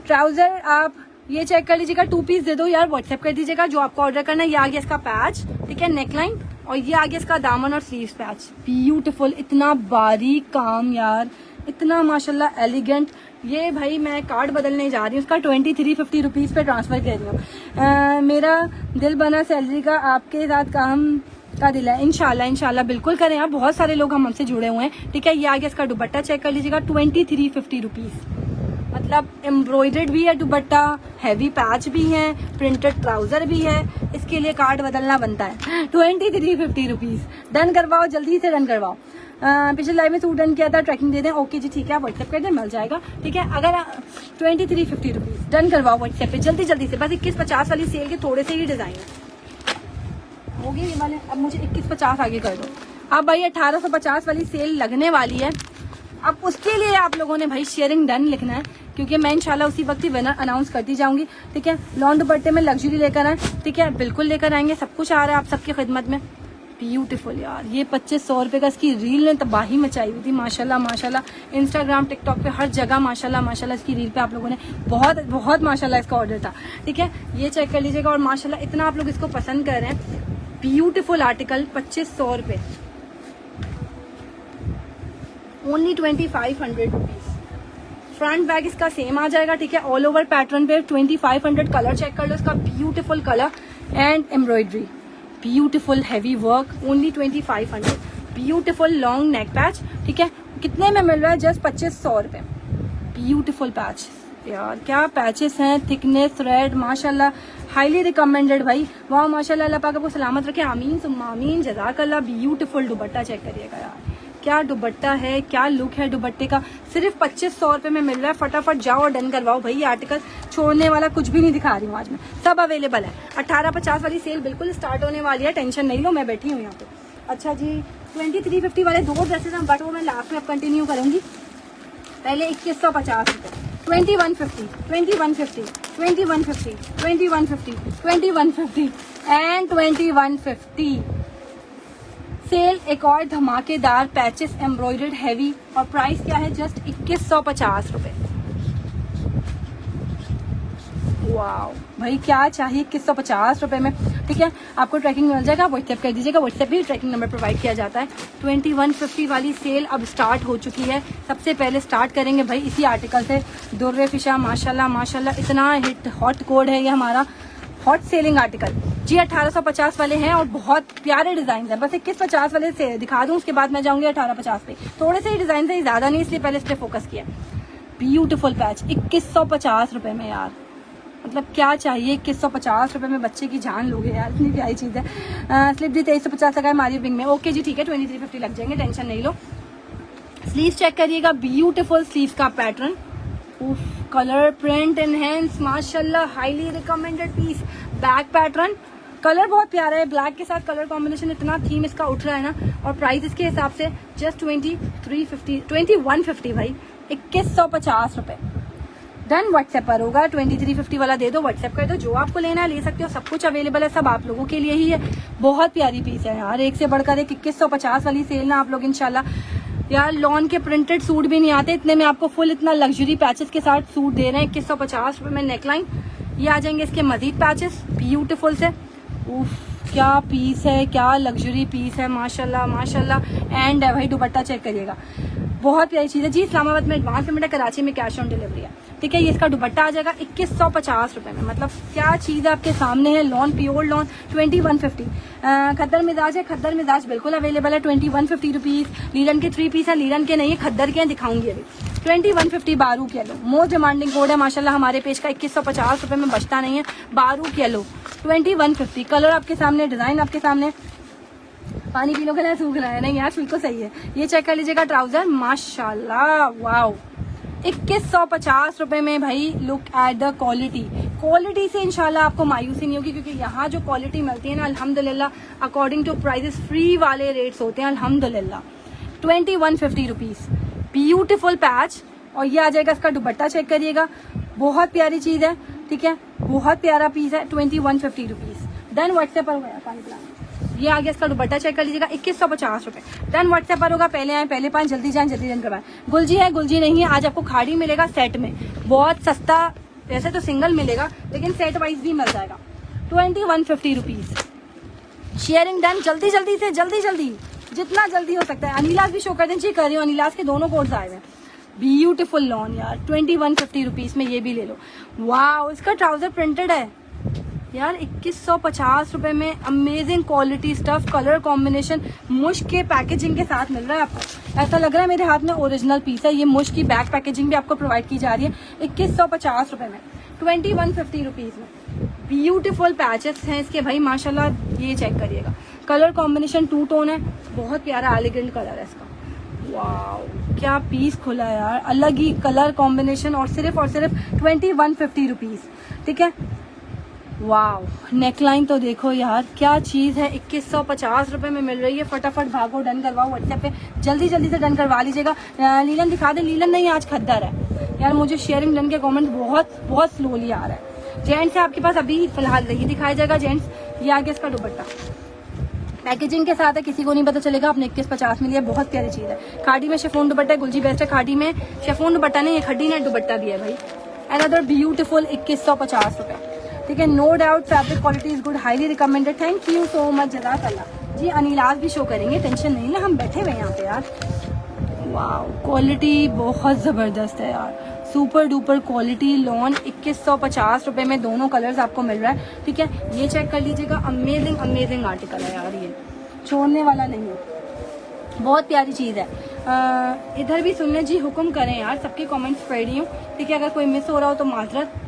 ट्राउजर आप ये चेक कर लीजिएगा, 2 पीस दे दो यार, व्हाट्सएप कर दीजिएगा जो आपको ऑर्डर करना है। ये आ गया इसका पैच, ठीक है, नेकलाइन, और ये आ गया इसका दामन और स्लीव्स पैच, ब्यूटीफुल, इतना बारीक काम यार, इतना माशाल्लाह एलिगेंट। ये भाई मैं कार्ड बदलने जा रही हूँ, उसका 2350 रुपीज़ पे ट्रांसफ़र कर रही हूँ। मेरा दिल बना सैलरी का आपके साथ काम का दिल है, इंशाल्लाह इंशाल्लाह बिल्कुल करें आप। बहुत सारे लोग हम हमसे जुड़े हुए हैं, ठीक है। ये आगे इसका दुपट्टा चेक कर लीजिएगा, 2350 रुपीज़, मतलब एम्ब्रॉयडर्ड भी है दुपट्टा, हैवी पैच भी है, प्रिंटेड ट्राउजर भी है, इसके लिए कार्ड बदलना बनता है। 2350 रुपीज़, डन करवाओ, जल्दी से डन करवाओ। पिछले लाइव में सूट डन किया था, ट्रैकिंग दे दें, ओके जी ठीक है, व्हाट्सएप कर दें, मिल जाएगा, ठीक है। अगर 2350 रुपीज़ डन करवाओ व्हाट्सएप पे जल्दी जल्दी से। बस 2150 वाली सेल के थोड़े से ही डिज़ाइन है, हो गए ये वाले, अब मुझे 2150 आगे कर दो। अब भाई 1850 वाली सेल लगने वाली है, अब उसके लिए आप लोगों ने भाई शेयरिंग डन लिखना है, क्योंकि मैं इंशाल्लाह उसी वक्त ही विनर अनाउंस करती जाऊंगी, ठीक है। लॉन दुपट्टे में लग्जरी लेकर आए, ठीक है, बिल्कुल लेकर आएंगे, सब कुछ आ रहा है आप सबकी खिदमत में। ब्यूटीफुल यार, ये 2500 रुपये का इसकी रील ने तबाही मचाई हुई थी माशाल्लाह माशाल्लाह। इंस्टाग्राम टिकटॉक पे हर जगह माशाल्लाह माशाल्लाह इसकी रील पे आप लोगों ने बहुत बहुत माशाल्लाह इसका ऑर्डर था, ठीक है। ये चेक कर लीजिएगा, और माशाल्लाह इतना आप लोग इसको पसंद कर रहे हैं। ब्यूटीफुल आर्टिकल, 2500 रुपये, ओनली 2500 रुपीज़। फ्रंट बैक इसका सेम आ जाएगा, ठीक है, ऑल ओवर पैटर्न पे 2500। कलर चेक कर लो इसका, beautiful colour and embroidery, beautiful heavy work, only 2500। Beautiful long neck patch, ठीक है, कितने में मिल रहा है, जस्ट 2500 रुपये। ब्यूटीफुल पैच यार, क्या पैचेस हैं, थिकनेस, थ्रेड, माशाल्लाह हाईली रिकमेंडेड भाई। वाह माशाल्लाह, अल्लाह पाक आपको सलामत रखे, आमीन सुम्मा आमीन, जज़ाकल्लाह। ब्यूटीफुल दुपट्टा चेक करिएगा यार, क्या दुपट्टा है, क्या लुक है दुपट्टे का, सिर्फ 2500 रुपये में मिल रहा है। फटाफट जाओ और डन करवाओ भाई, ये आर्टिकल छोड़ने वाला कुछ भी नहीं दिखा रही हूँ आज मैं, सब अवेलेबल है। 1850 वाली सेल बिल्कुल स्टार्ट होने वाली है, टेंशन नहीं लो, मैं बैठी हूँ यहाँ पे। अच्छा जी, 2350 वाले 2 ड्रेसेस हैं, बट वो मैं लास्ट में अब कंटिन्यू करूँगी। पहले 2150 रुपये, 2150, 2150, 2150, 2150, 2150 एंड 2150। सेल एक और धमाकेदार पैचेस एम्ब्रॉयडर्ड हैवी, और प्राइस क्या है, जस्ट 2150 रुपये। वाओ भाई, क्या चाहिए 2150 रुपये में, ठीक है। आपको ट्रैकिंग मिल जाएगा, व्हाट्सएप कर दीजिएगा, व्हाट्सएप भी ट्रैकिंग नंबर प्रोवाइड किया जाता है। 2150 वाली सेल अब स्टार्ट हो चुकी है। सबसे पहले स्टार्ट करेंगे भाई इसी आर्टिकल से, दुर्रे फिशा, माशाल्लाह माशाल्लाह, इतना हिट हॉट कोड है ये हमारा, हॉट सेलिंग आर्टिकल जी। 1850 वाले हैं और बहुत प्यारे डिजाइन हैं। बस 2150 वाले से दिखा दूं, उसके बाद मैं जाऊंगी 1850 पे। थोड़े से ही डिजाइन है, ज्यादा नहीं, इसलिए पहले इस पे फोकस किया। ब्यूटीफुल पैच 2150 रुपये में यार, मतलब क्या चाहिए 2150 रुपये में, बच्चे की जान लोगे यार, इतनी प्यारी चीज़ है। स्लिप दी 2350 का है मारी बिंग में, ओके जी ठीक है, 2350 लग जाएंगे, टेंशन नहीं लो। स्लीव चेक करिएगा, ब्यूटीफुल स्लीव का पैटर्न, कलर प्रिंट एनहेंस, माशाल्लाह highly recommended piece. Back pattern, colour बहुत प्यारा है, ब्लैक के साथ कलर कॉम्बिनेशन, इतना थीम इसका उठ रहा है ना। और प्राइस इसके हिसाब से जस्ट 2150 भाई, 2150 रुपये। डन। व्हाट्सएप पर होगा, 2350 वाला दे दो, व्हाट्सएप कर दो, जो आपको लेना है ले सकते हो, सब कुछ अवेलेबल है, सब आप लोगों के लिए ही है। बहुत प्यारी पीस है यार, एक से बढ़कर एक। 2150 वाली सेल ना आप लोग इंशाल्लाह यार, लॉन के प्रिंटेड सूट भी नहीं आते इतने में आपको फुल इतना लग्जरी पैचेस के साथ सूट दे रहे हैं 2150 रुपए में। नेकलाइन ये आ जाएंगे इसके मजीद पैचेस ब्यूटीफुल से। उफ क्या पीस है, क्या लग्जरी पीस है, माशाल्लाह माशाल्लाह। एंड भाई दुपट्टा चेक करिएगा, बहुत प्यारी चीज़ है जी। इस्लामाबाद में एडवांस पेमेंट है, कराची में कैश ऑन डिलीवरी है, ठीक है। ये इसका दुपट्टा आ जाएगा 2150 रुपए में। मतलब क्या चीज़ आपके सामने है, लॉन प्योर लॉन 2150। खद्दर मिजाज है, खद्दर मिजाज बिल्कुल अवेलेबल है 2150 रुपीज़। लीलन के 3 पीस है, लीलन के नहीं है, खद्दर के हैं, दिखाऊंगी अभी। 2150 बारूक येलो मोस्ट डिमांडिंग कोड है माशाल्लाह हमारे पेज का। 2150 रुपए में बचता नहीं है। बारूक येलो 2150, कलर आपके सामने, डिजाइन आपके सामने। पानी पी लो, गला सूख रहा है, नहीं यार बिल्कुल सही है। ये चेक कर लीजिएगा ट्राउजर, माशाल्लाह वाओ 2150 रुपए में भाई। Look at the quality, quality से इंशाल्लाह आपको मायूसी नहीं होगी, क्योंकि यहाँ जो क्वालिटी मिलती है ना अल्हम्दुलिल्लाह अकॉर्डिंग टू प्राइसेस फ्री वाले रेट्स होते हैं अल्हम्दुलिल्लाह। 2150 रुपीज़, ब्यूटीफुल पैच। और ये आ जाएगा इसका दुपट्टा, चेक करिएगा, बहुत प्यारी चीज़ है, ठीक है, बहुत प्यारा पीस है 2150 रुपीज़। देन व्हाट्सएप पर होगा पानी पिलाना। ये आ गया इसका दुपट्टा, चेक कर लीजिएगा 2150 रुपए। देन व्हाट्सएप पर होगा, पहले आए पहले पाएं, जल्दी जाएं जल्दी रन करवाएं। गुलजी है, गुलजी नहीं है, आज आपको खाड़ी मिलेगा सेट में, बहुत सस्ता। वैसे तो सिंगल मिलेगा लेकिन सेट वाइज भी मिल जाएगा 2150 रुपीज़। शेयरिंग डन, जल्दी जल्दी से, जल्दी जल्दी जितना जल्दी हो सकता है। अनिलास भी शो कर दें, जी कर रही हूँ, अनिलास के दोनों कोड्स आए हुए हैं। ब्यूटीफुल लॉन यार 2150 रुपीज़ में, ये भी ले लो। वाह इसका ट्राउजर प्रिंटेड है यार 2150 रुपए में। Amazing quality stuff, colour combination, मुश्क के पैकेजिंग के साथ मिल रहा है आपको। ऐसा लग रहा है मेरे हाथ में ओरिजिनल पीस है। ये मुश्क की बैक पैकेजिंग भी आपको प्रोवाइड की जा रही है 2150 रुपए में, 2150 रुपीज़ में। ब्यूटीफुल पैचेस हैं इसके भाई माशाल्लाह। ये चेक करिएगा, कलर कॉम्बिनेशन 2 टोन है, बहुत प्यारा एलिगेंट कलर है इसका। वाह क्या पीस खुला है यार, अलग ही कलर कॉम्बिनेशन, और सिर्फ 2150 रुपीज़, ठीक है। वाह नेकलाइन तो देखो यार, क्या चीज़ है, 2150 रुपए में मिल रही है। फटाफट भागो, डन करवाओ व्हाट्सएप पे, जल्दी जल्दी से डन करवा लीजिएगा। लीलन दिखा दे, लीलन नहीं आज खद्दर है यार। मुझे शेयरिंग डन के कमेंट बहुत स्लोली आ रहा है। जेंट्स है आपके पास अभी फिलहाल नहीं दिखाया जाएगा जेंट्स। ये आगे इसका दुपट्टा पैकेजिंग के साथ है, किसी को नहीं पता चलेगा आपने 2150 में लिया, बहुत प्यारी चीज़ है। खाड़ी में शेफोन दुपट्टा है, गुलजी बेस्ट है। खाड़ी में शेफोन दुपट्टा नहीं, ये खड्डी ने दुपट्टा भी है भाई। अनदर ब्यूटीफुल 2150 रुपए, ठीक है। No doubt fabric quality is good, highly recommended. Thank you so much, जज़ाकल्लाह जी। अनिलाज भी शो करेंगे, टेंशन नहीं ना, हम बैठे हुए हैं यहाँ पे यार। वाह क्वालिटी बहुत ज़बरदस्त है यार, सुपर डुपर क्वालिटी। लॉन 2150 रुपए में दोनों कलर्स आपको मिल रहा है, ठीक है। ये चेक कर लीजिएगा, अमेजिंग अमेजिंग आर्टिकल है यार, ये छोड़ने वाला नहीं है, बहुत प्यारी चीज़ है। इधर भी सुन लें जी, हुक्म करें यार, सबके कमेंट्स पढ़ रही हूँ, ठीक है। अगर कोई मिस हो रहा हो तो माजरत।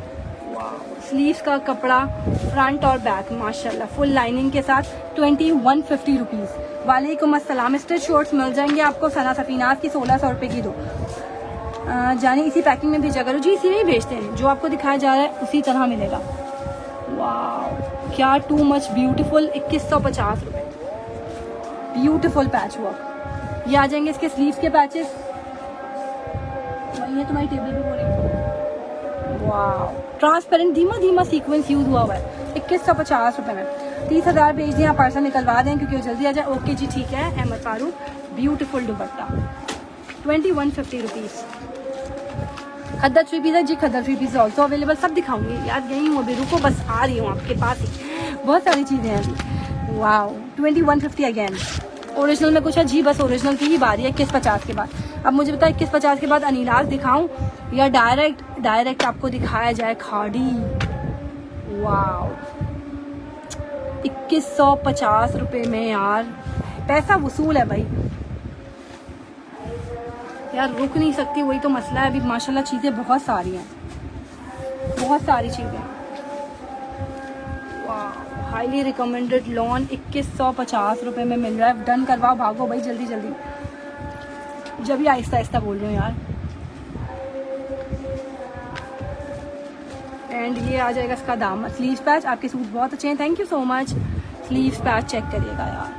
स्लीव्स का कपड़ा फ्रंट और बैक माशाल्लाह फुल लाइनिंग के साथ 2150 रुपीज़। वालेकुम अस्सलाम। स्टिच शॉर्ट्स मिल जाएंगे आपको सना सफीनाज की 1600 रुपये की 2। जाने इसी पैकिंग में भेजा करो जी, इसी में ही भेजते हैं, जो आपको दिखाया जा रहा है उसी तरह मिलेगा। वाह क्या टू मच ब्यूटीफुल 2150 रुपये, ब्यूटीफुल पैच वर्क। ये आ जाएंगे इसके स्लीव्स के पैचेस, वही है तुम्हारी टेबल पे बोलेंगे। वाह ट्रांसपेरेंट धीमा धीमा सीक्वेंस यूज हुआ है 2150 रुपये में। 30,000 भेज दिए, आप पार्सल निकलवा दें क्योंकि वो जल्दी आ जाए। ओके जी ठीक है। Ahmed Farooq beautiful dupatta 2150 rupees. Khaddar 3 piece है जी, खद्दर 3 पीस ऑल्सो अवेलेबल, सब दिखाऊंगी यार। यही हूँ अभी, रुको बस आ रही हूँ आपके पास ही, बहुत सारी चीज़ें हैं अभी। वाह 2150 अगेन। ओरिजिनल में कुछ है जी, बस ओरिजिनल की ही बारी है 2150 के बाद। अब मुझे पता है 2150 के बाद अनिलाज दिखाऊं या डायरेक्ट आपको दिखाया जाए खाड़ी। वाह 2150 रुपये में यार पैसा वसूल है भाई यार, रुक नहीं सकती, वही तो मसला है। अभी माशाल्लाह चीज़ें बहुत सारी हैं, बहुत सारी चीज़ें। वाह हाईली रिकमेंडेड लॉन 2150 रुपये में मिल रहा है। डन करवाओ, भागो भाई जल्दी जल्दी, जब भी आहिस्ता आहिस्ता बोल रही हूँ यार। एंड ये आ जाएगा इसका दामन, स्लीव्स पैच। आपके सूट बहुत अच्छे हैं, thank you so much. Sleeves patch check करिएगा यार,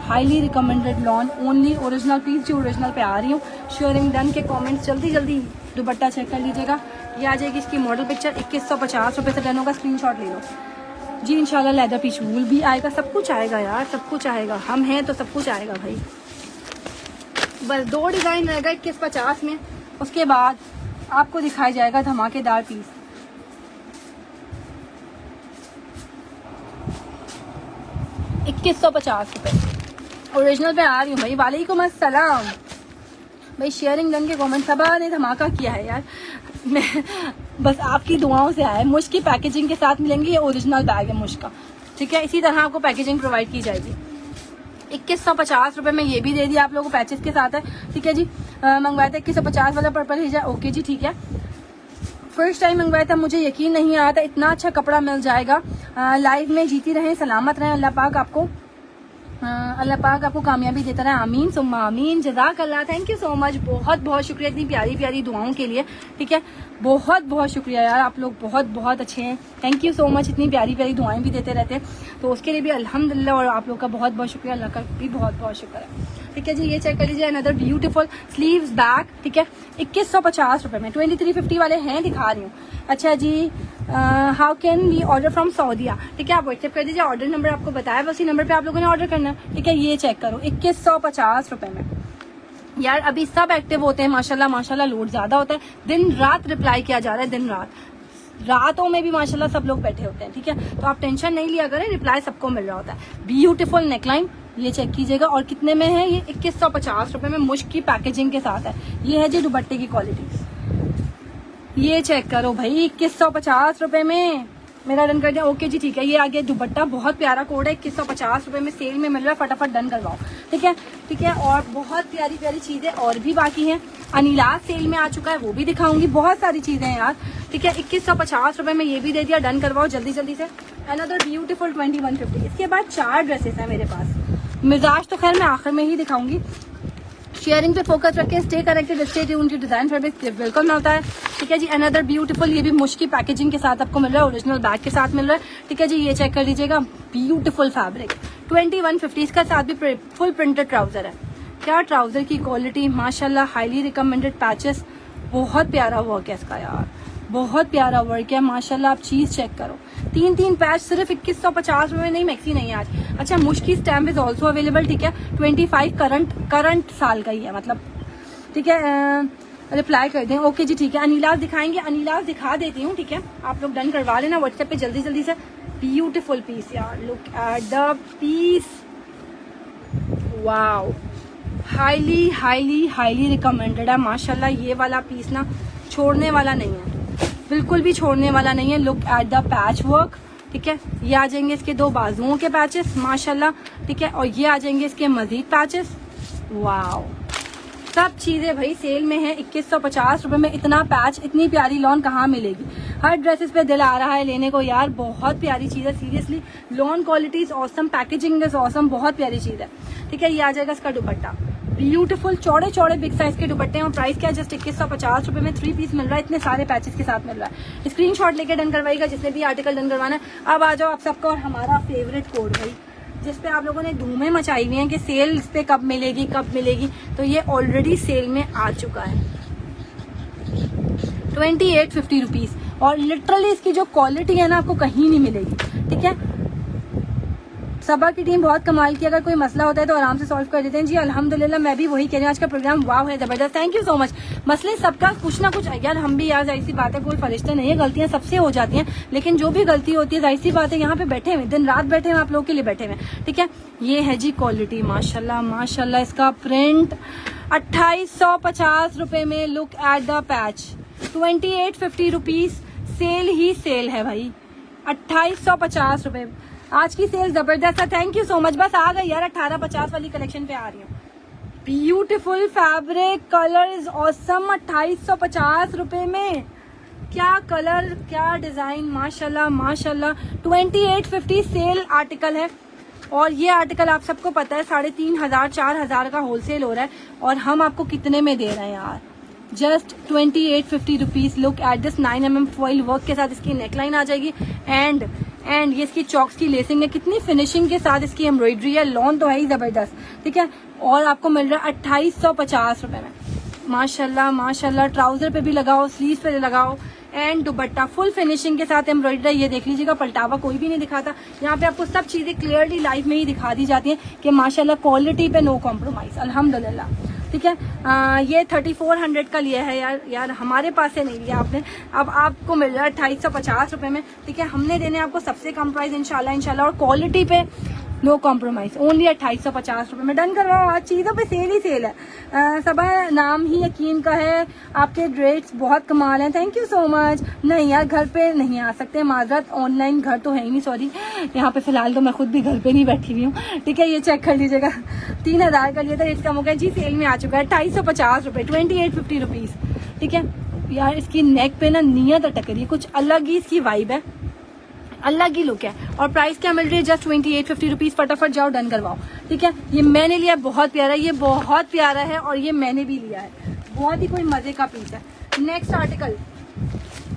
highly recommended lawn, only original piece जो ओरिजिनल पे आ रही हूँ। शेयरिंग डन के कमेंट्स जल्दी जल्दी। दुपट्टा चेक कर लीजिएगा ये आ जाएगी इसकी मॉडल पिक्चर। 2150 रुपये से डन होगा, स्क्रीनशॉट ले लो जी। इंशाल्लाह लेदर पीच वूल भी आएगा, सब कुछ आएगा यार, सब कुछ आएगा। हम हैं तो सब कुछ आएगा भाई। बस 2 डिज़ाइन रहेगा 2150 में, उसके बाद आपको दिखाया जाएगा धमाकेदार पीस। ₹2150 ओरिजिनल पे आ रही हूँ भाई। वालेकुम अस्सलाम भाई। शेयरिंग डन के कमेंट सब ने धमाका किया है यार। मैं बस आपकी दुआओं से आया। मुश्क की पैकेजिंग के साथ मिलेंगे, ये ओरिजिनल बैग है मुश्क का, ठीक है। इसी तरह आपको पैकेजिंग प्रोवाइड की जाएगी। 2150 रुपये में ये भी दे दिया आप लोगों को, पैचेस के साथ है, ठीक है जी। मंगवाया था 2150 वाला पर्पल भेजा, ओके जी ठीक है। फर्स्ट टाइम मंगवाया था, मुझे यकीन नहीं आया था इतना अच्छा कपड़ा मिल जाएगा। लाइफ में जीती रहें, सलामत रहें, अल्लाह पाक आपको कामयाबी देता रहे, आमीन सुम्मा आमीन। जज़ाकल्लाह, थैंक यू सो मच, बहुत बहुत शुक्रिया इतनी प्यारी प्यारी दुआओं के लिए, ठीक है। बहुत बहुत शुक्रिया यार, आप लोग बहुत बहुत अच्छे हैं, थैंक यू सो मच। इतनी प्यारी प्यारी दुआएं भी देते रहते हैं, तो उसके लिए भी अल्हम्दुलिल्लाह, और आप लोग का बहुत बहुत शुक्रिया, अल्लाह का भी बहुत बहुत शुक्र है, ठीक है जी। ये चेक कर लीजिए, अनदर ब्यूटीफुल स्लीव्स बैग, ठीक है। 2150 रुपये में 2350 वाले हैं, दिखा रही हूँ। अच्छा जी, how can we order from Saudia, ठीक है। आप व्हाट्सएप कर दीजिए, ऑर्डर नंबर आपको बताया, बस इसी नंबर पे आप लोगों ने ऑर्डर करना है, ठीक है। ये चेक करो 2150 रुपये में यार। अभी सब एक्टिव होते हैं माशाल्लाह माशाल्लाह, लोड ज्यादा होता है, दिन रात रिप्लाई किया जा रहा है, दिन रात, रातों में भी माशाल्लाह सब लोग बैठे होते हैं, ठीक है। तो आप टेंशन नहीं लिया करें, रिप्लाई सबको मिल रहा होता है। ब्यूटीफुल नेकलाइन, ये चेक कीजिएगा, और कितने में है ये? 2150 रुपये में मुश्क की पैकेजिंग के साथ है। ये है जी दुपट्टे की क्वालिटी, ये चेक करो भाई 2150 रुपये में। मेरा डन कर दिया, ओके जी ठीक है। ये आ गया दुपट्टा, बहुत प्यारा कोड है, 2150 रुपये में सेल में मिल रहा है, फटाफट डन करवाओ, ठीक है ठीक है। और बहुत प्यारी प्यारी चीजें और भी बाकी हैं। अनिलाज सेल में आ चुका है, वो भी दिखाऊंगी, बहुत सारी चीजें हैं यार, ठीक है। 2150 रुपये में ये भी दे दिया, डन करवाओ जल्दी जल्दी से। Another beautiful 2150। इसके बाद 4 ड्रेसेस हैं मेरे पास। मिजाज तो खैर मैं आखिर में ही दिखाऊंगी। शेयरिंग पे फोकस रखें, stay connected, stay tuned to design fabric, welcome होता है, ठीक है जी। अनदर ब्यूटीफुल, ये भी मुश्क की पैकेजिंग के साथ आपको मिल रहा है, ओरिजिनल बैग के साथ मिल रहा है, ठीक है जी। ये चेक कर लीजिएगा, ब्यूटीफुल फैब्रिक 2150। इसका साथ भी फुल प्रिंटेड ट्राउजर है। क्या ट्राउजर की क्वालिटी माशाल्लाह, हाईली रिकमेंडेड पैचेस, बहुत प्यारा वर्क है इसका यार, बहुत प्यारा वर्क है माशाल्लाह। आप चीज चेक करो, 3 पैच सिर्फ 2150 रुपये में, नहीं मैक्सी नहीं आज। अच्छा, मुश्क स्टैम्प इज ऑल्सो अवेलेबल, ठीक है। 25 करंट साल का ही है मतलब, ठीक है। रिप्लाई कर दें, ओके जी ठीक है। अनिलाज दिखाएंगे, अनिलाज दिखा देती हूँ, ठीक है। आप लोग डन करवा लेना व्हाट्सएप पे जल्दी जल्दी से। ब्यूटीफुल पीस यार, look at the piece, wow, highly highly highly recommended है माशाल्लाह। ये वाला पीस ना छोड़ने वाला नहीं है, बिल्कुल भी छोड़ने वाला नहीं है। Look at the patch work, ठीक है। ये आ जाएंगे इसके 2 बाजुओं के पैचेस माशाल्लाह, ठीक है। और ये आ जाएंगे इसके मजीद पैचेस, वाओ। सब चीजें भाई सेल में है 2150 रुपये में। इतना पैच, इतनी प्यारी लॉन कहाँ मिलेगी? हर ड्रेसेस पे दिल आ रहा है लेने को यार, बहुत प्यारी चीज है seriously. Lawn quality is awesome, packaging is awesome, बहुत प्यारी चीज है, ठीक है। ये आ जाएगा इसका दुपट्टा, ब्यूटीफुल चौड़े चौड़े बिग साइज के दुपट्टे हैं, और प्राइस क्या है? जस्ट 2150 रुपये में 3 पीस मिल रहा है, इतने सारे पैचेस के साथ मिल रहा है। स्क्रीनशॉट लेके डन करवाइएगा जिसने भी आर्टिकल डन करवाना है। अब आ जाओ आप सबका और हमारा फेवरेट कोड भाई, जिसपे आप लोगों ने धूमें मचाई हुई हैं कि सेल इस पे कब मिलेगी कब मिलेगी, तो ये ऑलरेडी सेल में आ चुका है। 2850 रुपीज, और लिटरली इसकी जो क्वालिटी है ना आपको कहीं नहीं मिलेगी, ठीक है। सबा की टीम बहुत कमाल की, अगर कोई मसला होता है तो आराम से सॉल्व कर देते हैं जी। अल्हम्दुलिल्लाह, मैं भी वही कह रही हूँ, आज का प्रोग्राम वाव है, जबरदस्त, थैंक यू सो मच। मसले सबका कुछ ना कुछ, यार हम भी यार, जाहिर सी बात है, कोई फरिश्ते नहीं है, गलतियां सबसे हो जाती हैं, लेकिन जो भी गलती होती है जाहिर सी बात है, यहाँ पे बैठे हुए दिन रात बैठे हुए आप लोगों के लिए बैठे हुए, ठीक है। ये है जी क्वालिटी माशाल्लाह माशाल्लाह। इसका प्रिंट 2850 रुपये में, look at the patch, 2850 rupees, sale ही सेल है भाई, 2850 रुपये। आज की सेल जबरदस्त है, थैंक यू सो मच। बस आ गई यार, 1850 वाली कलेक्शन पे आ रही हूँ। Beautiful fabric, colour is awesome, 2850 रुपये में। क्या कलर, क्या डिजाइन, माशाल्लाह माशाल्लाह। 2850 सेल आर्टिकल है, और ये आर्टिकल आप सबको पता है 3500 4000 का होलसेल हो रहा है, और हम आपको कितने में दे रहे हैं यार? Just 2850 rupees. Look at this 9mm foil work के साथ इसकी नेकलाइन आ जाएगी, एंड ये इसकी चॉक्स की लेसिंग है, कितनी फिनिशिंग के साथ इसकी एम्ब्रॉयडरी है, लॉन तो है ही जबरदस्त, ठीक है। और आपको मिल रहा है 2850 रुपये में, माशाल्लाह माशाल्लाह। ट्राउजर पे भी लगाओ, स्लीव पे लगाओ, एंड दुपट्टा फुल फिनिशिंग के साथ एम्ब्रॉयडरी। ये देख लीजिएगा, पलटावा कोई भी नहीं दिखाता। यहाँ पे आपको सब चीजें क्लियरली लाइव में ही दिखा दी जाती हैं कि माशाल्लाह क्वालिटी पे नो कॉम्प्रोमाइज, अल्हम्दुलिल्लाह। ठीक है, ये 3400 का लिया है यार हमारे पास से नहीं लिया आपने, अब आपको मिल रहा है 2850 रुपए में। ठीक है, हमने देने आपको सबसे कम प्राइस इंशाल्लाह, और क्वालिटी पे नो कॉम्प्रोमाइज, ओनली 2850 रुपए में। डन करवाओ, आज चीज़ों पे सेल ही सेल है। सबा नाम ही यकीन का है, आपके ड्रेस बहुत कमाल हैं, थैंक यू सो मच। नहीं यार, घर पे नहीं आ सकते, माजरत, ऑनलाइन घर तो है ही नहीं, सॉरी। यहाँ पे फिलहाल तो मैं खुद भी घर पे नहीं बैठी हुई हूँ। ठीक है, ये चेक कर लीजिएगा, 3000 का लिया था, इसका मौका जी सेल में आ चुका है 2850 रुपये, 2850 रुपीज़। ठीक है यार, इसकी नेक पे ना नियत अटक रही है, कुछ अलग ही इसकी वाइब है, अलग ही लुक है। और प्राइस क्या मिल रही है? Just 2850 rupees. फटाफट जाओ, डन करवाओ। ठीक है, ये मैंने लिया, बहुत प्यारा, ये बहुत प्यारा है, और ये मैंने भी लिया है, बहुत ही कोई मजे का पीस है। नेक्स्ट आर्टिकल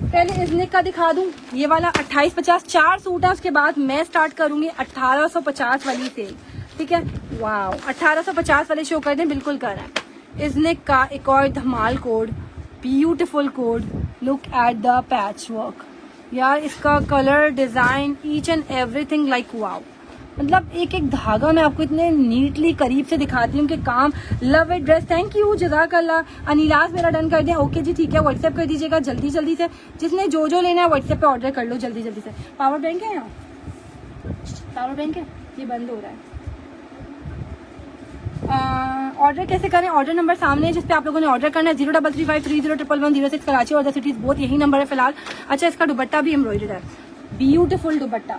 पहले इज़निक का दिखा दूं, ये वाला 2850, 4 सूट है, उसके बाद मैं स्टार्ट करूंगी 1850 वाली सेल। ठीक है, वाह, 1850 वाले शो कर दें, बिल्कुल कर रहे हैं। इज़निक का एक और धमाल code, beautiful code, look at the patch work यार, इसका colour, design, each and everything like wow. मतलब एक एक धागा मैं आपको इतने नीटली करीब से दिखाती हूँ कि काम, love it dress, thank you, जज़ाकल्लाह। अनिलाज मेरा डन कर दिया, ओके जी ठीक है, व्हाट्सएप कर दीजिएगा जल्दी जल्दी से, जिसने जो लेना है व्हाट्सएप पे ऑर्डर कर लो जल्दी जल्दी से। पावर बैंक है यहाँ, पावर बैंक है, ये बंद हो रहा है। ऑर्डर कैसे करें? ऑर्डर नंबर सामने है, जिसपे आप लोगों ने ऑर्डर करना है, 0335301106 कराची और द सिटीज, बहुत यही नंबर है फिलहाल। अच्छा, इसका दुपट्टा भी एम्ब्रॉयडर्ड है, beautiful dupatta,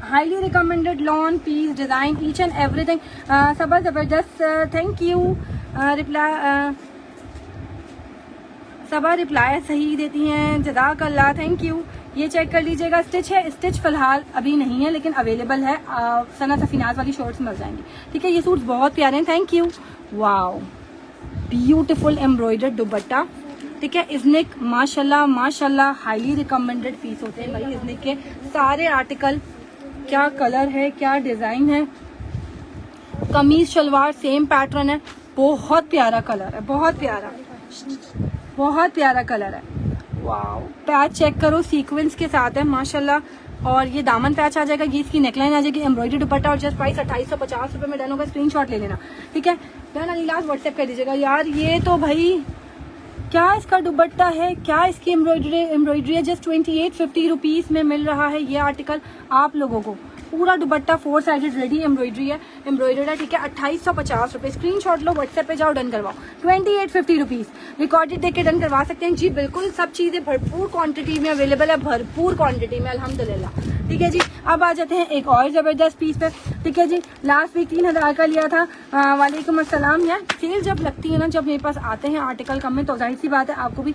highly recommended, lawn piece, design, each and everything, सब जबरदस्त, thank you. Reply Saba reply सही देती हैं, जज़ाकल्लाह, थैंक यू। ये चेक कर लीजिएगा, स्टिच है, स्टिच फिलहाल अभी नहीं है लेकिन अवेलेबल है, सना सफीनाज वाली शॉर्ट्स मिल जाएंगी। ठीक है, ये सूट्स बहुत प्यारे हैं, thank you. Wow, beautiful embroidered दुपट्टा। ठीक है, इज़निक माशाल्लाह माशाल्लाह हाईली रिकमेंडेड पीस होते हैं भाई इज़निक के सारे आर्टिकल। क्या कलर है, क्या डिजाइन है, कमीज शलवार सेम पैटर्न है, बहुत प्यारा कलर है, बहुत प्यारा, बहुत प्यारा कलर है। वाओ, पैच चेक करो, सीक्वेंस के साथ है माशाल्लाह, और ये दामन पैच आ जाएगा, ये इसकी नेकलाइन आ जाएगी, एम्ब्रॉयडरी दुपट्टा, और जस्ट प्राइस 2850 रुपये में डन होगा। स्क्रीनशॉट ले लेना। ठीक है, डन, अनिलाज व्हाट्सएप कर दीजिएगा। यार ये तो भाई क्या इसका दुपट्टा है, क्या इसकी एम्ब्रॉयडरी है, जस्ट 2850 रुपीज में मिल रहा है ये आर्टिकल आप लोगों को। पूरा दुपट्टा 4 साइडेड रेडी एम्ब्रॉयडरी है, एम्ब्रॉयडर्ड है। ठीक है, 2850 रुपये। स्क्रीनशॉट लो, व्हाट्सएप पे जाओ, डन करवाओ, 2850 रुपीज। रिकॉर्डेड देख के डन करवा सकते हैं जी, बिल्कुल सब चीजें भरपूर क्वांटिटी में अवेलेबल है, भरपूर क्वांटिटी में, अल्हम्दुलिल्लाह। ठीक है जी, अब आ जाते हैं एक और जबरदस्त पीस पे। ठीक है जी, लास्ट वीक 3000 का लिया था। वालेकुम अस्सलाम। यार सेल जब लगती है ना, जब मेरे पास आते हैं आर्टिकल कम में, तो जाहिर सी बात है आपको भी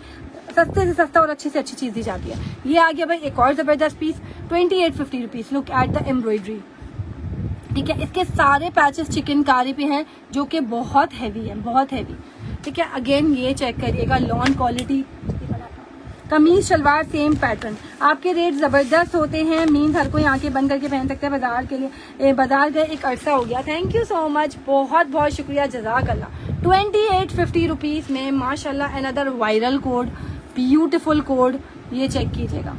सस्ते से सस्ता और अच्छी से अच्छी चीज दी जाती है। ये आ गया भाई एक और जबरदस्त piece, 2850 rupees. Look at the embroidery. ठीक है, इसके सारे पैचेस चिकनकारी पे हैं, जो कि बहुत हैवी है, बहुत हैवी। ठीक है, अगेन ये चेक करिएगा, लॉन क्वालिटी, कमीज शलवार सेम पैटर्न। आपके रेट जबरदस्त होते हैं, मीन हर कोई आंखें बंद करके पहन सकते हैं। बाजार के लिए बाजार गए एक अरसा हो गया, थैंक यू सो मच, बहुत बहुत शुक्रिया, जज़ाकल्लाह। 2850 रुपीज में माशाल्लाह another viral code, beautiful code, ये चेक कीजिएगा,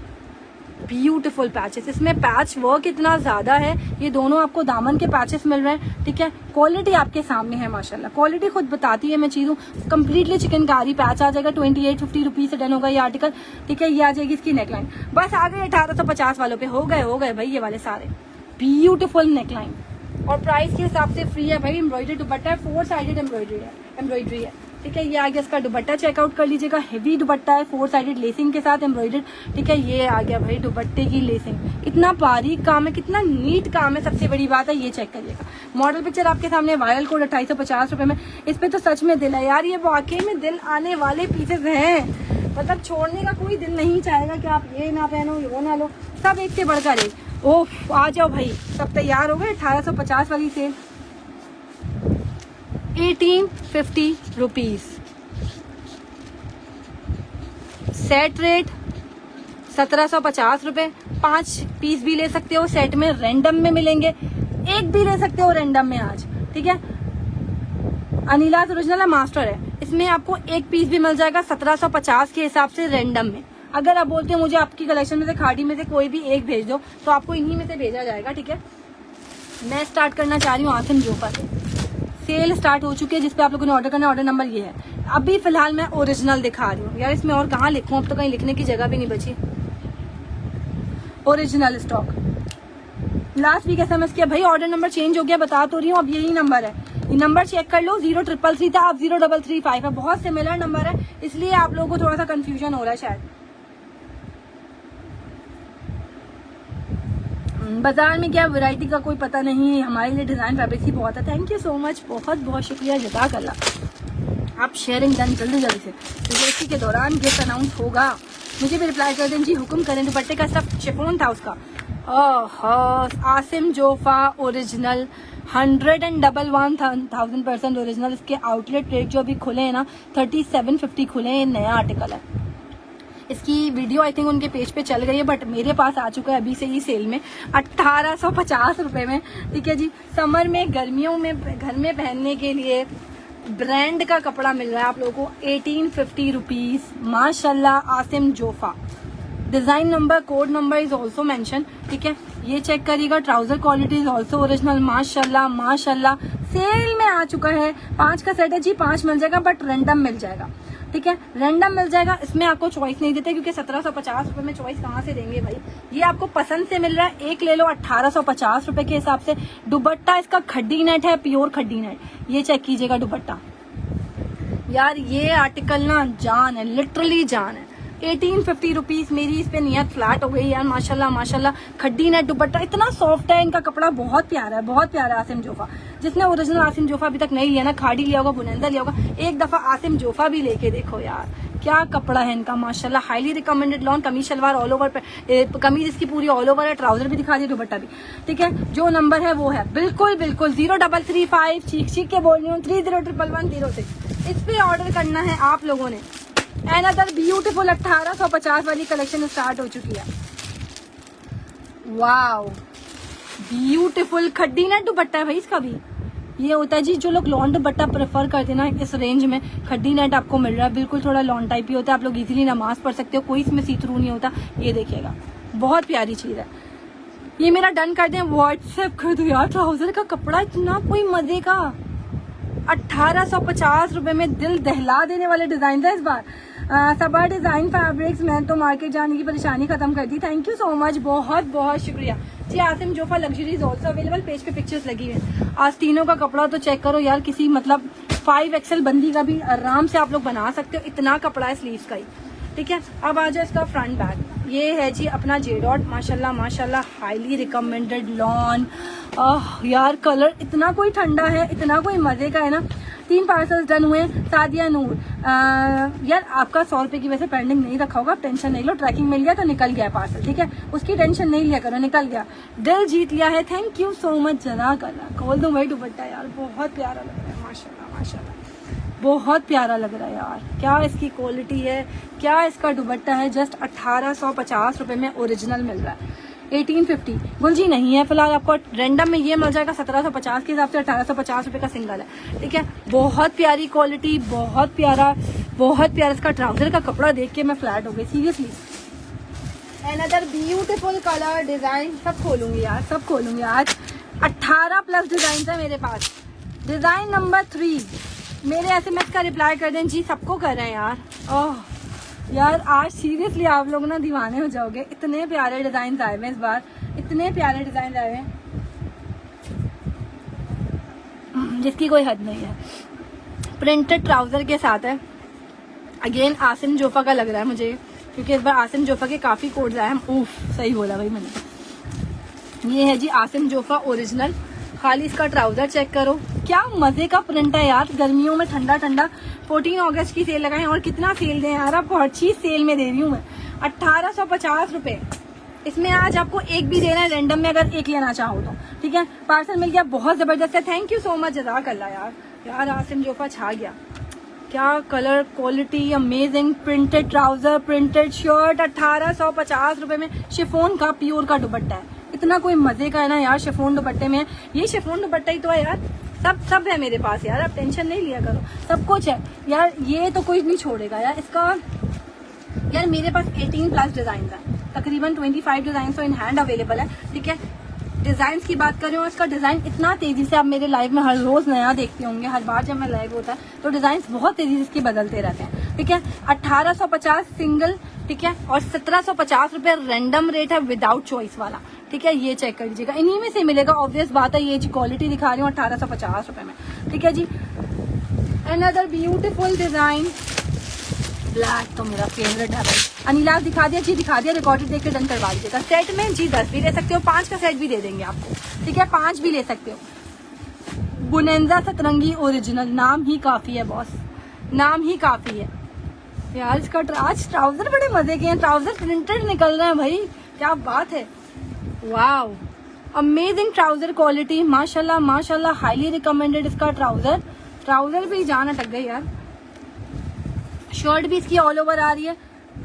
ब्यूटीफुल पैचेस। इसमें पैच वर्क इतना ज्यादा है, ये दोनों आपको दामन के पैचेस मिल रहे हैं। ठीक है, क्वालिटी आपके सामने है माशाल्लाह, क्वालिटी खुद बताती है। मैं चीजों कंप्लीटली चिकनकारी पैच आ जाएगा, 2850 रुपीज से डन होगा ये आर्टिकल। ठीक है, ये आ जाएगी इसकी नेकलाइन, बस आ गए 1850 वालों पे, हो गए भाई ये वाले सारे। ब्यूटीफुल नेकलाइन, और प्राइस के हिसाब से फ्री है भाई। एम्ब्रॉयडरी दुपट्टा है, 4 साइडेड एम्ब्रॉयडरी है। ठीक है, ये आ गया इसका दुपट्टा, चेकआउट कर लीजिएगा, हेवी दुपट्टा है, 4 साइडेड लेसिंग के साथ एम्ब्रॉयडर्ड। ठीक है, ये आ गया भाई दुपट्टे की लेसिंग, कितना बारीक काम है, कितना नीट काम है, सबसे बड़ी बात है, ये चेक करिएगा। मॉडल पिक्चर आपके सामने, वायरल कोड 2850 रुपए में। इस पे तो सच में दिल है यार, ये वाकई में दिल आने वाले पीसेस हैं, मतलब छोड़ने का कोई दिल नहीं चाहेगा कि आप ये ना पहनो, वो ना लो, सब एक से बढ़कर एक। ओह, आ जाओ भाई, सब तैयार हो गए। 1850 वाली सेल, 1850 रुपीज। सेट रेट 1750 रुपए। 5 पीस भी ले सकते हो सेट में, रैंडम में मिलेंगे, एक भी ले सकते हो रैंडम में आज। ठीक है, अनिलाज ओरिजिनल मास्टर है, इसमें आपको एक पीस भी मिल जाएगा 1750 के हिसाब से रैंडम में। अगर आप बोलते हैं मुझे आपकी कलेक्शन में से खाड़ी में से कोई भी एक भेज दो तो आपको इन्हीं में से भेजा जाएगा, ठीक है। मैं स्टार्ट करना चाह रही हूँ आसिम जोफा से। सेल स्टार्ट हो चुकी है जिसपे आप लोगों ने ऑर्डर करना है। ऑर्डर नंबर ये है। अभी फिलहाल मैं ओरिजिनल दिखा रही हूँ यार, इसमें और कहाँ लिखूँ, अब तो कहीं लिखने की जगह भी नहीं बची। Original stock last week SMS किया भाई, ऑर्डर नंबर चेंज हो गया, बता तो रही हूँ, अब यही नंबर है। ये नंबर चेक कर लो, 0333 था, अब 0335 है। बहुत सिमिलर नंबर है, इसलिए आप लोगों को थोड़ा सा कंफ्यूजन हो रहा है शायद। बाजार में क्या वैरायटी का कोई पता नहीं है, हमारे लिए डिजाइन फैब्रिक्स ही बहुत है। थैंक यू सो मच, बहुत बहुत शुक्रिया, जज़ाकल्लाह। आप शेयरिंग डन जल्दी जल्दी से, क्योंकि इसी के दौरान गिफ्ट अनाउंस होगा। मुझे भी रिप्लाई कर दें जी, हुक्म करें। दुपट्टे का सब शिफॉन था उसका। Asim Jofa original 111,000% original. इसके आउटलेट रेट जो अभी खुले हैं ना 3750 खुले हैं, नया आर्टिकल है। इसकी वीडियो आई थिंक उनके पेज पे चल गई है, बट मेरे पास आ चुका है अभी से ही सेल में 1850 रुपए में, ठीक है जी। समर में, गर्मियों में, घर में पहनने के लिए ब्रांड का कपड़ा मिल रहा है आप लोगों को 1850 रुपीज। माशाल्लाह Asim Jofa. Design number, code number is also mention, ठीक है। ये चेक करिएगा, trouser quality is also original. माशाल्लाह माशाल्लाह। सेल में आ चुका है, 5 का सेट है जी, 5 मिल जाएगा, बट रैंडम मिल जाएगा, ठीक है। रैंडम मिल जाएगा, इसमें आपको चॉइस नहीं देते क्योंकि 1750 रुपए में चॉइस कहाँ से देंगे भाई। ये आपको पसंद से मिल रहा है, एक ले लो 1850 रुपए के हिसाब से। दुपट्टा इसका खड्डी नेट है, प्योर खड्डी नेट। ये चेक कीजिएगा दुपट्टा यार, ये आर्टिकल ना जान है, लिटरली जान है। 1850 रुपीज। मेरी इस पे नियत फ्लैट हो गई यार, माशाल्लाह माशाल्लाह। खड्डी नेट दुपट्टा इतना सॉफ्ट है, इनका कपड़ा बहुत प्यारा है, बहुत प्यारा है। आसिम जोफा, जिसने ओरिजिनल आसिम जोफा अभी तक नहीं लिया ना, खाड़ी लिया होगा, बुनंदा लिया होगा, एक दफा आसिम जोफा भी लेके देखो यार, क्या कपड़ा है इनका माशाल्लाह। Highly recommended lawn. कमीज शलवार ऑल ओवर, कमीज इसकी पूरी ऑल ओवर है, ट्राउजर भी दिखा दिया, दुपट्टा भी, ठीक है। जो नंबर है वो है बिल्कुल बिल्कुल 0335, चीख चीख के बोल रही हूँ, 301110 इस पे ऑर्डर करना है आप लोगों ने। अनदर ब्यूटीफुल 1850 वाली कलेक्शन स्टार्ट हो चुकी है। वाओ, ब्यूटीफुल खड्डी नेट दुपट्टा है भाई इसका भी। ये होता है जी, जो लोग लॉन दुपट्टा प्रेफर करते हैं ना, इस रेंज में खड्डी नेट आपको मिल रहा है। बिल्कुल थोड़ा लॉन टाइप ही होता है, आप लोग इजीली नमाज पढ़ सकते हो, कोई इसमें सी थ्रू नहीं होता। ये देखिएगा, बहुत प्यारी चीज है। ये मेरा डन कर दें, व्हाट्सएप कर दो यार। ट्राउजर का कपड़ा इतना कोई मजे का, 1850 रुपए में दिल दहला देने वाले डिजाइन था इस बार। सबा डिजाइन फैब्रिक्स, मैं तो मार्केट जाने की परेशानी खत्म कर दी। थैंक यू सो मच, बहुत बहुत शुक्रिया जी। Asim Jofa luxury is also available, page पे पिक्चर्स लगी हुई है। आज तीनों का कपड़ा तो चेक करो यार, किसी मतलब 5XL बंदी का भी आराम से आप लोग बना सकते हो, इतना कपड़ा है स्लीव्स का ही, ठीक है। अब आ जाए इसका फ्रंट बैग। ये है जी अपना जे डॉट, माशाल्लाह माशाल्लाह, हाईली रिकमेंडेड लॉन। यार कलर इतना कोई ठंडा है, इतना कोई मजे का है ना। 3 पार्सल्स डन हुए। सादिया नूर, यार आपका 100 रुपए की वैसे पेंडिंग नहीं रखा होगा, टेंशन नहीं लो, ट्रैकिंग मिल गया तो निकल गया पार्सल, ठीक है, उसकी टेंशन नहीं लिया करो, निकल गया, दिल जीत लिया है। थैंक यू सो मच, जज़ाकल्लाह। खोल दूं भाई दुपट्टा यार, बहुत प्यारा लग रहा है, माशाल्लाह माशाल्लाह, बहुत प्यारा लग रहा है यार। क्या इसकी क्वालिटी है, क्या इसका दुपट्टा है। जस्ट 1850 रुपए में ओरिजिनल मिल रहा है। 1850 गुलजी नहीं है फिलहाल, आपको रैंडम में ये मिल जाएगा 1750 के हिसाब से, 1850 रुपए का सिंगल है, ठीक है। बहुत प्यारी क्वालिटी, बहुत प्यारा, बहुत प्यारा। इसका ट्राउजर का कपड़ा देख के मैं फ्लैट हो गई seriously. Another beautiful colour design, सब खोलूंगी यार, सब खोलूंगी आज। 18+ डिजाइन है मेरे पास। डिजाइन नंबर 3 मेरे SMS का रिप्लाई कर दें जी, सबको कर रहे हैं यार। ओह यार, आज सीरियसली आप लोग ना दीवाने हो जाओगे, इतने प्यारे डिजाइन आए हुए इस बार, इतने प्यारे डिजाइन आए हुए जिसकी कोई हद नहीं है। प्रिंटेड ट्राउजर के साथ है। अगेन आसिम जोफा का लग रहा है मुझे, क्योंकि इस बार आसिम जोफा के काफी कोड्स आए हैं। उफ, सही बोला भाई मैंने। ये है जी आसिम जोफा ओरिजिनल। खाली इसका ट्राउजर चेक करो, क्या मजे का प्रिंट है यार। गर्मियों में ठंडा ठंडा, 14 अगस्त की सेल लगाएं, और कितना सेल दें यार, आपको हर चीज सेल में दे रही हूँ मैं। 1850 रुपए। इसमें आज आपको एक भी देना है रैंडम में, अगर एक लेना चाहो तो, ठीक है। पार्सल मिल गया, बहुत जबरदस्त है। थैंक यू सो मच, जज़ाकल्लाह यार। यार आसिम जोफा छा गया, क्या colour quality, amazing. Printed trouser, printed shirt, 1850 रुपए में। शिफॉन का प्योर का दुपट्टा है, इतना कोई मजे का है ना यार। शिफॉन दुपट्टे में, ये शिफॉन दुपट्टा ही तो है यार। सब है मेरे पास यार, आप टेंशन नहीं लिया करो, सब कुछ है यार। ये तो कोई नहीं छोड़ेगा यार। इसका यार मेरे पास 18+ डिजाइन है, तकरीबन 25 डिजाइन तो इन हैंड अवेलेबल है। ठीक है, डिजाइन की बात करें और इसका डिजाइन इतना तेजी से, आप मेरे लाइव में हर रोज नया देखते होंगे, हर बार जब मैं लाइव होता है तो डिजाइन बहुत तेजी से इसकी बदलते रहते हैं। ठीक है, 1850 सिंगल, ठीक है, और 1750 रुपए रैंडम रेट है विदाउट चॉइस वाला। ठीक है, ये चेक कर लीजिएगा, इन्हीं में से मिलेगा, ऑब्वियस बात है। ये जी क्वालिटी दिखा रही हूँ 1850 रुपए में। ठीक है जी, अनदर ब्यूटीफुल डिजाइन, ब्लैक तो मेरा फेवरेट है भाई। अनिला दिखा दिया जी, दिखा दिया, रिकॉर्डेड देख के डन करवा लीजिएगा। सेट में जी 10 भी ले सकते हो, 5 का सेट भी दे देंगे आपको। ठीक है, 5 भी ले सकते हो। बुनेंजा सतरंगी ओरिजिनल, नाम ही काफी है बॉस, नाम ही काफी है यार। इसका आज ट्राउजर बड़े मजे के हैं, ट्राउजर प्रिंटेड निकल रहे हैं भाई, क्या बात है। वाओ, अमेजिंग ट्राउजर क्वालिटी, माशाल्लाह माशाल्लाह, हाईली रिकमेंडेड इसका ट्राउजर। ट्राउजर पे ही जान अटक गई यार। शर्ट भी इसकी ऑल ओवर आ रही है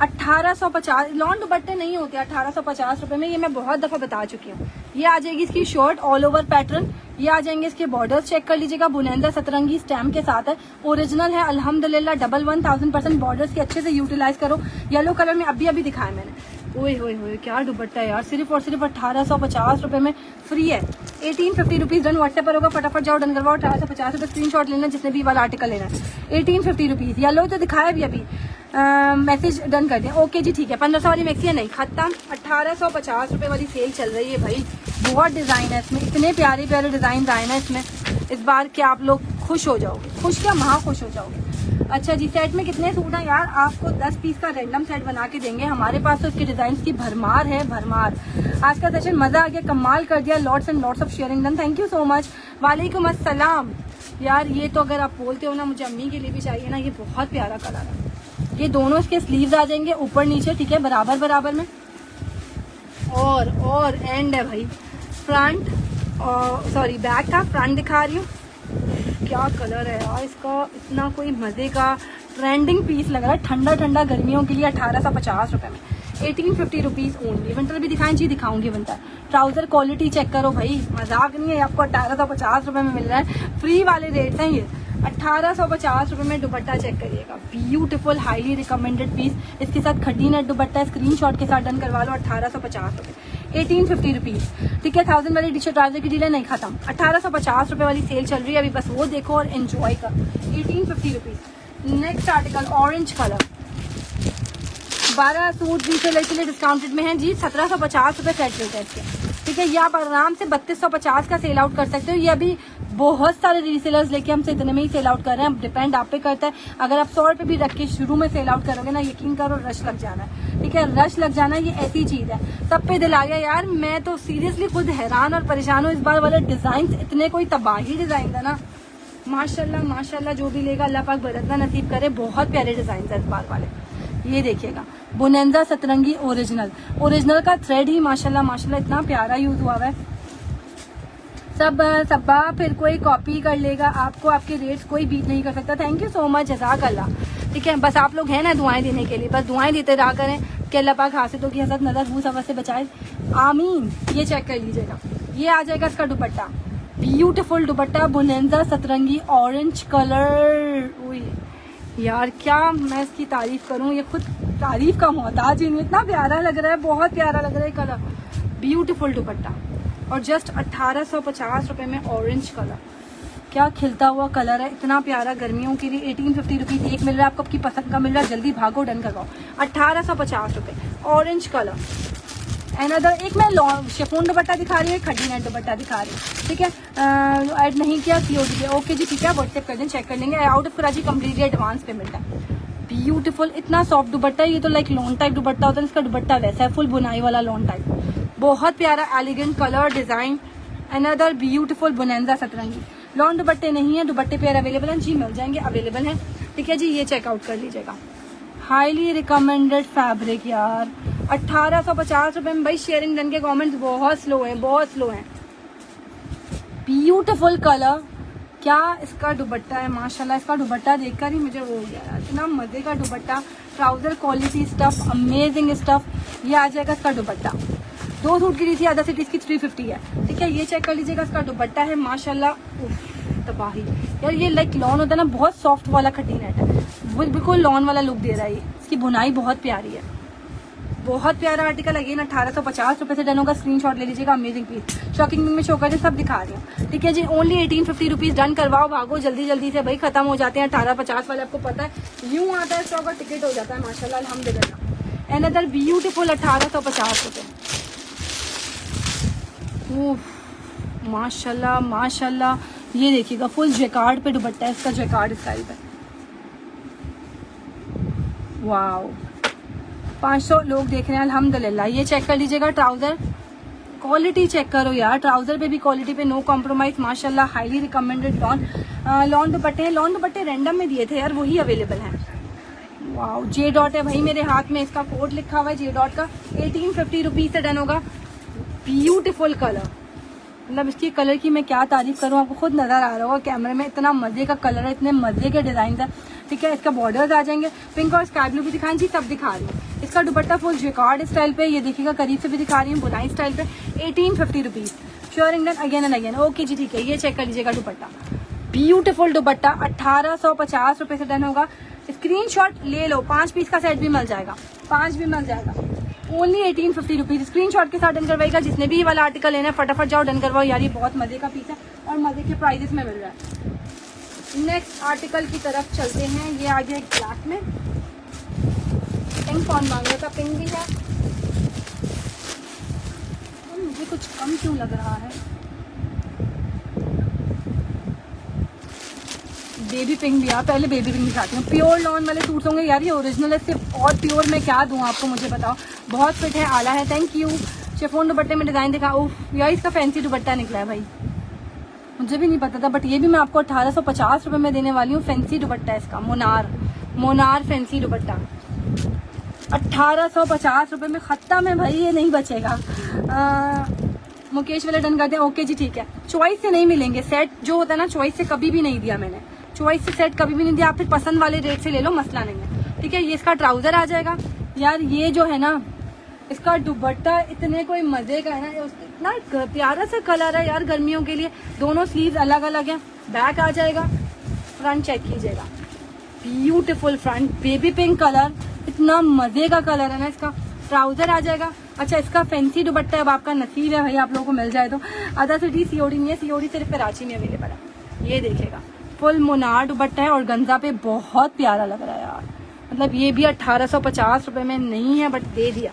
1850, लॉन दुपट्टे नहीं होते 1850 रुपए में, ये मैं बहुत दफा बता चुकी हूँ। ये आ जाएगी इसकी शर्ट ऑल ओवर पैटर्न, ये आ जाएंगे इसके बॉर्डर्स, चेक कर लीजिएगा, बुनेंजा सतरंगी स्टैम्प के साथ है, ओरिजिनल है अल्हम्दुलिल्लाह। 1000% बॉर्डर्स के अच्छे से यूटिलाइज करो। येलो कलर में अभी दिखाया मैंने। ओए होए होए, क्या दुपट्टा है यार, सिर्फ और सिर्फ 1850 रुपए में फ्री है। 1850 रुपीज डन व्हाट्सएप पर होगा, फटाफट जाओ डन करवाओ। 1850 रुपए स्क्रीनशॉट लेना जिसने भी वाला आर्टिकल लेना है। 1850 रुपीज, येलो तो दिखाया भी अभी, मैसेज डन कर दिया। ओके जी ठीक है, 1500 वाली मैक्सी है नहीं, खत्म। 1850 रुपए वाली सेल चल रही है भाई। बहुत डिजाइन है इसमें, इतने प्यारे प्यारे डिजाइन आए ना इसमें इस बार कि आप लोग खुश हो जाओगे, खुश क्या महा खुश हो जाओगे। अच्छा जी, सेट में कितने सूट हैं यार, आपको 10 पीस का रैंडम सेट बना के देंगे। हमारे पास तो इसके डिजाइन की भरमार है, भरमार। आज का सेशन मजा आ गया, कमाल कर दिया। Lots and lots of sharing done, thank you so much. वालेकुम अस्सलाम। यार ये तो अगर आप बोलते हो ना, मुझे अम्मी के लिए भी चाहिए ना, ये बहुत प्यारा कलर है। ये दोनों इसके स्लीव्स आ जाएंगे ऊपर नीचे, ठीक है, बराबर बराबर में। और एंड है भाई, फ्रंट सॉरी बैक का फ्रंट दिखा रही हूँ। क्या कलर है यार इसका, इतना कोई मजे का ट्रेंडिंग पीस लग रहा है, ठंडा ठंडा गर्मियों के लिए 1850 रुपए में। 1850 रुपीज ओनली। विंटर भी दिखाएं जी, दिखाऊंगी विंटर। ट्राउजर क्वालिटी चेक करो भाई, मजाक नहीं है, आपको 1850 रुपए में मिल रहा है, फ्री वाले रेट हैं ये। 1850 रुपए में दुपट्टा चेक करिएगा, ब्यूटीफुल हाईली रिकमेंडेड पीस। इसके साथ खड्डी नेट दुपट्टा स्क्रीनशॉट के साथ डन करवा लो। 1850 रुपए, 1850 रुपीज। ठीक है, 1000 वाली टी-शर्ट ट्राउजर की डील है नहीं, खत्म। 1850 रुपए वाली सेल चल रही है अभी, बस वो देखो और एंजॉय कर। 1850 rupees. Next article orange colour, 12 suit reseller के लिए डिस्काउंटेड में है जी, 1750 रुपए सेट रेट है इसके। ठीक है, ये आप आराम से 3250 का सेल आउट कर सकते हो। ये अभी बहुत सारे रीसेलर्स लेके हमसे इतने में ही सेल आउट कर रहे हैं, डिपेंड आप पे करता है। अगर आप 100 रुपए भी रख के शुरू में सेल आउट करोगे ना, यकीन करो रश लग जाना है। ठीक है, रश लग जाना, ये ऐसी चीज है। सब पे दिल आ गया यार, मैं तो सीरियसली खुद हैरान और परेशान हूँ। इस बार वाले डिजाइन इतने कोई तबाही डिजाइन है ना, माशाल्लाह माशाल्लाह, जो भी लेगा अल्लाह पाक बरकत नसीब करे। बहुत प्यारे डिजाइन है इस बार वाले, ये देखिएगा, बुनेंजा सतरंगी ओरिजिनल का थ्रेड ही माशाल्लाह माशाल्लाह इतना प्यारा यूज हुआ है। सब फिर कोई कॉपी कर लेगा आपको, आपके रेट्स कोई बीट नहीं कर सकता। थैंक यू सो मच, जज़ाक अल्लाह। ठीक है, बस आप लोग हैं ना दुआएं देने के लिए, बस दुआएं देते रहा करें कि अल्लाह पाक हासिलों की हसद नजर भूस हवस से बचाए, आमीन। ये चेक कर लीजिएगा, ये आ जाएगा इसका दुपट्टा, ब्यूटीफुल दुपट्टा, बुनेंजा सतरंगी ऑरेंज कलर। यार क्या मैं इसकी तारीफ करूं, ये खुद तारीफ का मोहताज ही नहीं, इतना प्यारा लग रहा है, बहुत प्यारा लग रहा है कलर, ब्यूटीफुल दुपट्टा। और जस्ट 1850 रुपए में ऑरेंज कलर, क्या खिलता हुआ कलर है, इतना प्यारा गर्मियों के लिए। 1850 रुपीज एक मिल रहा है आपको, आपकी पसंद का मिल रहा है, जल्दी भागो डन करवाओ। 1850 रुपए ऑरेंज कलर। अनदर एक मैं शिफॉन दुपट्टा दिखा रही हूँ, खड्डी नेट दुपट्टा दिखा रही हूँ। ठीक है, ऐड नहीं किया सीओडी पे, ओके जी ठीक है, व्हाट्सएप कर दें, चेक कर लेंगे। Out of Karachi completely advance payment है। ब्यूटीफुल, इतना सॉफ्ट दुपट्टा है, ये तो लाइक लॉन टाइप दुपट्टा होता है, इसका दुपट्टा वैसा है, फुल बुनाई वाला लॉन टाइप, बहुत प्यारा elegant colour design. Another beautiful Bonanza Satrangi, lawn दुपट्टे नहीं है, दुपट्टे पेयर अवेलेबल हैं जी, मिल जाएंगे, अवेलेबल हैं। ठीक है जी, ये चेकआउट कर लीजिएगा, हाईली रिकमेंडेड फैब्रिक यार। 1850 रुपए में भाई, शेयरिंग डन के कमेंट्स बहुत स्लो हैं, बहुत स्लो हैं। ब्यूटीफुल कलर, क्या इसका दुपट्टा है माशाल्लाह, इसका दुपट्टा देखकर ही मुझे वो हो गया यार, इतना मजे का दुपट्टा, trouser quality stuff, amazing stuff. ये आ जाएगा इसका दुपट्टा, 2 सूट की थी, अदर सिटीज की 350 है। ठीक है, ये चेक कर लीजिएगा, इसका दुपट्टा है माशाल्लाह, तबाही यार। ये लाइक लॉन होता है ना, बहुत सॉफ्ट वाला खड्डी नेट है, वो बिल्कुल लॉन वाला लुक दे रहा है। इसकी बुनाई बहुत प्यारी है, बहुत प्यारा आर्टिकल। अगेन 1850 रुपये से डन होगा, स्क्रीनशॉट ले लीजिएगा। अमेजिंग पीस, शॉकिंग में शो कर सब दिखा रही हूँ, ठीक है जी। ओनली 1850 रुपीज़, डन करवाओ, भागो जल्दी जल्दी से भाई, खत्म हो जाते हैं 1850 वाले, आपको पता है यूँ आता है स्टॉक और टिकट हो जाता है माशाल्लाह अल्हम्दुलिल्लाह। अनदर ब्यूटीफुल 1850 रुपये, माशाल्लाह माशाल्लाह। ये देखिएगा फुल जैकार्ड पे दुपट्टा है इसका, जैकार्ड स्टाइल पे, वाओ। 500 लोग देख रहे हैं अल्हम्दुलिल्लाह। ये चेक कर लीजिएगा, ट्राउजर क्वालिटी चेक करो यार, ट्राउजर पे भी क्वालिटी पे नो कॉम्प्रोमाइज माशाल्लाह, हाईली रिकमेंडेड। लॉन दुपट्टे हैं, लॉन दुपट्टे रैंडम में दिए थे यार, वही अवेलेबल हैं। वाओ, जे डॉट है भाई मेरे हाथ में, इसका कोड लिखा हुआ है जे डॉट का। 1850 रुपीज़ से डन होगा। ब्यूटीफुल कलर, मतलब इसकी कलर की मैं क्या तारीफ करूँ, आपको खुद नजर आ रहा होगा कैमरे में, इतना मजे का कलर है, इतने मजे के डिजाइन है, ठीक है। इसका बॉर्डर्स आ जाएंगे, पिंक और स्काई ब्लू भी दिखाएं जी, सब दिखा रही हूँ। इसका दुपट्टा फुल जैकार्ड स्टाइल पे, ये देखिएगा करीब से भी दिखा रही हूँ, बुनाई स्टाइल पे। 1850 rupees, sure Indian again and again. Okay जी ठीक है, ये चेक कर लीजिएगा दुपट्टा, ब्यूटीफुल दुपट्टा 1850 रुपये से डन होगा। स्क्रीनशॉट ले लो, 5 पीस का सेट भी मिल जाएगा, 5 भी मिल जाएगा। ओनली 1850 रुपीज़, स्क्रीनशॉट के साथ डन करवाएगा। जिसने भी ये वाला आर्टिकल लेना है फटाफट जाओ डन करवाओ यार, ये बहुत मजे का पीस है और मजे के प्राइजेस में मिल रहा है। नेक्स्ट आर्टिकल की तरफ चलते हैं। ये आ गया एक ब्लैक में, पिंक कौन मांग रहा था, पिंक भी है। मुझे कुछ कम क्यों लग रहा है, बेबी पिंक भी है, पहले बेबी पिंक दिखाती हूँ। प्योर लॉन वाले सूट्स होंगे यार, ये ओरिजिनल है सिर्फ, और प्योर में क्या दूँ आपको मुझे बताओ, बहुत फिट है, आला है, थैंक यू। शिफॉन दुपट्टे में डिजाइन दिखा, ओह यार इसका फैंसी दुपट्टा निकला है भाई, मुझे भी नहीं पता था, बट ये भी मैं आपको 1850 रुपये में देने वाली हूँ। फैंसी दुपट्टा है इसका, मोनार फैंसी दुपट्टा 1850 रुपये में, खत्म है भाई, ये नहीं बचेगा। मुकेश वाले डन करते हैं, ओके जी ठीक है। चॉइस से नहीं मिलेंगे सेट, जो होता है ना चॉइस से कभी भी नहीं दिया मैंने, चॉइस से सेट कभी भी नहीं दिया, आप फिर पसंद वाले रेट से ले लो, मसला नहीं है, ठीक है। ये इसका ट्राउजर आ जाएगा यार, ये जो है ना इसका दुपट्टा इतने कोई मजे का है ना, इतना प्यारा सा कलर है यार गर्मियों के लिए। दोनों स्लीव अलग अलग हैं, बैक आ जाएगा, फ्रंट चेक कीजिएगा, beautiful front, baby pink colour, इतना मजे का कलर है ना इसका। ट्राउजर आ जाएगा। अच्छा इसका फैंसी दुपट्टा अब आपका नसीब है भाई, आप लोगों को मिल जाए तो। अदर सिटी सीओडी नहीं है, सीओडी सिर्फ कराची में अवेलेबल है। ये देखिएगा फुल मोनार दुपट्टा है और गंजा पे बहुत प्यारा लग रहा है यार, मतलब ये भी 1850 रुपये में नहीं है बट दे दिया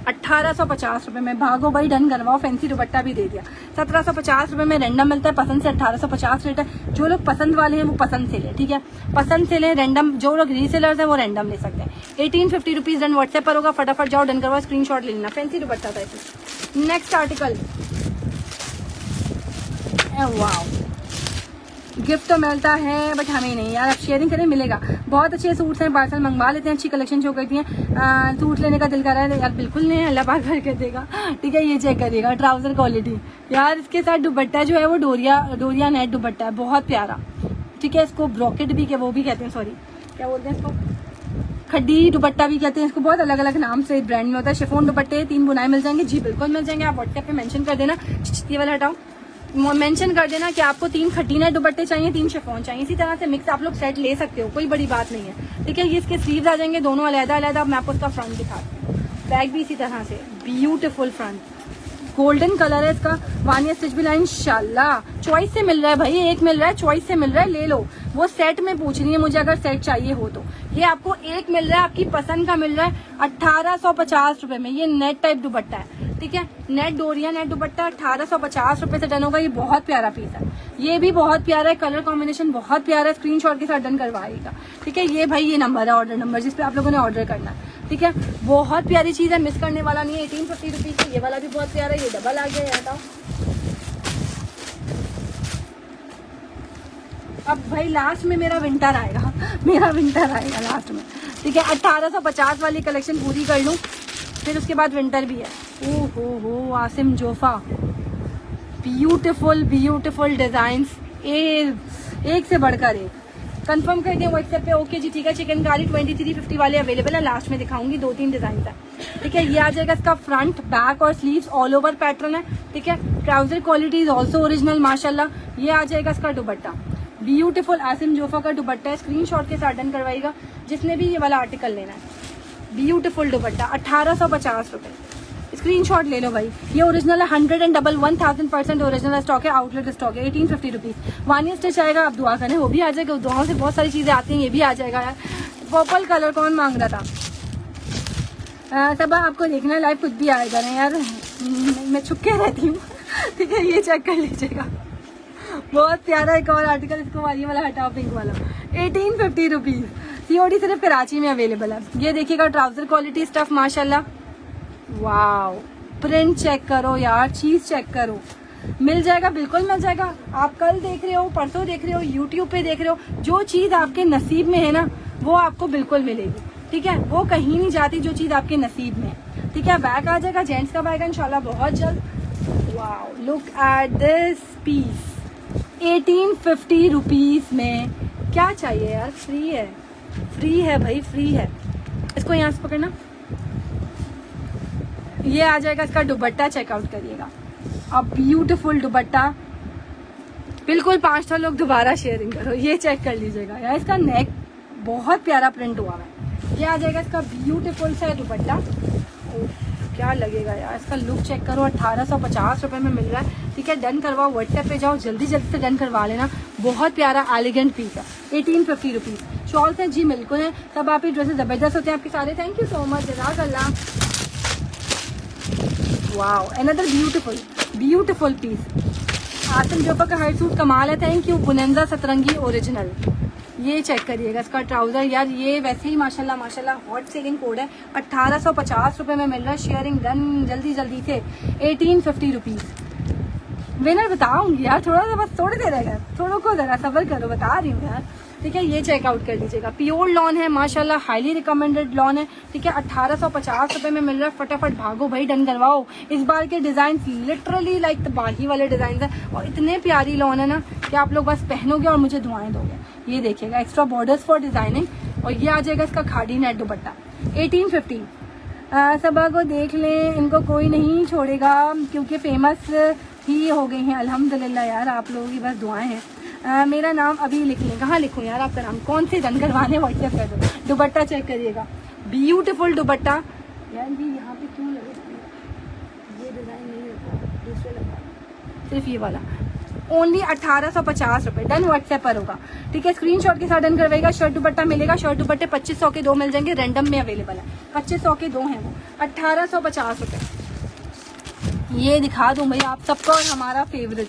1850 रुपये में। भागो भाई डन करवाओ, फैंसी दुपट्टा भी दे दिया। 1750 रुपये में रैंडम मिलता है, पसंद से 1850 रेट है। जो लोग पसंद वाले हैं वो पसंद से लें, ठीक है, पसंद से लें। रैंडम जो लोग रीसेलर्स हैं वो रैंडम ले सकते हैं। 1850 रुपीज़ डन व्हाट्सएप पर होगा, फटाफट जाओ डन करवाओ, स्क्रीनशॉट ले लेना। फैंसी दुपट्टा था इसे। नेक्स्ट आर्टिकल, वाओ गिफ्ट तो मिलता है बट हमें नहीं यार, आप शेयरिंग करें मिलेगा। बहुत अच्छे सूट्स हैं, पार्सल मंगवा लेते हैं, अच्छी कलेक्शन शो करती हैं। सूट लेने का दिल कर रहा है यार, बिल्कुल नहीं, अल्लाह पाक भर कर देगा, ठीक है। ये चेक करिएगा ट्राउजर क्वालिटी यार, इसके साथ दुपट्टा जो है वो डोरिया नेट दुपट्टा है, बहुत प्यारा, ठीक है। इसको ब्रॉकेट भी वो भी कहते हैं, सॉरी क्या बोलते हैं इसको, खड्डी दुपट्टा भी कहते हैं इसको, बहुत अलग अलग नाम से ब्रांड में होता है। शिफॉन दुपट्टे 3 बुनाई मिल जाएंगे जी, बिल्कुल मिल जाएंगे। आप व्हाट्सएप पे मेंशन कर देना, ये वाला हटाओ, मेंशन कर देना कि आपको 3 खड्डीना दुपट्टे चाहिए, 3 शिफॉन चाहिए, इसी तरह से मिक्स आप लोग सेट ले सकते हो, कोई बड़ी बात नहीं है, ठीक है। ये इसके स्लीव्स आ जाएंगे दोनों अलग अलग। मैं आपको इसका फ्रंट दिखाती हूँ, बैक भी इसी तरह से ब्यूटीफुल फ्रंट, गोल्डन कलर है इसका। वानिया स्टिच भी लाइन इंशाल्लाह चॉइस से मिल रहा है भाई, एक मिल रहा है चॉइस से मिल रहा है, ले लो। वो सेट में पूछ रही है मुझे, अगर सेट चाहिए हो तो ये आपको एक मिल रहा है, आपकी पसंद का मिल रहा है 1850 रुपए में। ये नेट टाइप दुपट्टा है, ठीक है, नेट डोरिया नेट दुपट्टा 1850 रुपए से डन होगा। ये बहुत प्यारा पीस है, ये भी बहुत प्यारा है, कलर कॉम्बिनेशन बहुत प्यारा है, स्क्रीनशॉट के साथ डन करवाएगा, ठीक है। ये भाई ये नंबर है, ऑर्डर नंबर जिसपे आप लोगों ने ऑर्डर करना है, ठीक है। बहुत प्यारी चीज है, मिस करने वाला नहीं है। 1850 रुपीज से ये वाला भी बहुत प्यारा है, ये डबल आ गया था। अब भाई लास्ट में मेरा विंटर आएगा, मेरा विंटर आएगा लास्ट में, ठीक है। 1850 वाली कलेक्शन पूरी कर लूं, फिर उसके बाद विंटर भी है। ओह हो Asim Jofa, beautiful beautiful designs, एक से बढ़कर एक। कंफर्म कर दिया व्हाट्सएप पे, ओके जी ठीक है। चिकनकारी 2350 वाले अवेलेबल है, लास्ट में दिखाऊंगी, 2-3 डिजाइन है, ठीक है। ये आ जाएगा इसका फ्रंट, बैक और स्लीव्स ऑल ओवर पैटर्न है, ठीक है। Trouser quality is also original माशाल्लाह। ये आ जाएगा इसका दुपट्टा, ब्यूटीफुल आसिम जोफा का दुपट्टा है, स्क्रीनशॉट के साथ डन करवाइएगा जिसने भी ये वाला आर्टिकल लेना है। ब्यूटीफुल दुपट्टा 1850 रुपये, स्क्रीनशॉट ले लो भाई। ये ओरिजिनल है, 1000% ओरिजिनल स्टॉक है, आउटलेट स्टॉक है। 1850 रुपीज़। 1 ईयर स्टिच आएगा, आप दुआ करें वो भी आ जाएगा। दुआओं से बहुत सारी चीज़ें आती हैं, ये भी आ जाएगा यार। पर्पल कलर कौन मांग रहा था? तब आपको देखना है लाइव, खुद भी आएगा ना यार, मैं छुपके रहती हूँ। ठीक है, ये चेक कर लीजिएगा, बहुत प्यारा एक और आर्टिकल। इसको ये वाला हटाओ, पिंक वाला। 1850 रुपीज़। COD सिर्फ कराची में अवेलेबल है। ये देखिएगा ट्राउजर क्वालिटी स्टफ माशाल्लाह, वाओ। प्रिंट चेक करो यार, चीज चेक करो, मिल जाएगा, बिल्कुल मिल जाएगा। आप कल देख रहे हो, परसों देख रहे हो, यूट्यूब पे देख रहे हो, जो चीज आपके नसीब में है ना वो आपको बिल्कुल मिलेगी। ठीक है, वो कहीं नहीं जाती जो चीज आपके नसीब में है। ठीक है, बैग आ जाएगा, जेंट्स का बैग इंशाल्लाह बहुत जल्द। Wow, look at this piece. 1850 rupees में क्या चाहिए यार, फ्री है, फ्री है भाई, फ्री है। इसको यहाँ से पकड़ना, ये आ जाएगा। इसका दुपट्टा चेकआउट करिएगा, अब ब्यूटीफुल दुपट्टा, बिल्कुल 500 लोग दोबारा शेयरिंग करो। ये चेक कर लीजिएगा यार, इसका नेक बहुत प्यारा प्रिंट हुआ है। ये आ जाएगा इसका ब्यूटीफुल सा दुपट्टा, क्या लगेगा यार, इसका लुक चेक करो। 1850 रुपये में मिल रहा है। ठीक है, डन करवाओ, व्हाट्सएप पे जाओ, जल्दी जल्दी से डन करवा लेना। बहुत प्यारा एलिगेंट पीस है। 1850 रुपीज़। शॉल्स हैं जी, बिल्कुल है, तब आप ये ड्रेसेस ज़बरदस्त होते हैं आपके सारे। थैंक यू सो मच, जज़ाकल्लाह। Wow, another beautiful piece. Asim Jofa का हर सूट कमाल है। Thank you. बुनंदा सतरंगी ओरिजिनल, ये चेक करिएगा इसका ट्राउजर यार, ये वैसे ही माशाल्लाह हॉट सेलिंग कोड है। 1850 रुपये में मिल रहा है। शेयरिंग डन जल्दी जल्दी से। 1850 रुपीज़। विनर बताऊंगी यार, थोड़ा सा बस, थोड़ी देर रहेगा, थोड़ा को जरा सब्र करो, बता रही हूँ यार। ठीक है, ये चेकआउट कर लीजिएगा। प्योर लॉन है माशाल्लाह, हाईली रिकमेंडेड लॉन है। ठीक है, 1850 रुपये में मिल रहा है। फटाफट भागो भाई, डन करवाओ। इस बार के डिजाइन लिटरली लाइक तबाही वाले डिजाइन है, और इतने प्यारी लॉन है ना कि आप लोग बस पहनोगे और मुझे दुआएं दोगे। ये देखिएगा, एक्स्ट्रा बॉर्डर्स फॉर डिजाइनिंग, और ये आ जाएगा इसका खादी नेट दुपट्टा। 1850। सबा को देख लें, इनको कोई नहीं छोड़ेगा क्योंकि फेमस ही हो गई हैं अल्हम्दुलिल्लाह यार, आप लोगों की बस दुआएं हैं। मेरा नाम अभी लिख लें, कहाँ लिखूँ यार आपका नाम, कौन से डन करवाने, व्हाट्सएप कर दो। दुपट्टा चेक करिएगा, ब्यूटीफुल दुपट्टा यार। ये यहाँ पे क्यों लगे, ये डिज़ाइन नहीं होता, दूसरे लगा, सिर्फ ये वाला। ओनली 1850 रुपये। डन व्हाट्सएप पर होगा। ठीक है, स्क्रीनशॉट के साथ डन करवाएगा। शर्ट दुपट्टा मिलेगा, शर्ट दुपट्टे 2500 के 2 मिल जाएंगे, रैंडम में अवेलेबल है। 2500 के 2 हैं वो, 1850 रुपये। ये दिखा दूँ भाई आप सबको, और हमारा फेवरेट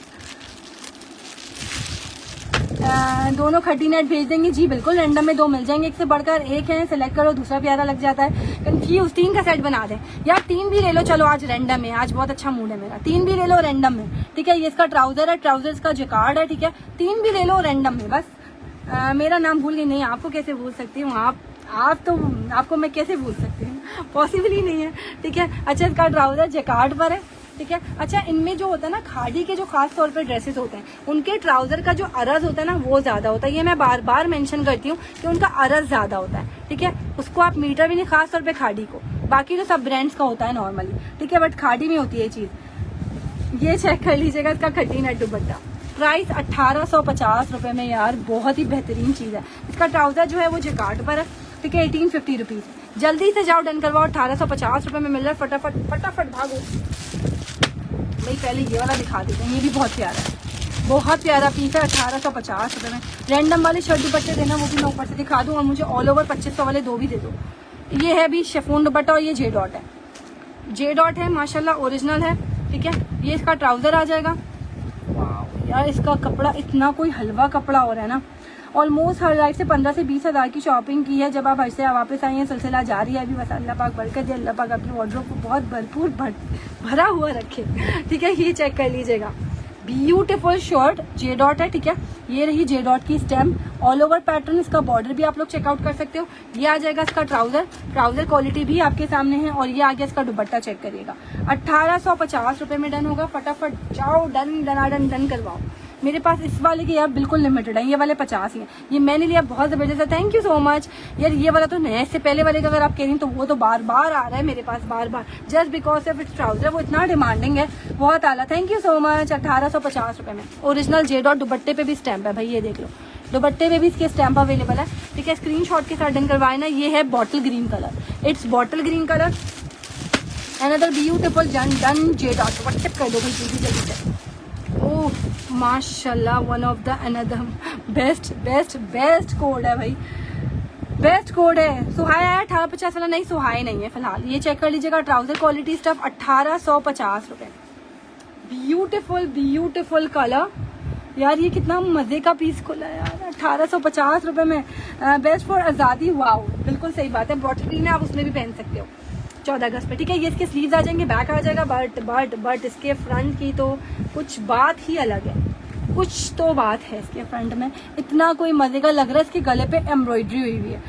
दोनों खट्टी नेट भेज देंगे जी, बिल्कुल रैंडम में 2 मिल जाएंगे। एक से बढ़कर एक है, सेलेक्ट करो, दूसरा प्यारा लग जाता है। कंफ्यूज, 3 का सेट बना दें यार, 3 भी ले लो। चलो आज रैंडम है, आज बहुत अच्छा मूड है मेरा, 3 भी ले लो रैंडम में। ठीक है, ये इसका ट्राउजर है, ट्राउजर का जैकार्ड है। ठीक है, 3 भी ले लो रैंडम में बस। मेरा नाम भूल गई, नहीं आपको कैसे भूल सकती हूँ, आप तो, आपको मैं कैसे भूल सकती हूँ, पॉसिबल ही नहीं है। ठीक है, अच्छा इसका ट्राउजर जैकार्ड पर है। ठीक है, अच्छा इनमें जो होता है ना, खादी के जो खास तौर पर ड्रेसेस होते हैं, उनके ट्राउजर का जो अरज होता है ना वो ज्यादा होता है। ये मैं बार बार मेंशन करती हूँ कि उनका अरज ज्यादा होता है। ठीक है, उसको आप मीटर भी नहीं, खास तौर पे खादी को, बाकी तो सब ब्रांड्स का होता है नॉर्मली। ठीक है, बट खादी में होती है ये चीज। ये चेक कर लीजिएगा, इसका खट्टी नेट दुपट्टा, प्राइस 1850 रुपये में यार, बहुत ही बेहतरीन चीज है। इसका ट्राउजर जो है वो जैकार्ड पर है। ठीक है, 1850 रुपीज। जल्दी से जाओ, डन करवाओ। 1850 रुपये में मिल रहा है। फटाफट फटाफट भागो भाई, पहले ये वाला दिखा देते हैं, ये भी बहुत प्यारा है, बहुत प्यारा पीस है। 1850 रुपये में। रैंडम वाले शर्ट दुपट्टे देना, वो भी मैं ऊपर से दिखा दूँ, और मुझे ऑल ओवर 2500 वाले 2 भी दे दो। ये है भी शिफॉन दुपट्टा, और ये जे डॉट है, जे डॉट है माशाल्लाह, ओरिजिनल है। ठीक है, ये इसका ट्राउजर आ जाएगा। वाह यार, इसका कपड़ा इतना कोई हलवा कपड़ा हो रहा है ना। ऑलमोस्ट हर लाइफ से 15 से 20 हज़ार की शॉपिंग की है। जब आप हर से वापस आई हैं, सिलसिला जारी है अभी, बस अल्लाह पाक बरकत दे, अल्लाह पाक आपकी वार्डरोब को बहुत भरपूर भरा हुआ रखे। ठीक है, ये चेक कर लीजिएगा, ब्यूटीफुल शर्ट, जे डॉट है। ठीक है, ये रही जे डॉट की स्टेम्प, ऑल ओवर पैटर्न, इसका बॉर्डर भी आप लोग चेकआउट कर सकते हो। ये आ जाएगा इसका ट्राउजर, ट्राउजर क्वालिटी भी आपके सामने है, और ये आ गया इसका दुपट्टा, चेक करिएगा। 1850 रुपये में डन होगा। फटाफट जाओ, डन डनाडन डन करवाओ। मेरे पास इस वाले के यार बिल्कुल लिमिटेड है, ये वाले 50 ही हैं, ये मैंने लिया, बहुत ज़बरदस्त है। थैंक यू सो मच यार। ये वाला तो नया, इससे पहले वाले का अगर आप कह रही हैं तो वो तो बार बार आ रहा है मेरे पास, बार बार, just because of its trouser, वो इतना डिमांडिंग है, बहुत आला। Thank you so much. 1850 रुपये में ओरिजिनल जे डॉट दुपट्टे पे भी स्टैम्प है भाई, ये देख लो। दुपट्टे में भी इसके स्टैम्प अवेलेबल है, ठीक है। स्क्रीनशॉट के साथ डन करवाए ना। ये है bottle green colour, it's bottle green colour, another beautiful done Z out. WhatsApp कर दो भाई जल्दी जल्दी से। ओह माशाल्लाह, one of the another best best best code है भाई, बेस्ट कोड है। सुहाय है 1850 वाला, नहीं सुहाय नहीं है फिलहाल। ये चेक कर लीजिएगा, ट्राउजर क्वालिटी स्टफ 1850 रुपए। ब्यूटीफुल ब्यूटीफुल कलर यार, ये कितना मजे का पीस खुला है यार 1850 रुपए में। बेस्ट फॉर आज़ादी, वाओ बिल्कुल सही बात है। बॉटल ग्रीन है, आप उसमें भी पहन सकते हो 14 अगस्त पे, ठीक है। ये इसके स्लीव्स आ जाएंगे, बैक आ जाएगा, बट इसके फ्रंट की तो कुछ बात ही अलग है, कुछ तो बात है इसके फ्रंट में, इतना कोई मजे का लग रहा है। इसके गले पे एम्ब्रॉयडरी हुई हुई है।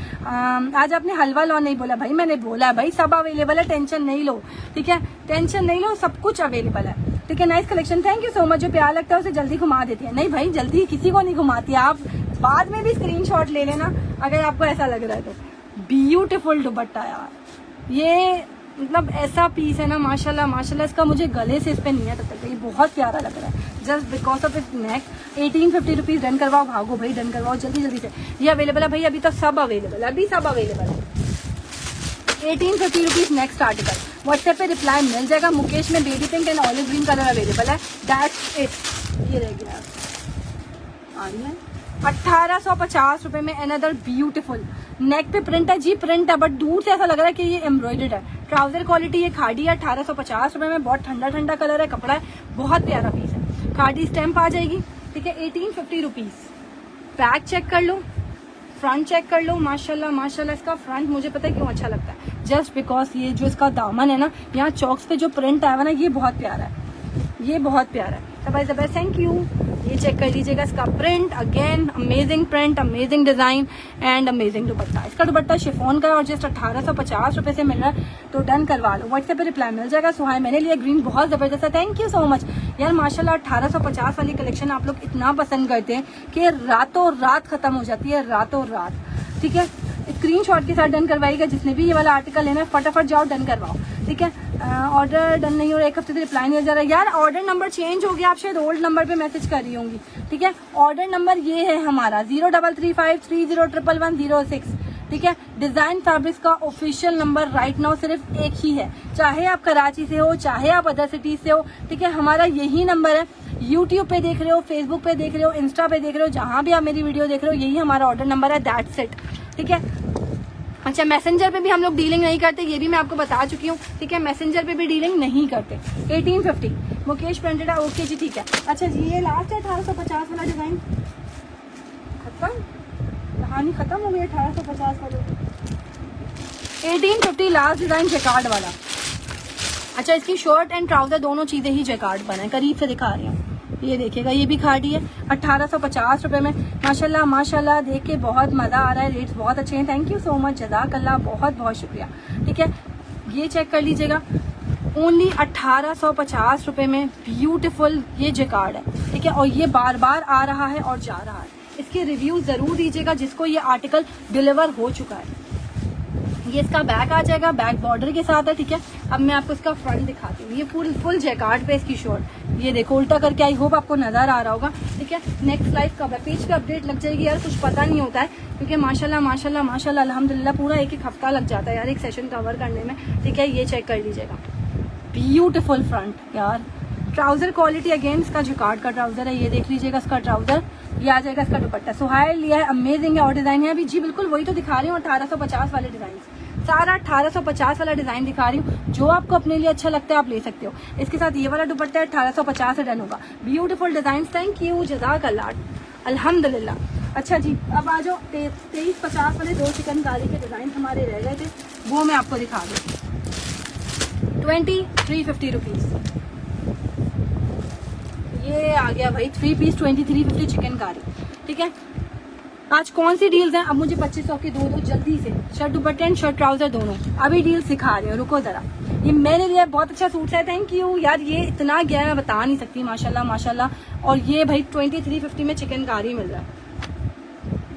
आज आपने हलवा लो नहीं बोला भाई, मैंने बोला भाई सब अवेलेबल है, टेंशन नहीं लो, ठीक है, टेंशन नहीं लो, सब कुछ अवेलेबल है, ठीक है। Nice collection, thank you so much. जो प्यार लगता है उसे जल्दी घुमा देती है। नहीं भाई जल्दी किसी को नहीं घुमाती, आप बाद में भी स्क्रीनशॉट ले लेना अगर आपको ऐसा लग रहा है तो। ब्यूटीफुल दुपट्टा यार, ये मतलब ऐसा पीस है ना माशाल्लाह माशाल्लाह। इसका मुझे गले से इस पे नहीं है तब तक, ये बहुत प्यारा लग रहा है just because of it's neck. 1850 rupees. Done करवाओ, भागो भाई डन करवाओ जल्दी जल्दी से। ये अवेलेबल है भाई, अभी तो सब अवेलेबल है, अभी सब अवेलेबल है। 1850 रुपीज नेक्स्ट आर्टिकल। व्हाट्सएप पे रिप्लाई मिल जाएगा। मुकेश में baby pink and olive green colour available है, दैट्स इट। ये रह गया आ रही है 1850 रुपए में। अनदर ब्यूटीफुल नेक पे प्रिंट है जी, प्रिंट है बट दूर से ऐसा लग रहा है कि ये एम्ब्रॉयडर्ड है। ट्राउजर क्वालिटी ये खाड़ी है 1850 रुपए में। बहुत ठंडा ठंडा कलर है, कपड़ा है, बहुत प्यारा पीस है। खाड़ी स्टैम्प आ जाएगी, ठीक है। 1850 रुपीज। बैक चेक कर लो, फ्रंट चेक कर लो, माशाल्लाह माशाल्लाह। इसका फ्रंट मुझे पता है क्यों अच्छा लगता है, जस्ट बिकॉज ये जो इसका दामन है ना, यहाँ चौक्स पे जो प्रिंट आया हुआ ना, ये बहुत प्यारा है, ये बहुत प्यारा है। जबरदस्त, थैंक यू। ये चेक कर लीजिएगा इसका print, again amazing print, amazing design and amazing दुपट्टा। इसका दुपट्टा शिफॉन का और जस्ट 1850 रुपए से मिल रहा है, तो डन करवा लो। व्हाट्सएप पे रिप्लाई मिल जाएगा। सुहाय मैंने लिया ग्रीन, बहुत जबरदस्त है, थैंक यू सो मच यार। माशाल्लाह 1850 वाली कलेक्शन आप लोग इतना पसंद करते हैं कि रातों रात खत्म हो जाती है, रातों रात, ठीक है। स्क्रीनशॉट के साथ डन करवाइएगा। जिसने भी ये वाला आर्टिकल लेना है फटाफट जाओ डन करवाओ, ठीक है। ऑर्डर डन नहीं हो रहा, एक हफ्ते से रिप्लाई नहीं हो जा रहा यार। ऑर्डर नंबर चेंज हो गया, आप शायद ओल्ड नंबर पे मैसेज कर रही होंगी, ठीक है। ऑर्डर नंबर ये है हमारा 0335301106, ठीक है। डिजाइन फैब्रिक्स का ऑफिशियल नंबर राइट नाउ सिर्फ एक ही है, चाहे आप कराची से हो, चाहे आप अदर सिटीज से हो, ठीक है। हमारा यही नंबर है। यूट्यूब पे देख रहे हो, फेसबुक पे देख रहे हो, इंस्टा पे देख रहे हो, जहां भी आप मेरी वीडियो देख रहे हो, यही हमारा ऑर्डर नंबर है, दैट्स इट, ठीक है। अच्छा, मैसेंजर पे भी हम लोग डीलिंग नहीं करते, ये भी मैं आपको बता चुकी हूँ, ठीक है। मैसेंजर पे भी डीलिंग नहीं करते। 1850 मुकेश प्रिंटेड है, ओके जी ठीक है। अच्छा जी, ये लास्ट है 1850 वाला डिजाइन, खत्म, कहानी खत्म हो गई 1850 वाला। 1850 लास्ट डिजाइन जैकार्ड वाला। अच्छा, इसकी शर्ट एंड ट्राउजर दोनों चीजें ही जैकार्ड बना है, करीब से दिखा रही हूँ, ये देखिएगा, ये भी खाड़ी है 1850 रुपए में। माशाल्लाह माशाल्लाह, देख के बहुत मजा आ रहा है, रेट्स बहुत अच्छे हैं, थैंक यू सो मच, जज़ाकल्लाह, बहुत बहुत शुक्रिया, ठीक है। ये चेक कर लीजिएगा, ओनली 1850 रुपए में ब्यूटीफुल ये जैकार्ड है, ठीक है। और ये बार बार आ रहा है और जा रहा है। इसके रिव्यू जरूर दीजिएगा जिसको ये आर्टिकल डिलीवर हो चुका है। ये इसका बैक आ जाएगा, बैक बॉर्डर के साथ है, ठीक है। अब मैं आपको इसका फ्रंट दिखाती हूँ। ये फुल जैकार्ड पे इसकी शॉर्ट, ये देखो उल्टा करके, आई होप आपको नजर आ रहा होगा, ठीक है। नेक्स्ट लाइव कब है, पेज पे अपडेट लग जाएगी यार, कुछ पता नहीं होता है क्योंकि माशाल्लाह माशाल्लाह माशाल्लाह अल्हम्दुलिल्लाह पूरा एक हफ्ता लग जाता है यार एक सेशन कवर करने में, ठीक है। ये चेक कर लीजिएगा, ब्यूटीफुल फ्रंट यार। ट्राउजर क्वालिटी अगेन इसका जैकार्ड का ट्राउजर है, ये देख लीजिएगा इसका ट्राउजर, ये आ जाएगा इसका दुपट्टा। सुहाइल लिया है, अमेजिंग है, और डिजाइन है अभी जी, बिल्कुल वही तो दिखा रही हूँ 1850 वाले डिजाइन, सारा 1850 वाला डिजाइन दिखा रही हूँ। जो आपको अपने लिए अच्छा लगता है आप ले सकते हो। इसके साथ ये वाला दुपट्टा है, 1850 से डन होगा। ब्यूटीफुल डिजाइन, थैंक यू, जज़ाकल्लाह, अल्हम्दुलिल्लाह। अच्छा जी, अब आ जाओ 2350 वाले दो चिकनकारी के डिजाइन हमारे रह गए थे, वो मैं आपको दिखा दूँ। 2350 रुपीज ये आ गया भाई, 3 पीस 2350 चिकनकारी, ठीक है। आज कौन सी डील्स हैं, अब मुझे 2500 की दो जल्दी से, शर्ट दुपट्टे एंड शर्ट ट्राउजर दोनों, अभी डील सिखा रही हूँ, रुको जरा। ये मेरे लिए बहुत अच्छा सूट है, थैंक यू यार। ये इतना गया मैं बता नहीं सकती, माशाल्लाह माशाल्लाह। और ये भाई 2350 में चिकनकारी मिल रहा है।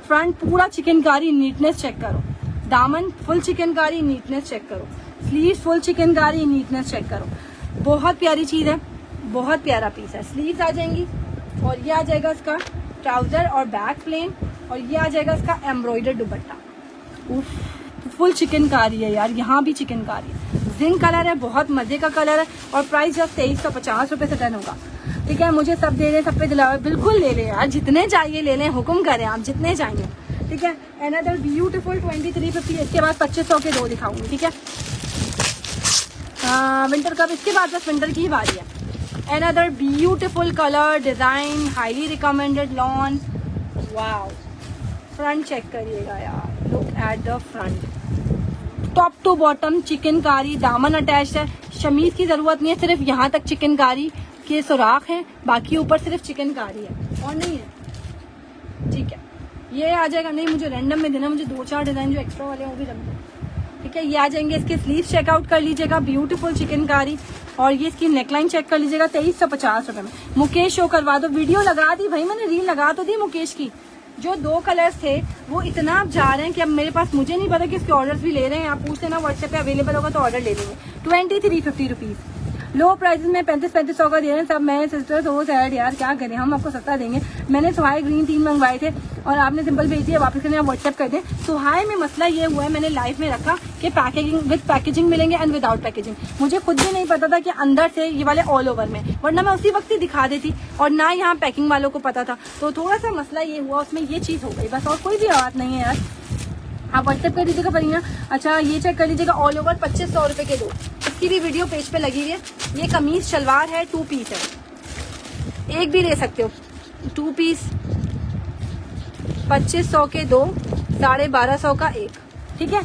फ्रंट पूरा चिकनकारी, नीटनेस चेक करो, दामन फुल चिकनकारी, नीटनेस चेक करो, sleeve full chikankari, neatness check करो, बहुत प्यारी चीज है, बहुत प्यारा पीस है। स्लीव्स आ जाएंगी और ये आ जाएगा इसका ट्राउजर और बैक प्लेन, और ये आ जाएगा इसका एम्ब्रॉयडर्ड दुपट्टा। उफ, फुल चिकनकारी है यार, यहाँ भी चिकनकारी है। जिंक कलर है, बहुत मजे का कलर है और प्राइस जस्ट 2350 रुपये से डन होगा। ठीक है, मुझे सब दे रहे, सब पे दिलावे, बिल्कुल ले लें यार, जितने चाहिए ले लें, हुक्म करें आप जितने चाहिए। ठीक है, अनदर ब्यूटीफुल 2350। इसके बाद 2500 के 2 दिखाऊंगी। ठीक है, विंटर कब, इसके बाद बस विंटर की ही बारी है। Another beautiful colour design, highly recommended lawn. Wow, front check करिएगा यार, look at the front, top to bottom chikankari, दामन अटैच है, शमीज की जरूरत नहीं है, सिर्फ यहाँ तक चिकनकारी के सुराख हैं, बाकी ऊपर सिर्फ चिकनकारी है और नहीं है। ठीक है, ये आ जाएगा, नहीं मुझे रैंडम में देना, मुझे 2-4 डिजाइन जो एक्स्ट्रा वाले हैं वो भी रख दो। ठीक है, ये आ जाएंगे, इसके स्लीव चेकआउट कर लीजिएगा, ब्यूटीफुल चिकनकारी, और ये इसकी नेकलाइन चेक कर लीजिएगा 2350 रुपए में। मुकेश शो करवा दो, वीडियो लगा दी भाई मैंने, रील लगा तो दी मुकेश की। जो 2 कलर्स थे वो इतना अब जा रहे हैं कि अब मेरे पास, मुझे नहीं पता कि इसके ऑर्डर्स भी ले रहे हैं, आप पूछ लेना व्हाट्सएप पे, अवेलेबल होगा तो ऑर्डर ले लेंगे। 2350 रुपीज़, लो प्राइसेस में 3500 का दे रहे हैं सब। मैं सिस्टर तो सैड यार, क्या करें, हम आपको सस्ता देंगे। मैंने सुहाई ग्रीन 3 मंगवाए थे और आपने सिंपल भेज दिया, वापस करने आप व्हाट्सएप कर दें। सुहाई में मसला ये हुआ है, मैंने लाइव में रखा कि पैकेजिंग विद पैकेजिंग मिलेंगे एंड विदाउट पैकेजिंग। मुझे खुद भी नहीं पता था कि अंदर से ये वाले ऑल ओवर में, वरना मैं उसी वक्त ही दिखा देती, और ना यहाँ पैकिंग वालों को पता था। तो थोड़ा सा मसला ये हुआ, उसमें ये चीज़ हो गई बस, और कोई भी बात नहीं है यार। आप व्हाट्सएप कर दीजिएगा फरीना। अच्छा, ये चेक कर लीजिएगा, ऑल ओवर 2500 रुपये के 2, इसकी भी वीडियो पेज पे लगी हुई है। ये कमीज शलवार है, 2 पीस है, एक भी ले सकते हो, 2 पीस, 2500 के 2, 1250 का 1। ठीक है,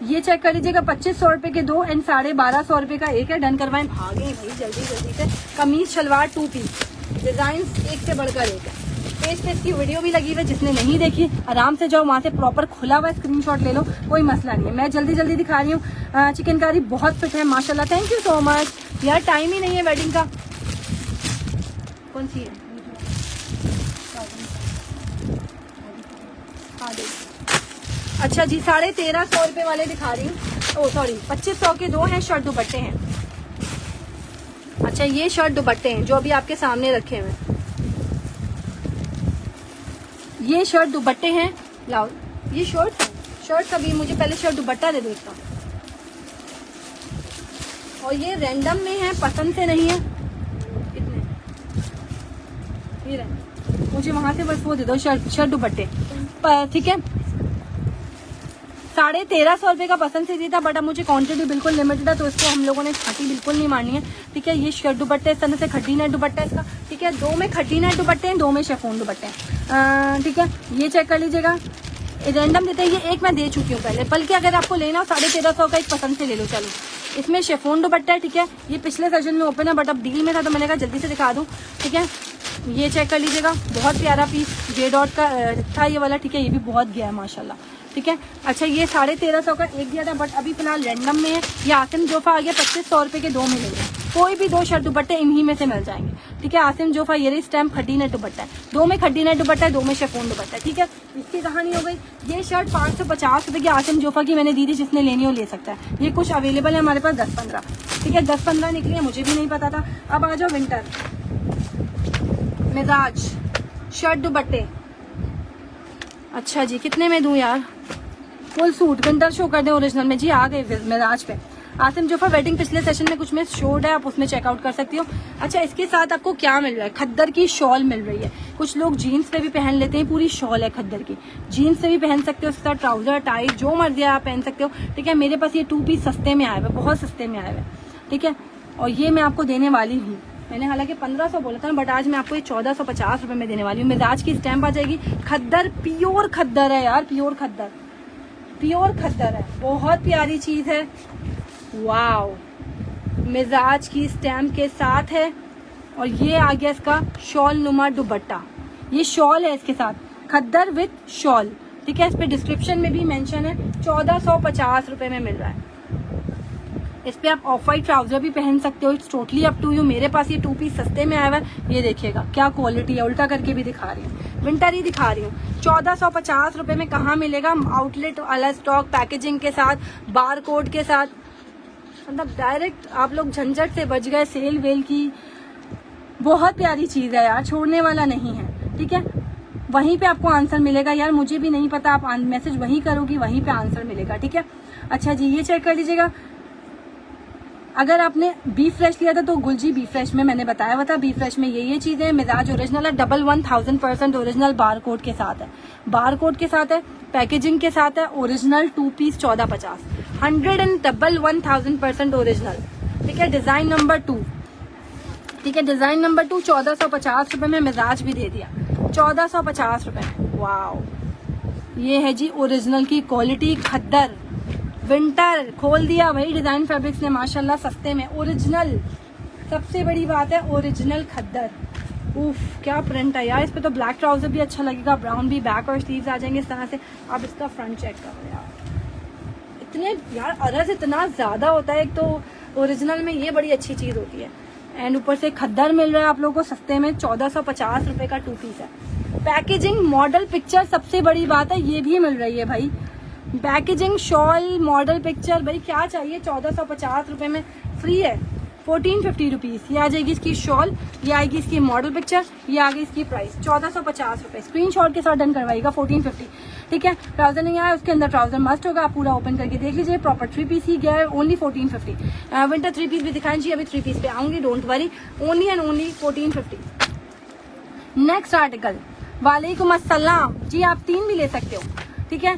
ये चेक कर लीजिएगा, 2500 रुपये के 2 एंड 1250 रुपये का 1 है। डन करवाएं, भागे भाई जल्दी जल्दी से। कमीज शलवार 2 पीस, डिजाइन एक से बढ़कर एक है। पेज पे इसकी वीडियो भी लगी हुई है, जिसने नहीं देखी आराम से जाओ, वहाँ से प्रॉपर खुला हुआ स्क्रीनशॉट ले लो, कोई मसला नहीं है। मैं जल्दी जल्दी दिखा रही हूँ। चिकनकारी बहुत फिट है माशाल्लाह, थैंक यू सो मच यार। टाइम ही नहीं है वेडिंग का। कौन सी है? हाँ देख, अच्छा जी, 1350 रुपये वाले दिखा रही हूँ। ओ सॉरी, 2500 के 2 हैं, शर्ट दुपट्टे हैं। अच्छा, ये शर्ट दुपट्टे हैं जो अभी आपके सामने रखे हुए हैं, ये शर्ट दुपट्टे हैं। लाओ, ये शर्ट अभी मुझे पहले शर्ट दुपट्टा दे देता हूँ। और ये रैंडम में है, पसंद से नहीं है। कितने ये रैंडम, मुझे वहां से बस वो दे दो, शर्ट दुपट्टे। ठीक है, 1350 रुपये का पसंद से दिया था, बट अब मुझे क्वांटिटी बिल्कुल लिमिटेड है, तो इसको हम लोगों ने छाती बिल्कुल नहीं मारनी है। ठीक है, ये शर्ट दुपट्टे इस तरह से खड्डी नेट दुपट्टा है इसका। ठीक है, 2 में खड्डी नेट दुपट्टे हैं, 2 में शेफोन दुपट्टे हैं। ठीक है, ये चेक कर लीजिएगा, रैंडम देते हैं, ये एक मैं दे चुकी हूँ पहले, बल्कि अगर आपको लेना हो 1350 का एक पसंद से ले लो। चलो, इसमें शेफोन दुपट्टा है। ठीक है, ये पिछले सेशन में ओपन है, बट अब डील में था तो मैंने कहा जल्दी से दिखा दूँ। ठीक है, ये चेक कर लीजिएगा, बहुत प्यारा पीस, जे डॉट का था ये वाला। ठीक है, ये भी बहुत गया है माशाल्लाह। ठीक है, अच्छा, ये 1350 का एक दिया था, बट अभी फिलहाल रैंडम में है। ये आसिम जोफा आ गया, 2500 रुपये के 2 मिलेंगे, कोई भी 2 शर्ट दुपट्टे इन्हीं में से मिल जाएंगे। ठीक है, आसिम जोफा, ये स्टैम्प खड्डी नेट दुपट्टा है, 2 में खड्डी नेट दुपट्टा है, 2 में शेफोन दुपट्टा है। ठीक है, इसकी कहानी हो गई। ये शर्ट 550 रुपये की आसिम जोफा की मैंने दी थी, जिसने लेनी हो ले सकता है। ये कुछ अवेलेबल है हमारे पास 10-15। ठीक है, 10-15 निकली है, मुझे भी नहीं पता था। अब आ जाओ विंटर मिजाज शर्ट दुपट्टे। अच्छा जी, कितने में दूं यार? फुल सूट विंटर शो कर दें ओरिजिनल में। जी, आ गए मिजाज पे। आसिम जोफा वेडिंग पिछले सेशन में कुछ में शोड है, आप उसमें चेकआउट कर सकती हो। अच्छा, इसके साथ आपको क्या मिल रहा है? खद्दर की शॉल मिल रही है। कुछ लोग जीन्स पे भी पहन लेते हैं, पूरी शॉल है खद्दर की, जीन्स से भी पहन सकते हो, उसके साथ ट्राउजर टाइट जो मर्जी आप पहन सकते हो। ठीक है, मेरे पास ये 2 पीस सस्ते में आए हुए, बहुत सस्ते में आए हुए। ठीक है, और ये मैं आपको देने वाली हूँ, मैंने हालांकि 1500 बोला था, बट आज मैं आपको ये 1450 रुपये में देने वाली हूँ। मिजाज की स्टैम्प आ जाएगी, खद्दर प्योर खद्दर है यार, प्योर खद्दर है, बहुत प्यारी चीज है। वाओ, मिजाज की स्टैम्प के साथ है। और ये आ गया इसका शॉल नुमा दुपट्टा, ये शॉल है इसके साथ, खद्दर विद शॉल। ठीक है, इस पे डिस्क्रिप्शन में भी मेंशन है, 1450 रुपये में मिल रहा है। इस पे आप ऑफ वाइट ट्राउजर भी पहन सकते हो, it's totally up to you. मेरे पास ये 2 पीस सस्ते में आया हुआ है, ये देखिएगा क्या क्वालिटी है, उल्टा करके भी दिखा रही हूँ, विंटर ही दिखा रही हूँ। 1450 रुपये में कहाँ मिलेगा? आउटलेट वाला स्टॉक, पैकेजिंग के साथ, बार कोड के साथ, मतलब डायरेक्ट आप लोग झंझट से बच गए सेल वेल की। बहुत प्यारी चीज है यार, छोड़ने वाला नहीं है। ठीक है, वहीं पे आपको आंसर मिलेगा। यार मुझे भी नहीं पता, आप मैसेज वहीं करोगी, वहीं पे आंसर मिलेगा, ठीक है। अच्छा जी, ये चेक कर लीजिएगा। अगर आपने बी फ्रेश लिया था तो गुलजी बी फ्रेश में मैंने बताया हुआ था, बी फ्रेश में ये चीजें, मिजाज ओरिजिनल है, 11,000% ओरिजिनल बार कोड के साथ है, बार कोड के साथ है, पैकेजिंग के साथ है, ओरिजिनल 2 पीस 1450, 111,000% ओरिजिनल, ठीक है। डिजाइन नंबर 2, ठीक है, डिजाइन नंबर 2 1450 रुपए में मिजाज भी दे दिया, 1450 रुपए में। वाओ, ये है जी ओरिजिनल की क्वालिटी, खद्दर विंटर खोल दिया भाई डिजाइन फैब्रिक्स ने माशाल्लाह, सस्ते में ओरिजिनल, सबसे बड़ी बात है ओरिजिनल खद्दर। उफ, क्या प्रिंट है यार, इस पे तो ब्लैक ट्राउजर भी अच्छा लगेगा, ब्राउन भी, बैक और स्लीव्स आ जाएंगे इस तरह से। आप इसका फ्रंट चेक करो यार, इतने यार अरज इतना ज्यादा होता है, एक तो ओरिजिनल में ये बड़ी अच्छी चीज होती है, एंड ऊपर से खद्दर मिल रहा है आप लोगों को सस्ते में, 1450 रुपए का 2 पीस है। पैकेजिंग, मॉडल पिक्चर, सबसे बड़ी बात है ये भी मिल रही है भाई, पैकेजिंग, शॉल, मॉडल पिक्चर, भाई क्या चाहिए, 1450 रुपए में फ्री है, 1450 रुपीज। ये आ जाएगी इसकी शॉल, ये आएगी इसकी मॉडल पिक्चर, ये आ गई इसकी प्राइस 1450 रुपए, स्क्रीन शॉट के साथ डन करवाइएगा, 1450, ठीक है। ट्राउजर नहीं आया, उसके अंदर ट्राउजर मस्ट होगा, आप पूरा ओपन करके देख लीजिए, प्रॉपर 3 पीस ही गया है, ओनली 1450। विंटर 3 पीस भी दिखाएं जी, अभी 3 पीस पे आऊंगी, don't worry, only and only 1450। Next article, वालेकुम अस्सलाम जी, आप 3 भी ले सकते हो, ठीक है।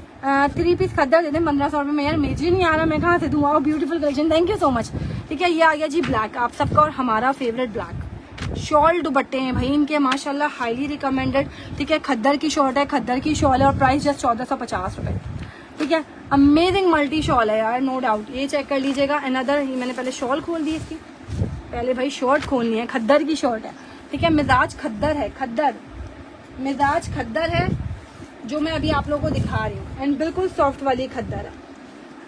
3 पीस खद्दर दे दें 1500 रुपए में, यार मुझे नहीं आ रहा, मैं कहाँ से दूँ, आओ, beautiful collection, thank you so much, ठीक है। ये आ गया जी ब्लैक, आप सबका और हमारा फेवरेट ब्लैक, शॉल दुपट्टे हैं भाई इनके माशाल्लाह, हाईली रिकमेंडेड, ठीक है। खद्दर की शॉर्ट है, खद्दर की शॉल है, और प्राइस जस्ट 1450 रुपए, ठीक है। अमेजिंग मल्टी शॉल है यार, नो डाउट, ये चेक कर लीजिएगा। अनदर, मैंने पहले शॉल खोल दी इसकी, पहले भाई शॉर्ट खोलनी है, खद्दर की शॉर्ट है, ठीक है। मिजाज खद्दर है, खद्दर मिजाज खद्दर है जो मैं अभी आप लोगों को दिखा रही हूँ, एंड बिल्कुल सॉफ्ट वाली खद्दर है,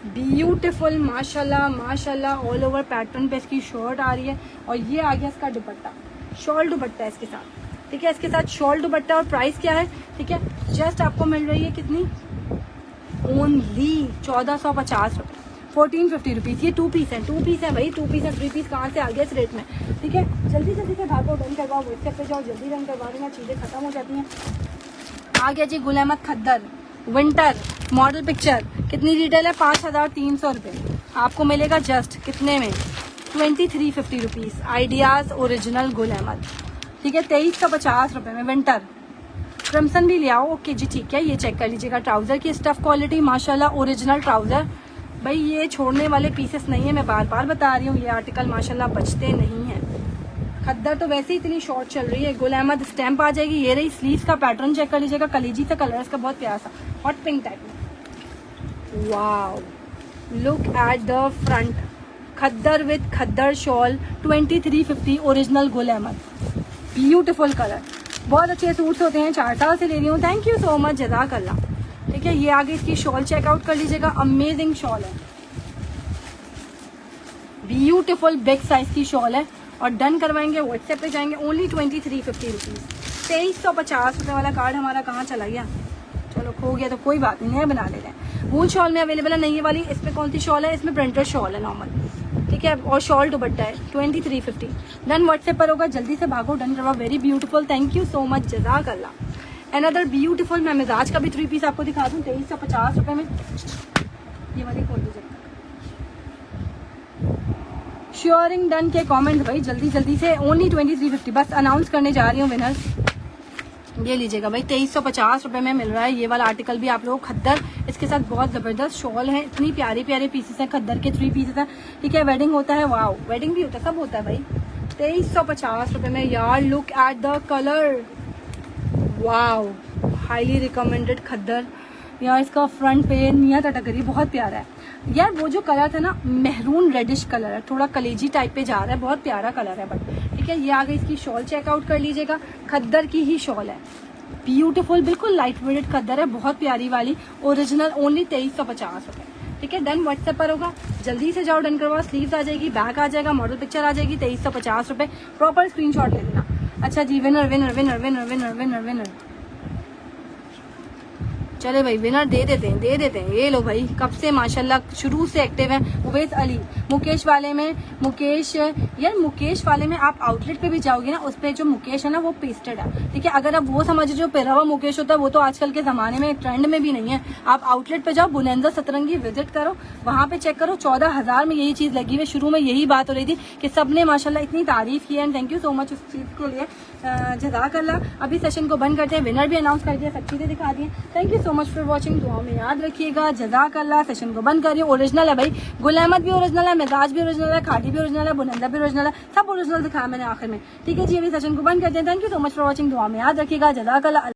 ब्यूटीफुल माशाल्लाह माशाल्लाह, ऑल ओवर पैटर्न पे इसकी शर्ट आ रही है, और ये आ गया इसका दुपट्टा, शॉल दुपट्टा है इसके साथ, ठीक है। इसके साथ शॉल दुपट्टा, और प्राइस क्या है, ठीक है, जस्ट आपको मिल रही है कितनी, ओनली 1450 रुपये, 1450 रुपीज़। ये 2 पीस है, 2 पीस है भाई, 2 पीस है, 3 पीस कहाँ से आ गया इस रेट में, ठीक है। जल्दी जल्दी से भागो, डन करवाओ, व्हाट्सएप पे जाओ, जल्दी डन करवा देना, चीज़ें खत्म हो जाती हैं। आ गया जी गुल अहमद खद्दर विंटर मॉडल पिक्चर, कितनी रिटेल है, 5300 रुपये, आपको मिलेगा जस्ट कितने में, 2350 rupees. Ideas original Gul Ahmed, ठीक है, 2350 रुपये में विंटर। क्रिम्सन भी ले आओ, ओके जी, ठीक है। ये चेक कर लीजिएगा, ट्राउजर की स्टफ क्वालिटी माशाल्लाह, ओरिजिनल ट्राउजर भाई, ये छोड़ने वाले पीसेस नहीं है, मैं बार बार बता रही हूँ, ये आर्टिकल माशाल्लाह बचते नहीं हैं। खद्दर तो वैसे ही इतनी शॉर्ट चल रही है, गुल अहमद स्टैंप आ जाएगी, ये रही स्लीव्स का पैटर्न चेक कर लीजिएगा, कलीजी सा कलर है इसका, बहुत प्यारा सा हॉट पिंक टाइप में। Wow, look at the front, khaddar with khaddar shawl, 2350 original Gul Ahmed, beautiful colour, बहुत अच्छे सूट्स होते हैं, 4 साल से ले रही हूँ, थैंक यू सो मच, जज़ाकल्लाह, ठीक है। ये आगे इसकी शॉल चेकआउट कर लीजिएगा, अमेजिंग शॉल है, ब्यूटीफुल बिग साइज की शॉल है, और डन करवाएंगे, व्हाट्सएप पे जाएंगे, ओनली 2350 रुपीज़। 2350 रुपये वाला कार्ड हमारा कहाँ चला गया, चलो खो गया तो कोई बात नहीं, नया बना ले रहे हैं। वूल शॉल में अवेलेबल है, नहीं ये वाली, इसमें कौन सी शॉल है, इसमें प्रिंटेड शॉल है नॉर्मल, ठीक है, और शॉल दुपट्टा है, 2350। डन व्हाट्सएप पर होगा, जल्दी से भागो, डन करवा, very beautiful, thank you so much, जज़ाकल्लाह। अनदर ब्यूटीफुल, मैं मिजाज का भी 3 पीस आपको दिखा दूँ, 2350 रुपये में, ये वाली खोल दीजिए। श्योरिंग डन के कमेंट भाई जल्दी जल्दी से, ओनली 2350, बस अनाउंस करने जा रही हूँ विनर्स। ये लीजिएगा भाई, 2350 रुपये में मिल रहा है ये वाला आर्टिकल भी आप लोग, खद्दर, इसके साथ बहुत जबरदस्त शॉल है, इतनी प्यारे प्यारे पीसेस हैं, खद्दर के 3 पीसेस हैं, ठीक है। वेडिंग होता है, वाओ, वेडिंग भी होता है, सब होता है भाई, 2350 रुपये में यार, look at the colour, wow, highly recommended khaddar यार, इसका फ्रंट पे नियत अटकरी बहुत प्यारा है यार, वो जो कलर था ना, मेहरून रेडिश कलर है, थोड़ा कलेजी टाइप पे जा रहा है, बहुत प्यारा कलर है बट, ठीक है। ये आ गई इसकी शॉल, चेकआउट कर लीजिएगा, खद्दर की ही शॉल है, ब्यूटीफुल, बिल्कुल लाइट वेटेड खद्दर है, बहुत प्यारी वाली, ओरिजिनल, ओनली 2350 रुपये, ठीक है। डन व्हाट्सएप पर होगा, जल्दी से जाओ, डन करवाओ, स्लीव्स आ जाएगी, बैक आ जाएगा, मॉडल पिक्चर आ जाएगी, 2350 रुपये, प्रॉपर स्क्रीनशॉट ले लेना। अच्छा जी, winner winner winner winner winner winner winner चले भाई विनर दे देते हैं। ये लो भाई, कब से माशाल्लाह शुरू से एक्टिव हैं। उवैस अली, मुकेश वाले में मुकेश वाले में आप आउटलेट पे भी जाओगे ना, उस पे जो मुकेश है ना वो पेस्टेड है, ठीक है। अगर आप वो समझो जो पिरावा मुकेश होता है वो तो आजकल के जमाने में ट्रेंड में भी नहीं है। आप आउटलेट पे जाओ, बुलंदा सतरंगी विजिट करो, वहाँ पे चेक करो, 14,000 में यही चीज लगी हुई। शुरू में यही बात हो रही थी कि सबने माशाल्लाह इतनी तारीफ की है, and thank you so much उस चीज के लिए, जज़ाकल्लाह। अभी सेशन को बंद करते हैं, विनर भी अनाउंस कर दिया, सब चीजें दिखा दी। Thank you so much for watching, दुआ में याद रखिएगा, जज़ाकल्लाह। सेशन को बंद करिए। ओरिजिनल है भाई, गुल अहमद भी ओरिजिनल है, मिजाज भी ओरिजिनल है, खाटी भी ओरिजिनल है, बुलंदा भी ओरिजिनल है, सब ओरिजिनल दिखाया मैंने आखिर में, ठीक है जी। अभी सेशन को बंद करते हैं। Thank you so much for watching, दुआ में याद रखिएगा, जज़ाकल्लाह।